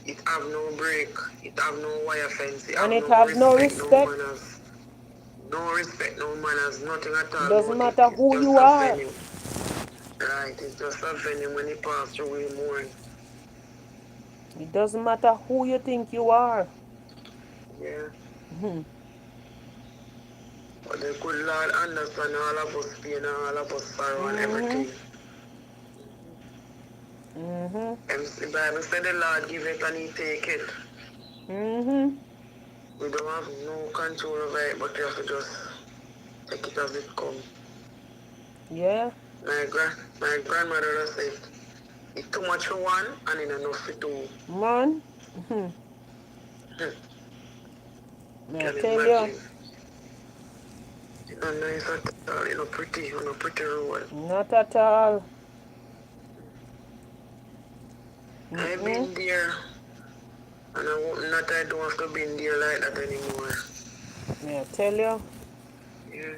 It have no break. It have no wire fence. It
And
have
it
no
have no
respect, no
respect.
manners. No respect, no manners, nothing at all.
Doesn't matter who you are.
Venom. Right, it's just a venom when it passes through, we mourn.
It doesn't matter who you think you are.
Yeah. But the good Lord understand all of us pain and all of us sorrow and everything. And the Bible said the Lord give it and he take it. We don't have no control over it, but you have to just take it as it comes.
Yeah.
My grandmother said, it's too much for one and it's enough for two.
Man. I tell you.
It's not nice at all. It's not pretty. It's not pretty road.
Not at all.
I've been there. And I hope not I don't have to be there like that anymore.
I tell you.
Yeah.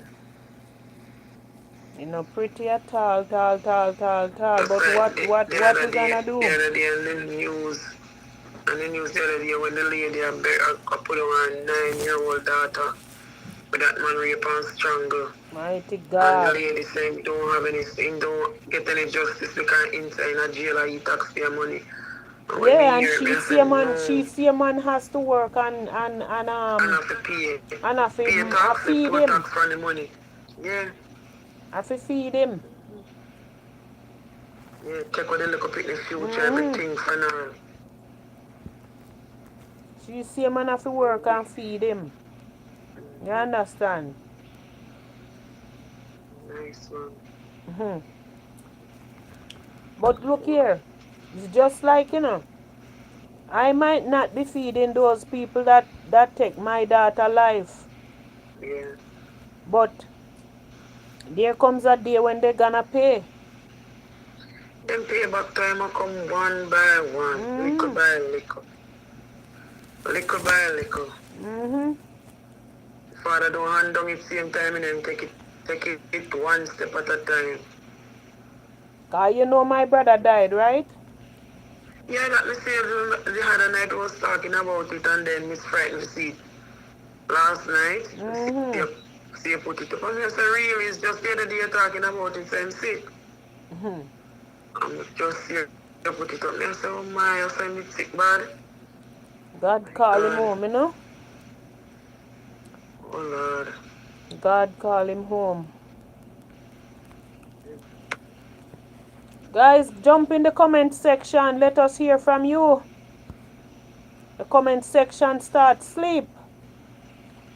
You know, pretty at all.
Just
But
like the
what
other
we
day,
gonna do?
in the news, and the news the other day when the lady a couple of her 9-year-old daughter with that man rape and strangle.
Mighty
And the
God.
lady saying don't have anything, don't get any justice because inside in a jail or he tax their money. And when me
Yeah, and
hear it, me
she
I
see
say
a man.
no,
She see a man has to work
and have to pay.
and
Pay
I
tax, they
feed
poor
him.
tax from the money. Yeah.
I feed him.
Yeah, check what they look up in the future,
Mm-hmm.
everything for now.
She see a man have to work and feed him. You understand?
Nice one.
Mm-hmm. But look here, it's just like, I might not be feeding those people that take my daughter life,
Yeah.
but there comes a day when they're gonna pay.
Them payback time will come one by one, little
Mm-hmm.
by little, little by little.
Mm-hmm.
Father don't hand down it same time and then take it one step at a time.
Cause you know my brother died, right?
Yeah, that me say the other night was talking about it and then Miss Frightened to see it last night.
Mm-hmm.
See you put it up. And I say really it's just the other day talking about it, so I'm sick.
Mm-hmm.
I'm just see you put it up. I say, oh my, I say me sick bad.
God
My
call him
God.
home,
Oh Lord.
God call him home. Guys, jump in the comment section. Let us hear from you. The comment section starts sleep.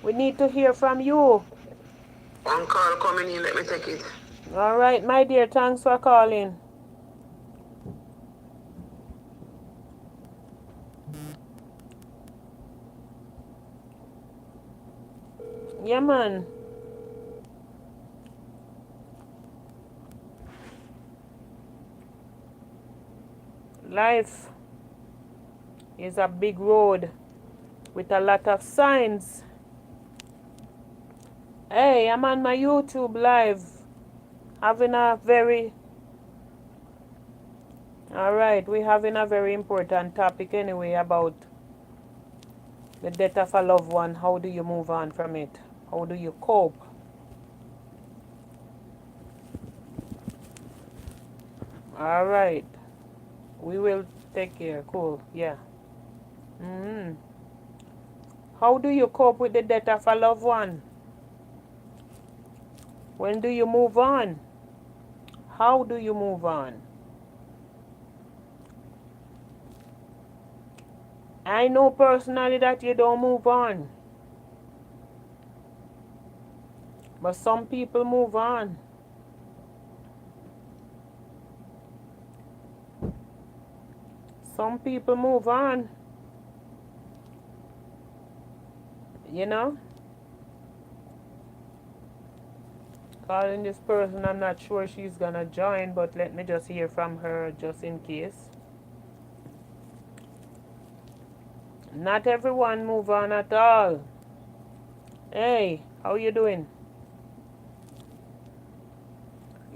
We need to hear from you.
One call coming in, let me take it.
All right, my dear, thanks for calling. Yeah, man. Life is a big road with a lot of signs. Hey, I'm on my YouTube live having a very... All right, we're having a very important topic anyway about the death of a loved one. How do you move on from it? How do you cope? All right, we will take care. Cool, yeah. Mm-hmm. How do you cope with the death of a loved one? When do you move on? How do you move on? I know personally that you don't move on, but some people move on. Some people move on, you know? Calling this person, I'm not sure she's gonna join, but let me just hear from her just in case. Not everyone move on at all. Hey, how you doing?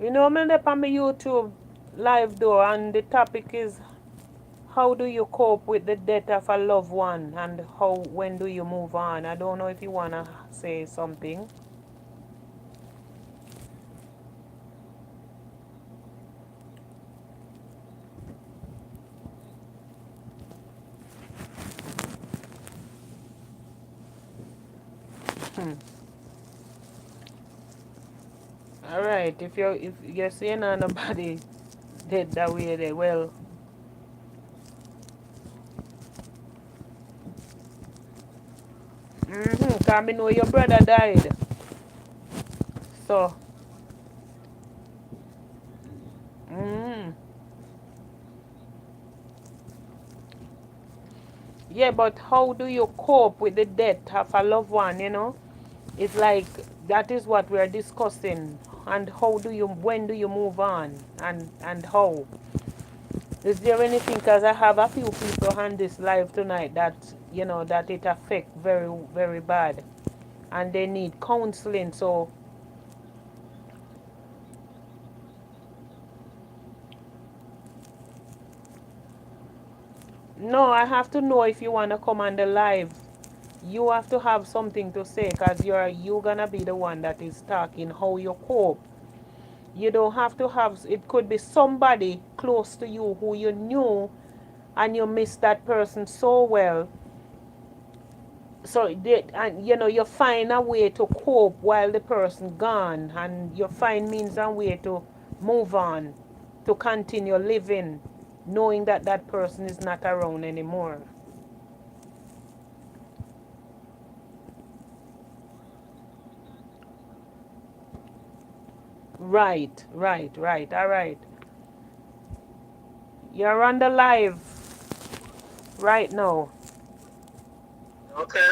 You know, I'm up on my YouTube live though, and the topic is how do you cope with the death of a loved one, and when do you move on? I don't know if you wanna say something. All right, if you're seeing nobody dead that way, they well. Cause me know your brother died. So, mm, yeah, but how do you cope with the death of a loved one, It's like that is what we're discussing. And when do you move on? And how? Is there anything, because I have a few people on this live tonight that, that it affect very, very bad. And they need counseling. So, No, I have to know if you want to come on the live. You have to have something to say because you gonna be the one that is talking how you cope. You don't have to have, it could be somebody close to you who you knew and you miss that person so well. So and you find a way to cope while the person gone, and you find means and way to move on, to continue living, knowing that that person is not around anymore. Right, right, right. All right. You're on the live right now.
Okay.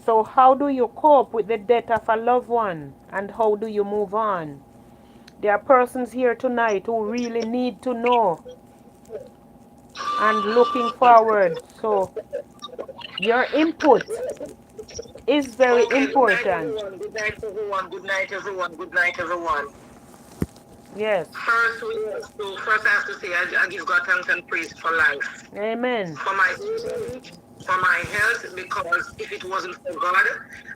So how do you cope with the death of a loved one, and how do you move on? There are persons here tonight who really need to know and looking forward. So your input is very
Okay, good night,
important.
everyone. Good night, everyone. Good night, everyone. Good night, everyone.
Yes.
First I have to say, I give God thanks and praise for life,
Amen.
for my health, because if it wasn't for God,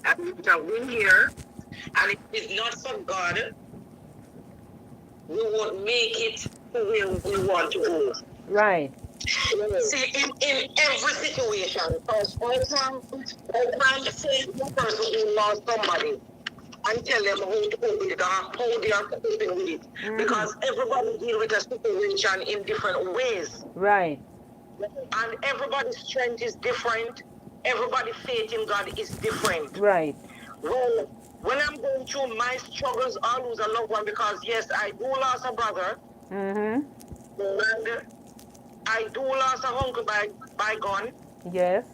I wouldn't have been here. And if it's not for God, we won't make it to where we want to go.
Right.
See, in every situation, because I can't say to a person who lost somebody and tell them how to cope with it or how they are coping with it. Because everybody deals with a situation in different ways.
Right.
And everybody's strength is different. Everybody's faith in God is different.
Right.
Well, when I'm going through my struggles, I lose a loved one, because yes, I do lose a brother.
Mm-hmm.
And I do lose a uncle by gun.
Yes.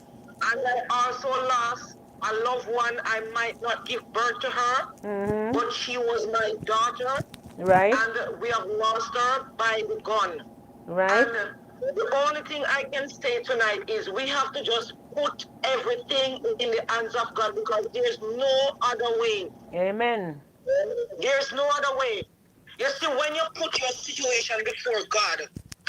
And I also lost a loved one. I might not give birth to her,
Mm-hmm.
but she was my daughter.
Right.
And we have lost her by the gun.
Right.
And the only thing I can say tonight is we have to just put everything in the hands of God, because there's no other way.
Amen.
There's no other way. You see, when you put your situation before God,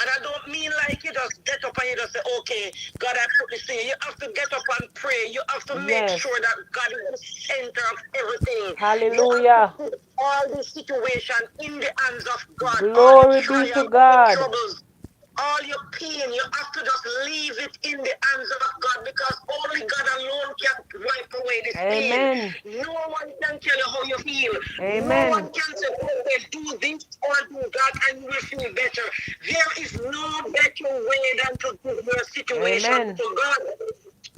and I don't mean like you just get up and you just say, okay, God, I put this in. You have to get up and pray. You have to make sure that God is the center of everything.
Hallelujah.
You have to put all the situation in the hands of God. All
Glory
the
be
trials,
to
all the
God.
troubles, all your pain, you have to just leave it in the hands of God, because only God alone can wipe away this
Amen.
pain. No one can tell you how you feel.
Amen.
No one can say, okay, do this or do that and you will feel better. There is no better way than to give your situation
Amen.
to God.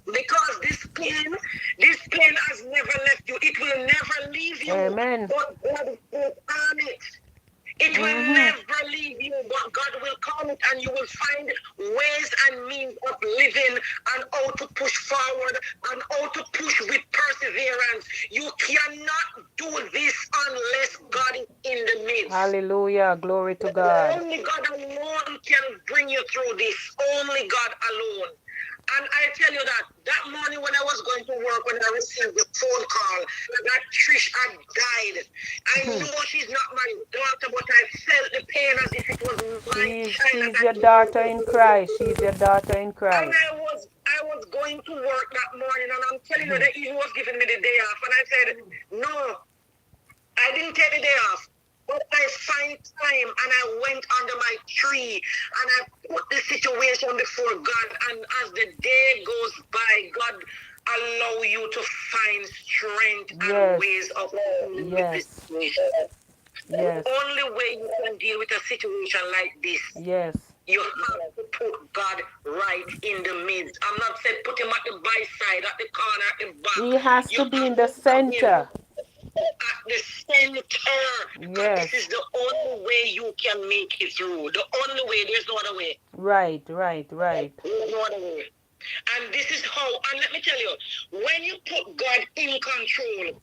Because this pain has never left you. It will never leave you.
Amen.
But God will on it. It will never leave you, but God will come and you will find ways and means of living, and how to push forward and how to push with perseverance. You cannot do this unless God is in the midst.
Hallelujah. Glory to God.
Only God alone can bring you through this. Only God alone. And I tell you that morning when I was going to work, when I received the phone call that Trish had died, I know she's not my daughter, but I felt the pain as if it was my child.
She's your daughter in Christ. She's your daughter in Christ.
And I was going to work that morning, and I'm telling you that he was giving me the day off, and I said, no, I didn't take the day off. But I find time and I went under my tree and I put the situation before God. And as the day goes by, God allow you to find strength and ways of dealing with this situation.
Yes.
The only way you can deal with a situation like this,
Yes.
you have to put God right in the midst. I'm not saying put him at the by side, at the corner, at the back.
He has to be in the center.
At the center.
Yes.
This is the only way you can make it through. The only way. There's no other way.
Right.
There's no other way. And this is how, and let me tell you, when you put God in control,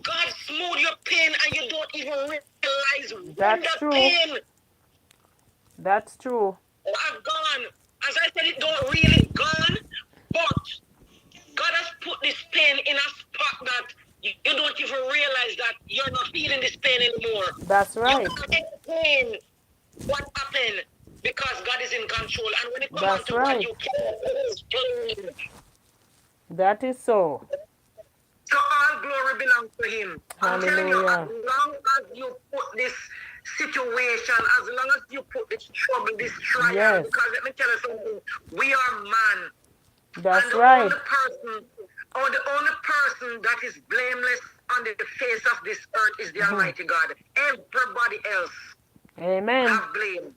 God smooth your pain and you don't even realize when that pain.
That's true.
I've gone. As I said, it don't really gone, but God has put this pain in a spot that you don't even realize that you're not feeling this pain anymore.
That's right.
You can't explain what happened because God is in control. control. And when it comes
That's
to God,
right.
you can't explain.
That is so.
So all glory belongs to him. I'm telling you, as
Hallelujah.
long as you put this situation, as long as you put this trouble, this trial,
Yes.
because let me tell you something, we are man.
That's
And the
right.
only person that is blameless on the face of this earth is the Almighty God. Everybody else
Amen.
have blame.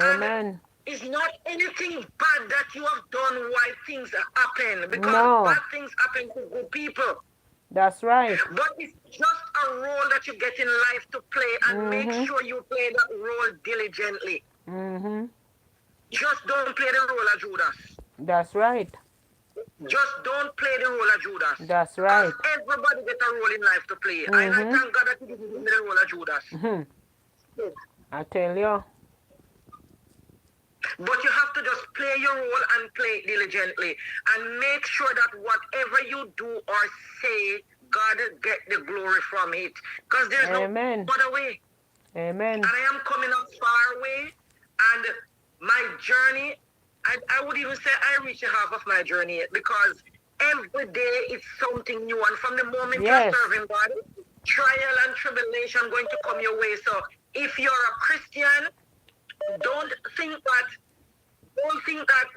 Amen.
It's not anything bad that you have done why things happen, because
No.
bad things happen to good people.
That's right.
But it's just a role that you get in life to play, and make sure you play that role diligently. Just don't play the role of Judas.
That's right.
Just don't play the role of Judas.
That's right.
Because everybody gets a role in life to play. And I thank God that he didn't give me the role of Judas.
I tell you.
But you have to just play your role and play it diligently. And make sure that whatever you do or say, God get the glory from it. Because there's no other way.
Amen.
And I am coming up far way. And my journey, I would even say I reached half of my journey yet, because every day it's something new. And from the moment you're serving God, trial and tribulation going to come your way. So if you're a Christian, don't think that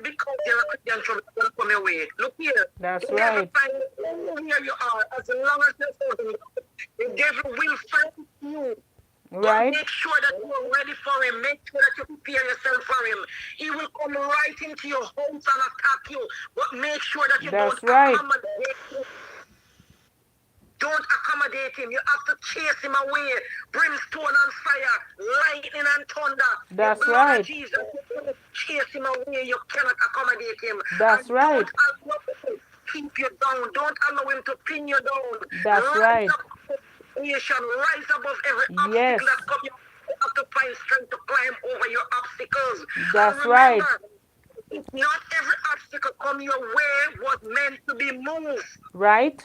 because you're a Christian, trouble is going to come your way. Look here.
That's
the
right.
devil here you are. As long as you're serving God, the devil will find you.
Right.
But make sure that you're ready for him. Make sure that you prepare yourself for him. He will come right into your homes and attack you. But make sure that you don't accommodate him. Don't accommodate him. You have to chase him away. Brimstone and fire, lightning and thunder.
That's
the blood
right.
of Jesus, you chase him away. You cannot accommodate him.
That's
and
right.
Don't allow him to keep you down. Don't allow him to pin you down.
That's right.
Rise above every obstacle that comes. You have to find strength to climb over your obstacles.
That's
and remember,
right.
not every obstacle come your way was meant to be moved.
Right.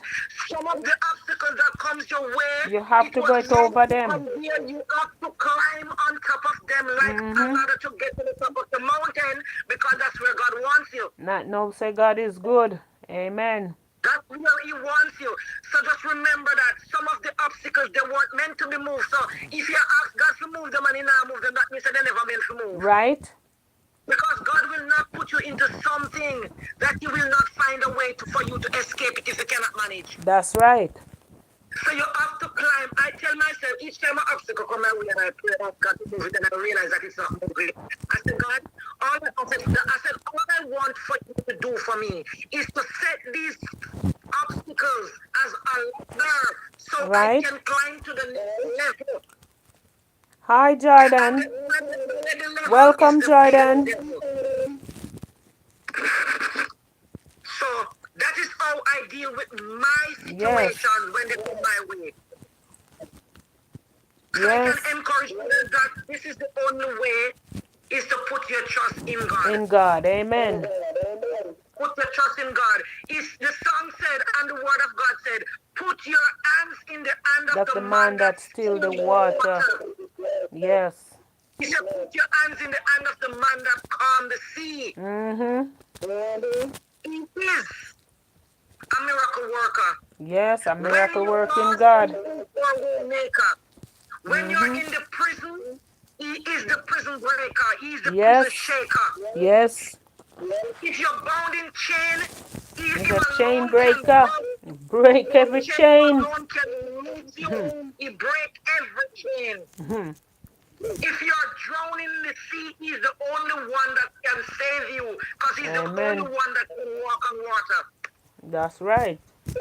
Some of the obstacles that comes your way,
you have to get over them.
You have to climb on top of them like in order to get to the top of the mountain, because that's where God wants you.
Not no say God is good. Amen.
That's where he wants you. So just remember that some of the obstacles, they weren't meant to be moved. So if you ask God to move them and he now move them, that means that they never meant to move.
Right.
Because God will not put you into something that you will not find a way for you to escape it if you cannot manage.
That's right.
So you have to climb. I tell myself, each time an obstacle come my way and I pray that God to move it, and I realize that it's not moving. I said, God, all I want for you to do for me is to set these obstacles as a ladder so I can climb to the next level.
Hi, Jordan. Welcome, Jordan.
So that is how I deal with my situation when they come my way. So I can encourage you that this is the only way, is to put your trust in God.
In God, amen.
Put your trust in God. The song said, and the word of God said, put your hands in the hand of the man that still the water.
Yes.
He said, put your hands in the hand of the man that calmed the sea. He is a miracle worker.
Yes, a miracle working God.
When you're in the prison, he is the prison breaker. He is the prison shaker.
Yes.
If you're bound in chain,
he's a chain breaker. Break every chain.
He break every chain. If you're drowning in the sea, he's the only one that can save you, because he's the only one that can walk on water.
That's right.
So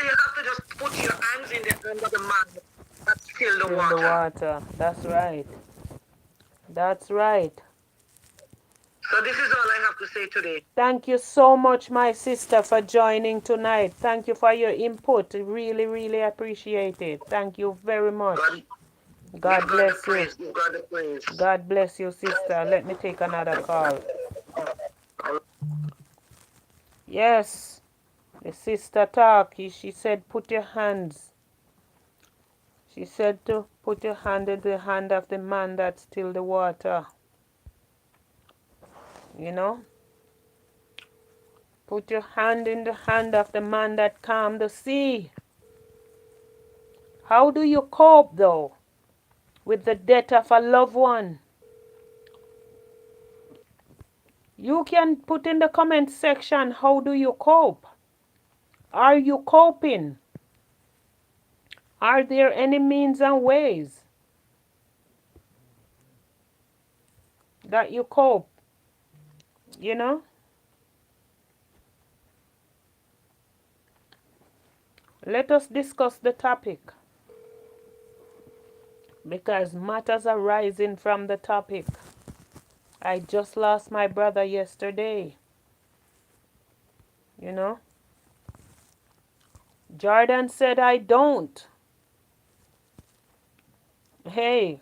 you have to just put your hands in the hand of the man that's still the water.
That's right. That's right.
So this is all I have to say today.
Thank you so much, my sister, for joining tonight. Thank you for your input. Really, really appreciate it. Thank you very much. God bless you. God bless you, sister. Let me take another call. Yes. The sister talk. She said, put your hands. She said to put your hand in the hand of the man that still the water. You know, put your hand in the hand of the man that calmed the sea. How do you cope, though, with the death of a loved one? You can put in the comment section, how do you cope? Are you coping? Are there any means and ways that you cope? You know? Let us discuss the topic, because matters are rising from the topic. I just lost my brother yesterday. You know? Jordan said I don't. Hey,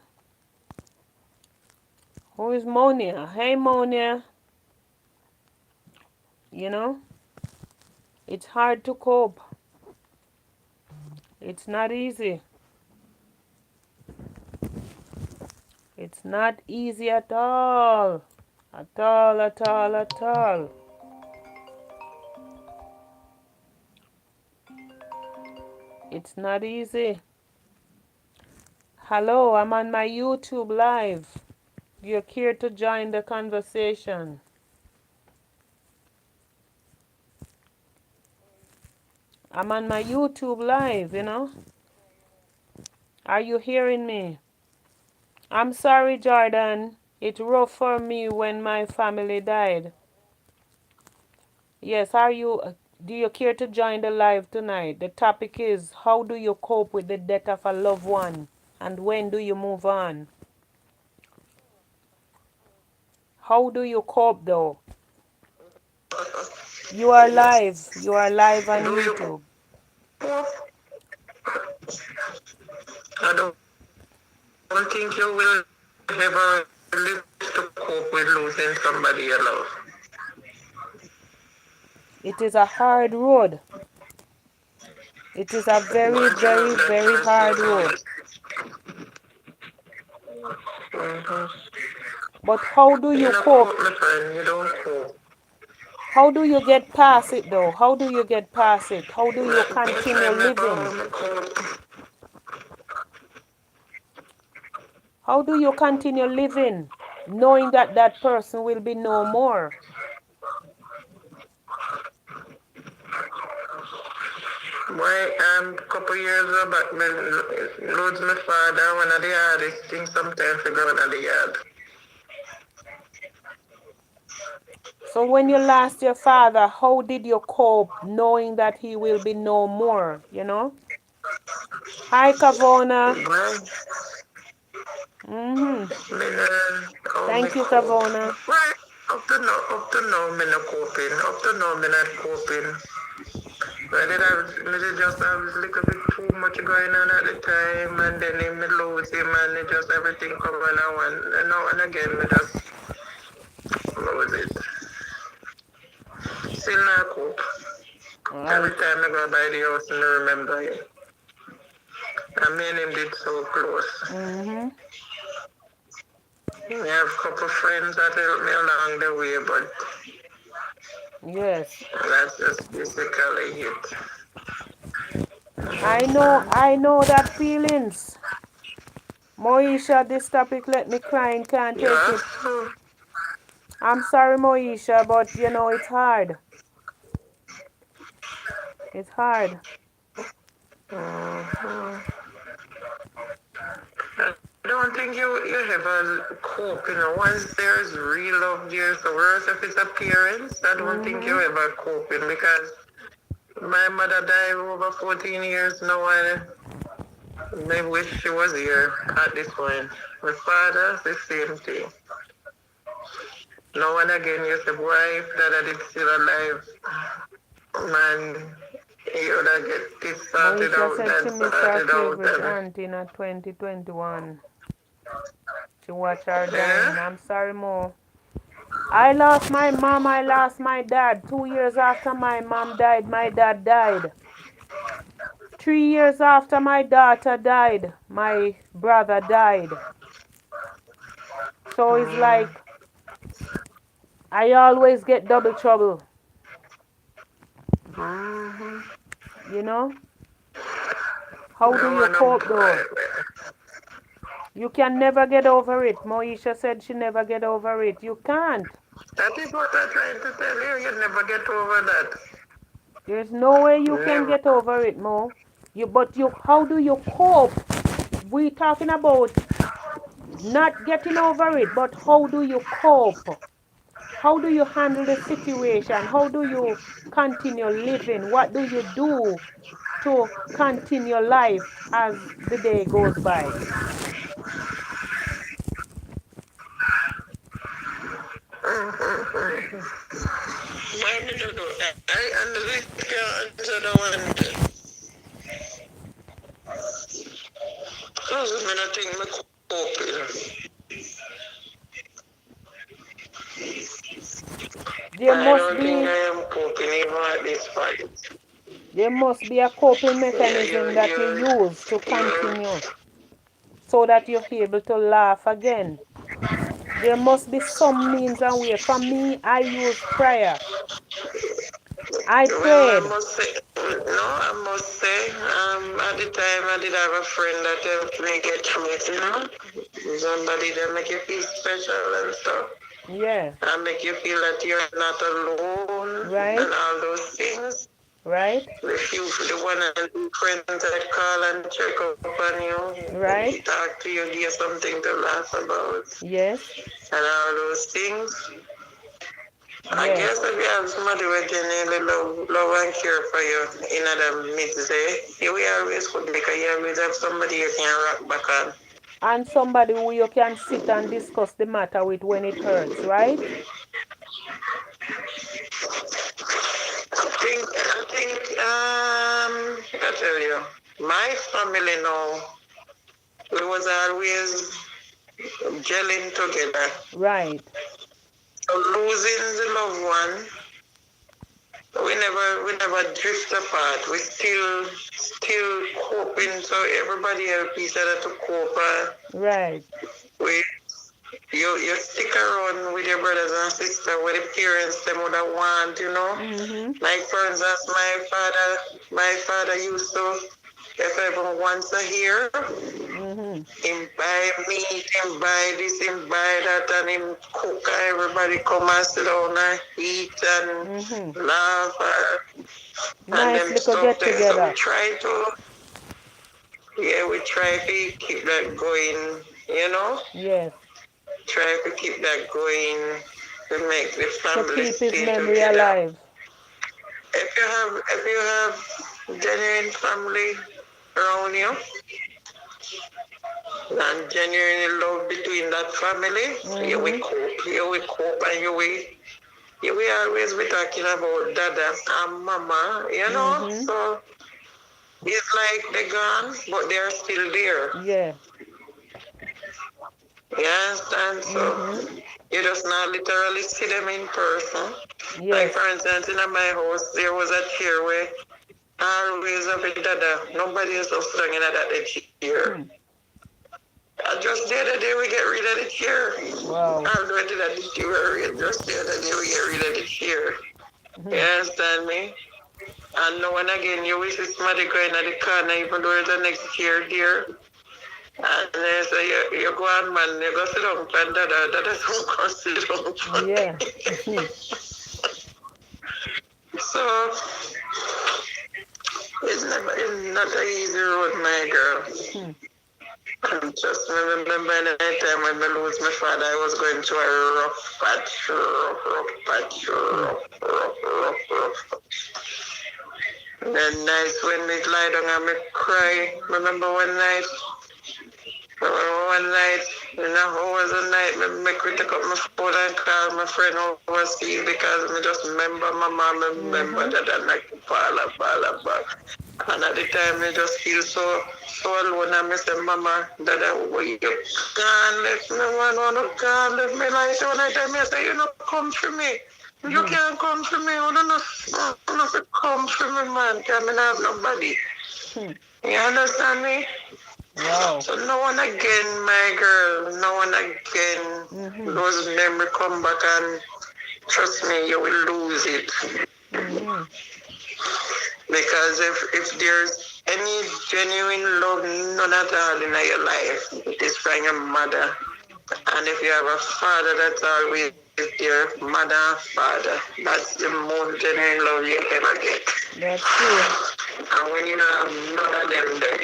who is Monia? Hey, Monia. You know? It's hard to cope. It's not easy. It's not easy at all. At all, at all, at all. It's not easy. Hello, I'm on my YouTube live. You're here to join the conversation. I'm on my YouTube live, you know. Are you hearing me? I'm sorry, Jordan. It's rough for me when my family died. Yes, do you care to join the live tonight? The topic is, how do you cope with the death of a loved one? And when do you move on? How do you cope, though? You are live. You are live on YouTube.
I don't think you will ever live to cope with losing somebody you love.
It is a hard road. It is a very, very, very hard road. But how do you cope?
My friend, you don't cope.
How do you get past it, though? How do you get past it? How do you continue living? How do you continue living, knowing that that person will be no more?
Why, couple years back, me lose my father, one of the hardest things sometimes to go in the yard.
So when you lost your father, how did you cope knowing that he will be no more, you know? Hi, Kavona. Thank you, Kavona.
Right. Up to now, me not coping. Up to now, me not coping. But me just have a little bit too much going on at the time, and then me lose him, and it just everything come on and now and again, me just lose it. Still not cope. Every time I go by the house, I remember him. And me and him did so close. I have a couple of friends that helped me along the way, but
yes,
that's just basically it.
I know that feelings. Moisha, this topic let me crying, can't take it. I'm sorry, Moisha, but you know, it's hard. It's hard.
I don't think you ever cope, once there's real love there, so whereas if it's appearance, I don't think you ever coping, because my mother died over 14 years now, and I wish she was here at this point. My father, the same thing. Now and again, you say, boy, if Dada did still alive, man, you would get this started
Moisha
out,
said
that
she missed her favorite auntie in 2021. She watched her dying. I'm sorry, Mo. I lost my mom, I lost my dad. 2 years after my mom died, my dad died. 3 years after my daughter died, my brother died. So it's like, I always get double trouble,
Mm-hmm.
you know? How do
No
you
one
cope though?
up.
You can never get over it. Moesha said she never get over it. You can't.
That is what I'm trying to tell you. You never get over that.
There's no way you can
Never.
get over it, Mo. How do you cope? We talking about not getting over it, but how do you cope? How do you handle the situation? How do you continue living? What do you do to continue life as the day goes by?
Why did you do that? I understand answer the one. Because I don't think me coping.
There
I
must
don't think
be
I am coping even at this point.
there must be a coping
Yeah,
mechanism that you use to continue so that you're able to laugh again. There must be some means and way. For me, I use prayer. I
well, I
prayed.
must say, no, I must say, at the time I did have a friend that helped me get through it, you know? Somebody that make you feel special and stuff.
Yeah.
And make you feel that you're not alone
Right?
and all those things.
Right?
If you the one and two friends that call and check up on
Right?
you, talk to you, give something to laugh about,
Yes.
and all those things. I
Yes.
guess if you have somebody who genuinely love and care for you in the midday, you will always good because you always have somebody you can rock back on.
And somebody who you can sit and discuss the matter with when it hurts, right?
I tell you, my family now, we was always gelling together.
Right.
So losing the loved one, we never drift apart. We still coping. So everybody help each other to cope.
Right.
We you stick around with your brothers and sisters, with the parents them would have want, you know.
Mm-hmm.
Like for instance, my father used to, if even once a year,
Mm-hmm.
him buy meat, him buy this, him buy that, and him cook. Everybody come and sit down and eat and
Mm-hmm.
laugh and
Nice
them
little
stuff
get
there. So
together.
we try to keep that going, you know.
Yes.
Try to keep that going to make the
To
family
keep his
stay
memory
together.
alive.
If you have genuine family around you and genuine love between that family,
Mm-hmm.
you will cope, and you will always be talking about dada and mama, you know.
Mm-hmm.
So it's like they're gone, but they're still there.
Yeah.
You understand?
Mm-hmm.
So you just not literally see them in person. Like
Yes.
for instance, in my house, there was a chair where always have a dada. Nobody is so strong in that chair.
Hmm.
Just the other day we get rid of the chair.
Wow.
I'll do it that the chair. Just the other day we get rid of the chair. You
Mm-hmm.
understand me? And now and again you will see somebody going at the corner even though there's a next chair there. And they say, you go on, man, you go sit down, and that don't go sit down for
Yeah.
me. So, it's not an easy road, my girl.
Hmm.
And just remember the time when I lose my father, I was going through a rough patch, rough patch,
Hmm.
rough. And then nights when me lie down and me cry. Remember one night, you know, who was a night, me take up my phone and call my friend overseas because I just remember my mom, remember
Mm-hmm.
that I like ball. And at the time, I just feel so alone. And I say, Mama, Dada, you can't let me, man, you can't let me like that. When I tell me, I say, you know, come for me. You
Mm-hmm.
can't come for me. You don't come for me, man, because I don't have nobody.
Hmm.
You understand me?
Wow.
So no one again, my girl, no one again.
Mm-hmm.
Those memories come back and trust me, you will lose it.
Mm-hmm.
Because if there's any genuine love, none at all in your life, it is from your mother. And if you have a father that's always there, mother and father, that's the most genuine love you'll ever get.
That's true.
And when you have none of them there,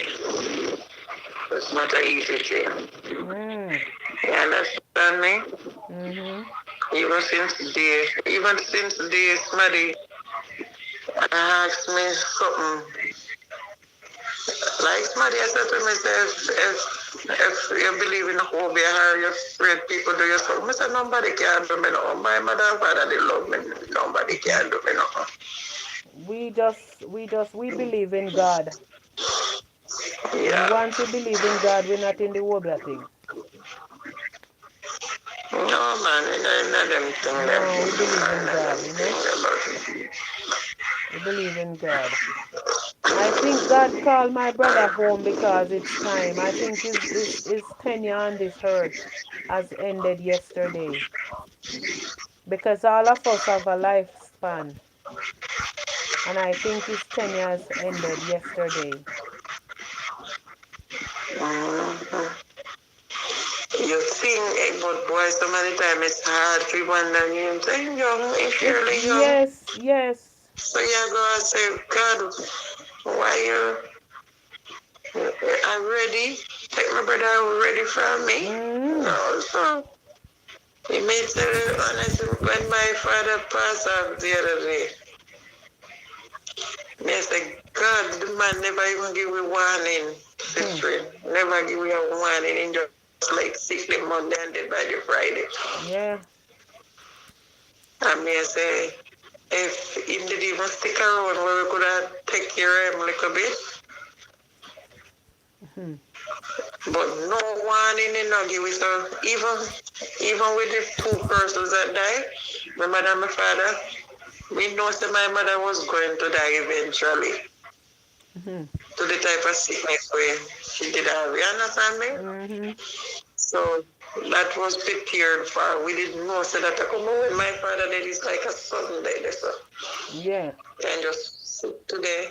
it's not an easy thing.
Mm.
You understand me?
Mm-hmm.
Even since day, somebody asked me something. Like somebody I said to me, say, if you believe in Hobie or you're afraid people do you something, I said, nobody can do me no. My mother and father, they love me. Nobody can do me no.
We believe in God. And
Yeah.
once we believe in God, we're not in the Wobla thing.
No, man, you know them thing them.
No, we believe in God, you know.
About
We believe in God. I think God called my brother home because it's time. I think his tenure on this earth has ended yesterday. Because all of us have a lifespan. And I think his tenure has ended yesterday.
mm-hmm. You think, but boy, so many times it's hard to wonder, you think young, if you're really young.
Yes, yes.
So you go and say, God, why you I'm ready? Take my brother ready for me?
Mm.
No, so he made the honest when my father passed off the other day. Me say, God, the man never even give me warning,
Hmm.
sister. Never give me a warning in just like sick the Monday and dead by the Friday.
Yeah.
And me say, if he didn't even stick around where we could have take care of him a little bit,
Hmm.
but no warning in no give us. So even with the two persons that died, my mother and my father, we know that my mother was going to die eventually.
Hmm.
To the type of sickness where she did have. You understand me?
Mm-hmm.
So that was prepared for. We didn't know so that when my father did it's like a sudden day. So
Yeah.
and just sick today,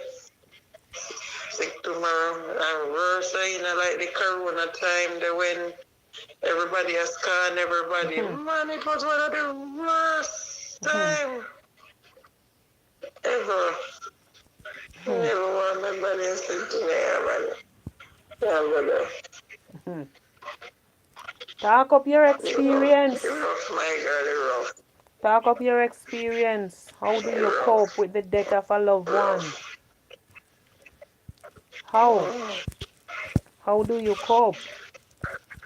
sick tomorrow, and worse, you know, like the corona time, the when everybody has gone, everybody.
Hmm.
Man, it was one of the worst
Hmm.
time ever.
Hmm.
Never want my body to sit to me, yeah, brother.
Hmm. Talk up your
You're
experience.
rough, my girl, you're rough.
Talk up your experience. How do you
You're
cope
rough.
with the death of a loved one?
Rough.
How?
Mm.
How do you cope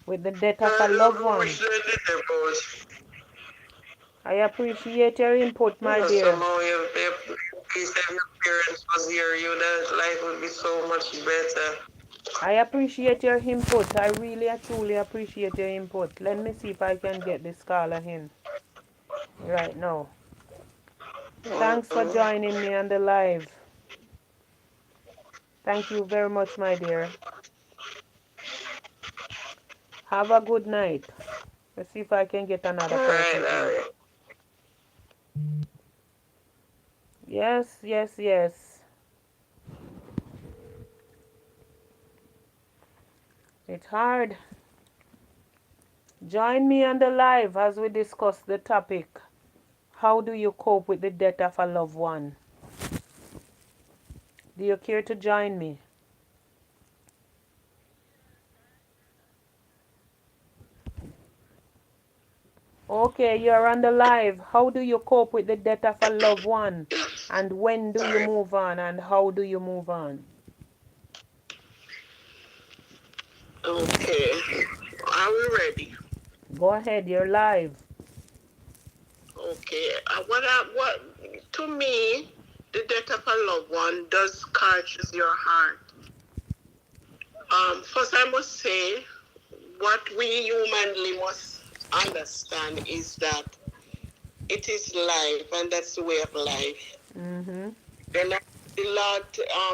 with the death of
I
a
don't
loved
know which
one?
they did it, but
I appreciate your input,
you
my
know,
dear.
somehow if your parents was here, you that life would be so much better.
I appreciate your input. I really, truly appreciate your input. Let me see if I can get this caller in right now. Thanks for
Mm-hmm.
joining me on the live. Thank you very much, my dear. Have a good night. Let's see if I can get another person in.
Right.
Yes, yes, yes. It's hard. Join me on the live as we discuss the topic. How do you cope with the death of a loved one? Do you care to join me? Okay, you're on the live. How do you cope with the death of a loved one? And when do you
Sorry.
move on? And how do you move on?
Okay. Are we ready?
Go ahead, you're live.
Okay. What to me, the death of a loved one does scratches your heart. First I must say, what we humanly must understand is that it is life, and that's the way of life.
Mm-hmm.
Then the Lord,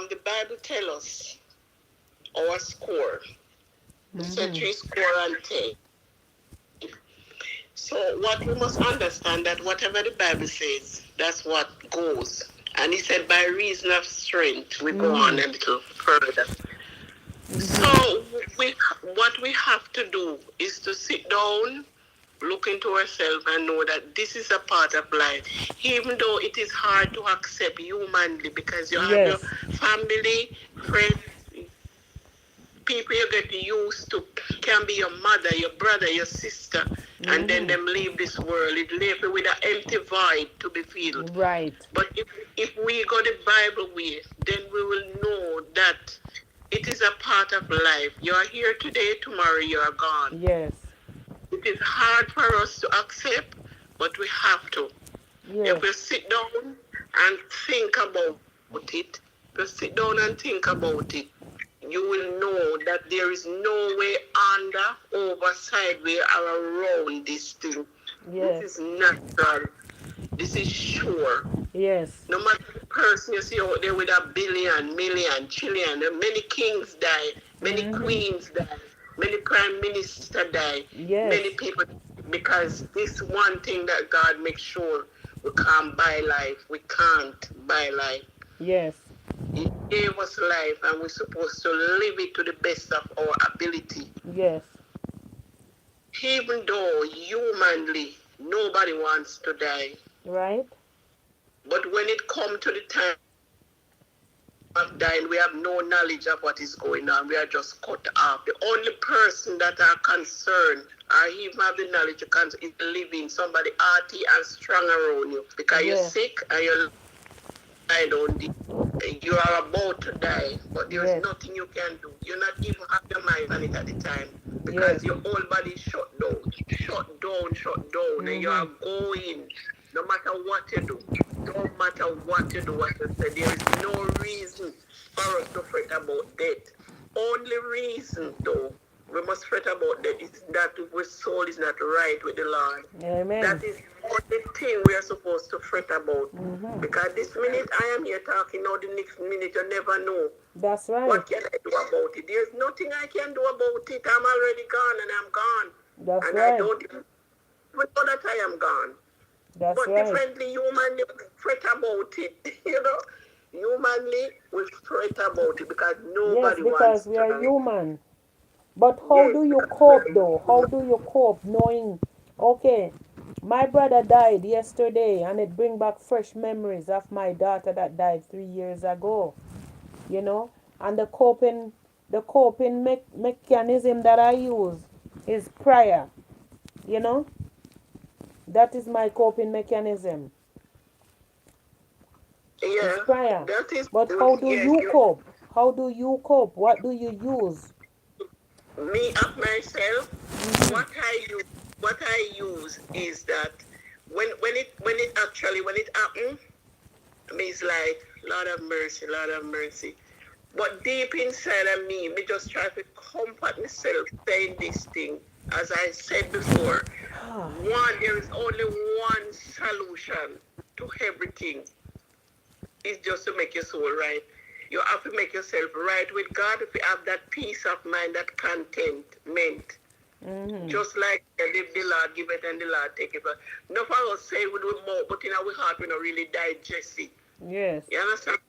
the Bible tells us our score. It's a
Mm-hmm.
three score and ten. So what we must understand that whatever the Bible says, that's what goes. And he said, by reason of strength, we go on a little further. So what we have to do is to sit down, look into ourselves and know that this is a part of life. Even though it is hard to accept humanly because you have your family, friends, people you get used to, can be your mother, your brother, your sister, and then them leave this world. It leaves you with an empty void to be filled.
Right.
But if we go the Bible way, then we will know that it is a part of life. You are here today, tomorrow you are gone.
Yes.
It is hard for us to accept, but we have to.
Yes.
If we sit down and think about it, you will know that there is no way under, over, sideway, or around this thing.
Yes.
This is natural. This is sure.
Yes.
No matter the person you see out there with a billion, million, trillion, many kings die, many queens die, many prime ministers die, many people, because this one thing that God makes sure we can't buy life. We can't buy life.
Yes.
He gave us life and we're supposed to live it to the best of our ability.
Yes.
Even though humanly nobody wants to die.
Right.
But when it comes to the time of dying, we have no knowledge of what is going on. We are just cut off. The only person that are concerned or even have the knowledge is living somebody hearty and strong around you. Because you're sick and you're lying on the you are about to die, but there is nothing you can do. You're not even have your mind on it at the time because your whole body is shut down, and you are going. No matter what you do, what you say, there is no reason for us to fret about death. Only reason, though, we must fret about that is that our soul is not right with the Lord.
Amen.
That is the thing we are supposed to fret about. Because this minute I am here talking, now the next minute you never know.
That's right.
What can I do about it? There's nothing I can do about it. I'm already gone and I'm gone.
That's
and
right.
I don't even know that I am gone.
That's
but
right.
differently, humanly, we fret about it. You know? Humanly, we fret about it because nobody wants to.
Yes, because we are human. But how do you cope though? How do you cope knowing, okay, my brother died yesterday and it bring back fresh memories of my daughter that died 3 years ago, you know? And the coping mechanism that I use is prayer, you know? That is my coping mechanism.
Yeah,
it's prayer.
That is.
But how do you cope? How do you cope? What do you use?
Me of myself, what I use is that when it happens, it's like Lord have mercy. But deep inside of me just try to comfort myself saying this thing. As I said before, there is only one solution to everything. It's just to make your soul right. You have to make yourself right with God if you have that peace of mind, that contentment. Just like the Lord give it and the Lord take it. But enough of us say we do more, but in our heart we don't really digest it.
Yes.
You understand?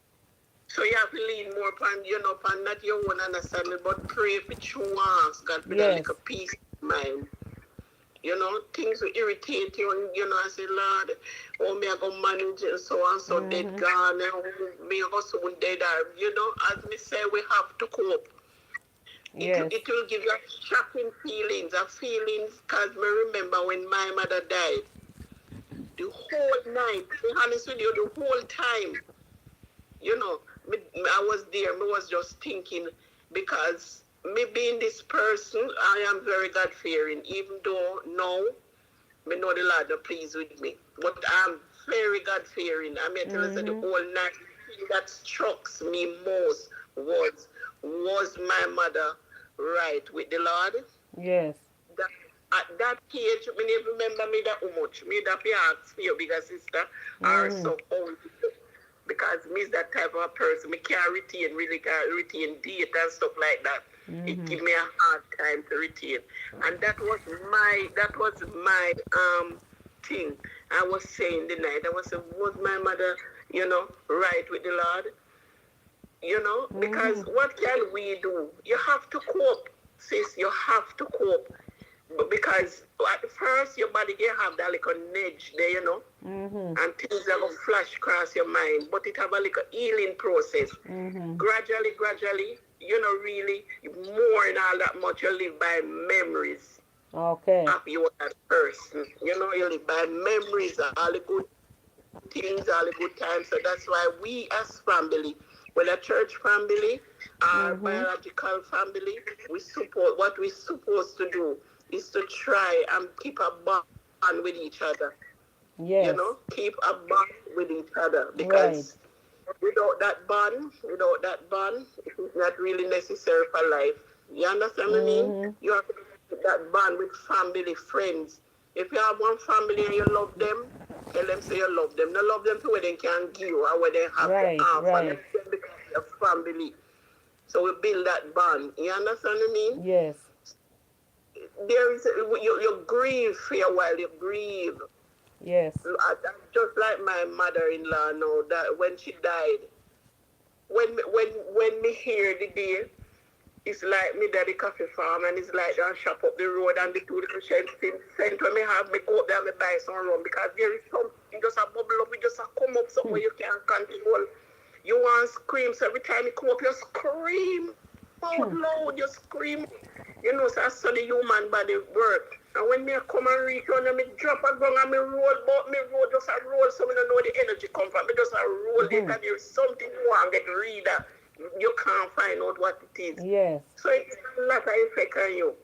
So you have to lean more upon, upon not your own understanding, but pray for true ones, God, for that little peace of mind. Things will irritate you, and, I say, Lord, me I go manage and so on, so dead gone, and me I go soon dead, as me say, we have to cope. It will give you shocking feelings, because me remember when my mother died, the whole night, to be honest with you, the whole time, I was there, I was just thinking, because me being this person, I am very God-fearing, even though now, I know the Lord not pleased with me. But I'm very God-fearing. I mean, tell us that the whole night, the thing that struck me most was my mother right with the Lord.
Yes.
At that age, I never remember me that much. Me that ask for your bigger sister are so old. because me is that type of a person. Me can't really can't retain date and stuff like that. It give me a hard time to retain. And that was my thing. I was saying the night. I was saying, was my mother, right with the Lord? Because what can we do? You have to cope, sis. You have to cope. Because at first your body can have that little nudge there, and things that will flash across your mind, but it have a little healing process. Gradually, really more than all that much, you live by memories of you as a person. You live by memories of all the good things, all the good times. So that's why we as family, whether church family or biological family, we support what we're supposed to do is to try and keep a bond with each other.
Yes.
Keep a bond with each other. Because without that bond, it's not really necessary for life. You understand what I mean? You have to keep that bond with family, friends. If you have one family and you love them, tell them say you love them. Don't love them to where they can give you or where they have to offer. Because you're family. So we build that bond. You understand what I mean?
Yes.
There is you grieve for a while. You grieve.
Yes.
Just like my mother-in-law now, that when she died, when me hear the day, it's like me daddy coffee farm and it's like I shop up the road and the two little cent when me have me go up there and me buy some rum because there is something just a bubble up, it just a come up somewhere you can't control. You want to scream, so every time you come up, you scream out loud, you scream. So that's how the human body work. And when me come and reach on me drop a gun and me roll, but me roll just a roll, so me don't know the energy come from. Me just a roll it, and there's something you want to get rid of. You can't find out what it is.
Yes.
So it's a lot of effect on you.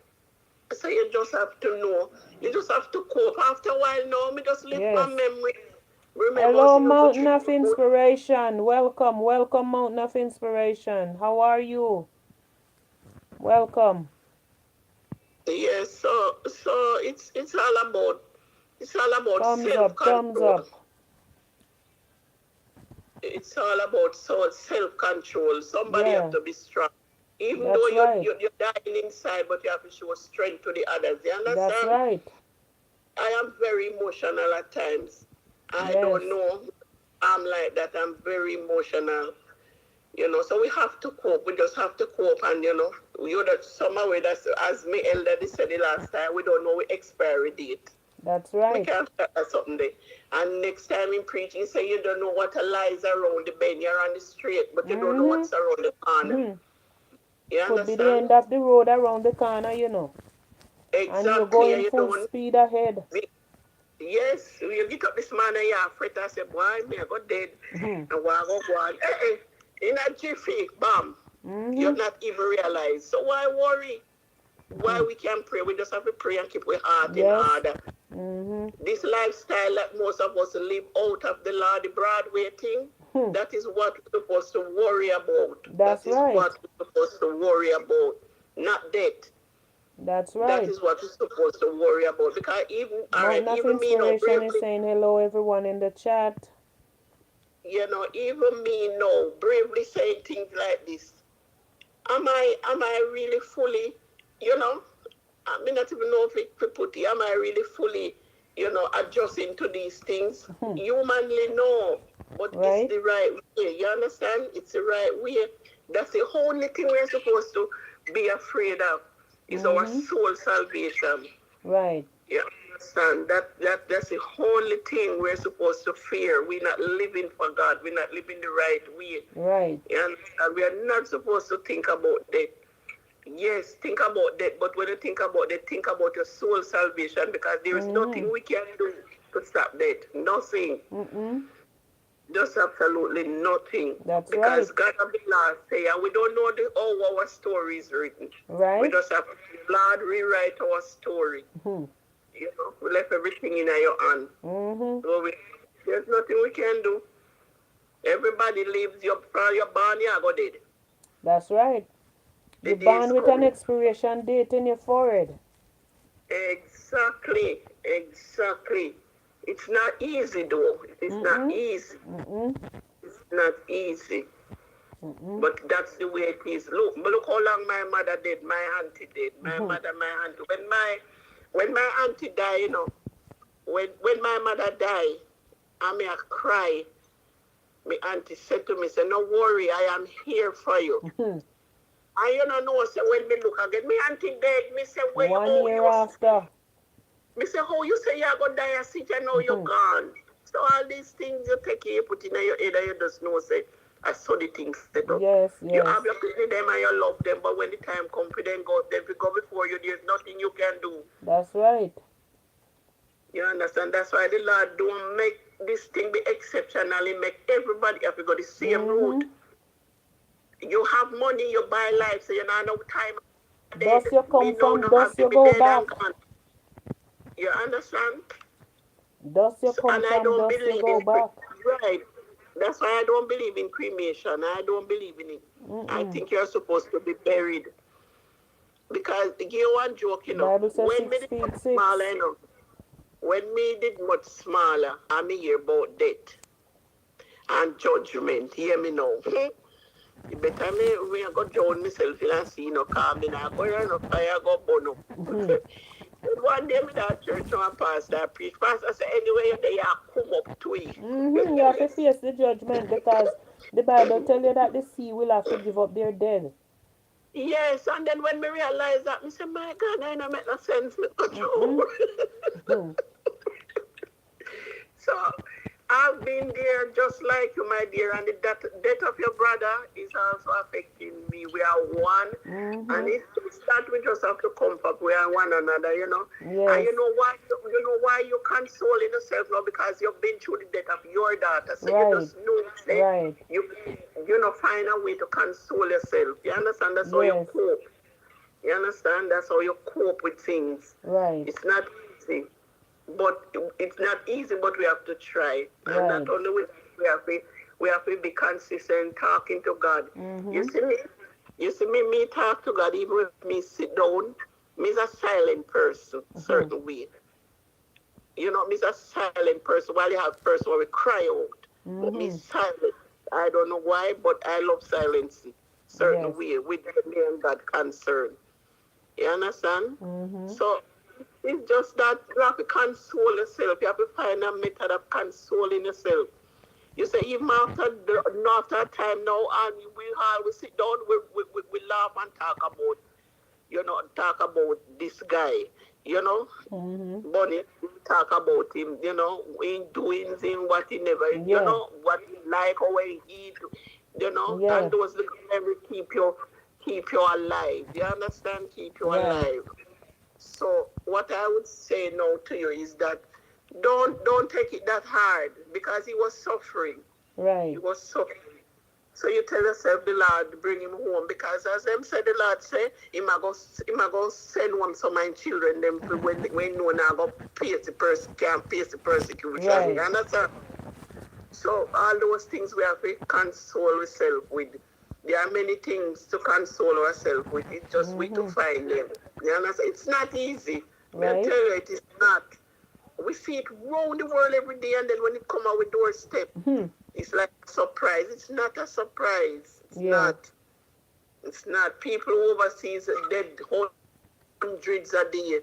So you just have to know. You just have to cope. After a while now, me just live my memory. Remember,
hello, Mountain of Inspiration. Welcome, Mountain of Inspiration. How are you? Welcome.
Yes, so it's all about self-control.
Thumbs up.
It's all about self-control. Somebody have to be strong. Even though you're dying inside, but you have to show strength to the others. You understand?
That's right.
I am very emotional at times. I don't know. I'm like that. I'm very emotional. So we have to cope. We just have to cope. And, somehow, that's, as me elder said the last time, we don't know the expiry date.
That's right.
We can't start something there. And next time in preaching, say you don't know what lies around the bend. You're on the street, but you don't know what's around the corner. You understand?
Could be the end of the road around the corner,
Exactly.
And you're going full speed ahead.
Yes, you get up this man and you're afraid to say, boy, me I go dead. And why go on? In a jiffy, bam. You're not even realize. So why worry? Why we can pray? We just have to pray and keep our heart in order. This lifestyle that most of us live out of the Lord, the Broadway thing, that is what we're supposed to worry about.
That's right.
That is what we're supposed to worry about, not death.
That's right.
That is what we're supposed to worry about. Because even
me, Inspiration is saying hello, everyone in the chat.
Even me now, bravely saying things like this. Am I really fully, I may not even know if it put it, am I really fully, adjusting to these things? Humanly, no. But it's the right way. You understand? It's the right way. That's the only thing we're supposed to be afraid of. Is our soul salvation.
Right.
You understand? That's the only thing we're supposed to fear. We're not living for God. We're not living the right way.
Right.
You understand? We are not supposed to think about that. Yes, think about that. But when you think about that, think about your soul salvation, because there is nothing we can do to stop that. Nothing. Just absolutely nothing.
That's
because
right.
God of the last say, and we don't know how our story is written.
Right.
We just have to, Lord, rewrite our story. We left everything in your hand. So there's nothing we can do. Everybody lives from your born, you go dead.
That's right. You're born with an expiration date in your forehead.
Exactly. It's not easy, though. It's not easy. not easy. But that's the way it is. Look how long my mother did, my auntie did, my mother, my auntie. When my auntie died, you know, when my mother died, I may cry. My auntie said to me, say, no worry, I am here for you. And you know, say, when me look again, my auntie dead, me say, where
1 year after.
Me say, how you say you're going to die, I see you know you're gone. So all these things you take, you put in your head, and you just know, say, I saw the things set up.
Yes,
You have your pity them and you love them, but when the time comes for them, if you go before you, there's nothing you can do.
That's right.
You understand? That's why the Lord don't make this thing be exceptional. He make everybody have to go the same route. You have money, you buy life, so you don't have no time.
Thus you come from, thus you go back.
You understand?
Thus you come from, thus you go back.
Right. That's why I don't believe in cremation. I don't believe in it. I think you're supposed to be buried. Because you one joke, you know.
Bible says
When me
6
did
feet
much
6.
smaller, you know. When me did much smaller, I'm hear about death and judgment. Hear me now. You better me go drown myself and see no car. Me not go here no fire go burn up. One day me that church and pastor preach. Pastor say anyway you there you come up to it.
You have to face the judgment because the Bible tell you that the sea will have to give up their dead.
Yes, and then when me realize that, me say, my God, I don't make no sense. So I've been there just like you, my dear, and the death of your brother is also affecting me. We are one, and it's that we just have to comfort we are one another, you know.
Yes.
And you know why you consoling yourself now, because you've been through the death of your daughter, so you just know that you know find a way to console yourself. You understand? That's how you cope. You understand? That's how you cope with things.
Right.
It's not easy. But it's not easy, but we have to try.
Right.
And not only we have to be consistent talking to God. You see me talk to God, even if me sit down, me's a silent person, certain way. You know, me's a silent person, while you have person where we cry out. But me silent. I don't know why, but I love silence. Certain way, with me and God concerned. You understand? So it's just that you have to console yourself. You have to find a method of consoling yourself. You say, even after a time now, and we sit down, we laugh and talk about this guy, you know. Bonnie, talk about him, you know, in doings, in what he never, you know, what he like or what he eat, you know, and those little memories keep you alive. You understand? Keep you alive. So what I would say now to you is that don't take it that hard, because he was suffering.
Right.
He was suffering. So you tell yourself the Lord bring him home, because as them said, the Lord say, he might go send home some of my children them when no now go can't face the persecution.
Right.
You understand? So all those things we have to console ourselves with. There are many things to console ourselves with. It's just we to find them. You understand? It's not easy.
Right.
I tell you, it is not. We see it round the world every day, and then when it come out with doorstep, it's like a surprise. It's not a surprise. It's not. It's not. People overseas are dead hundreds a day.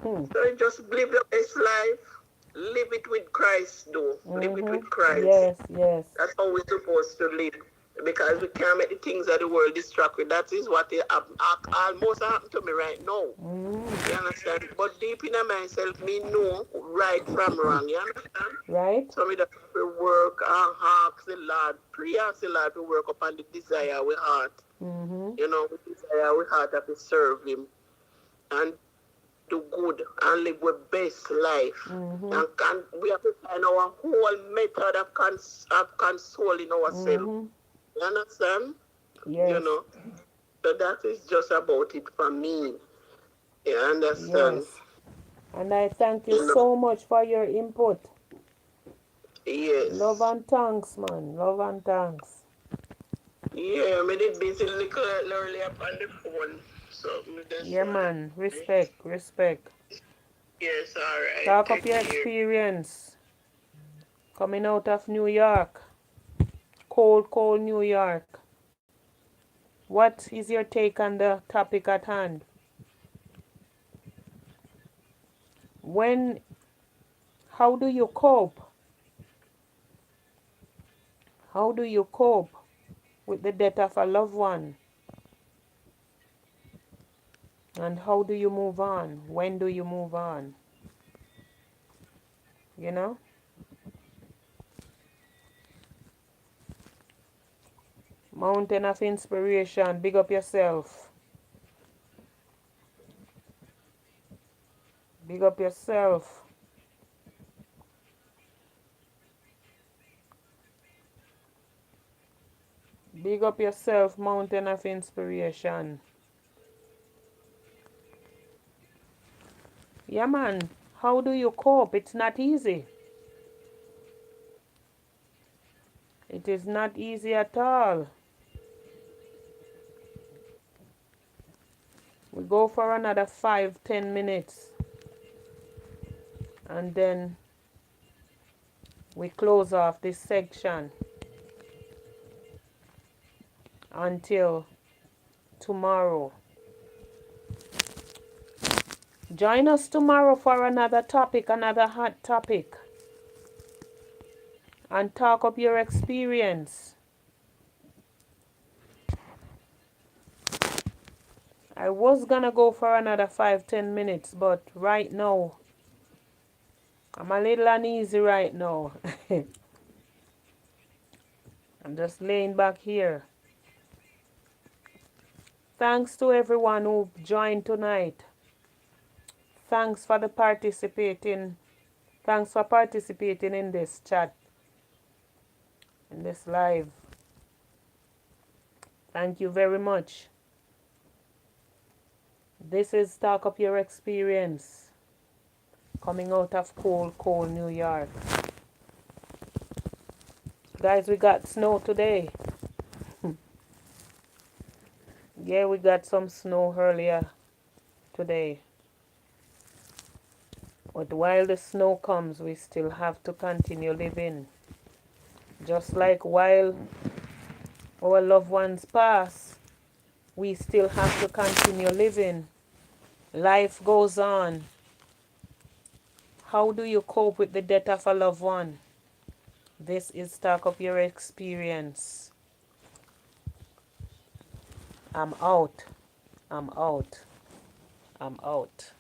So just live your best life. Live it with Christ, though. Live it with Christ.
Yes.
That's how we're supposed to live. Because we can't make the things of the world distract with. That is what almost happened to me right now. You understand? But deep in myself, me know right from wrong. You understand?
Right.
So me just work and ask the Lord, pray ask the Lord to work upon the desire we heart. You know, the desire we heart that we serve Him and do good and live with best life. And we have to find our whole method of consoling ourselves. You understand?
Yes.
You know? So that is just about it for me. You understand?
Yes. And I thank you so much for your input.
Yes.
Love and thanks, man. Love and thanks.
Yeah, I did busy little earlier on the phone. So
man. Respect.
Yes, all right.
Talk of your experience coming out of New York. cold, cold New York. What is your take on the topic at hand? How do you cope? How do you cope with the death of a loved one? And how do you move on? When do you move on? You know? Mountain of inspiration. Big up yourself. Big up yourself. Big up yourself, mountain of inspiration. Yeah, man. How do you cope? It's not easy. It is not easy at all. We go for another 5-10 minutes. And then we close off this section until tomorrow. Join us tomorrow for another topic, another hot topic. And talk up your experience. I was gonna go for another 5-10 minutes, but right now, I'm a little uneasy right now. I'm just laying back here. Thanks to everyone who joined tonight. Thanks for participating. Thanks for participating in this chat, in this live. Thank you very much. This is Talk Up Your Experience, coming out of cold, cold New York. Guys, we got snow today. Yeah, we got some snow earlier today. But while the snow comes, we still have to continue living. Just like while our loved ones pass, we still have to continue living. Life goes on. How do you cope with the death of a loved one? This is Talk Up Your Experience. I'm out. I'm out. I'm out.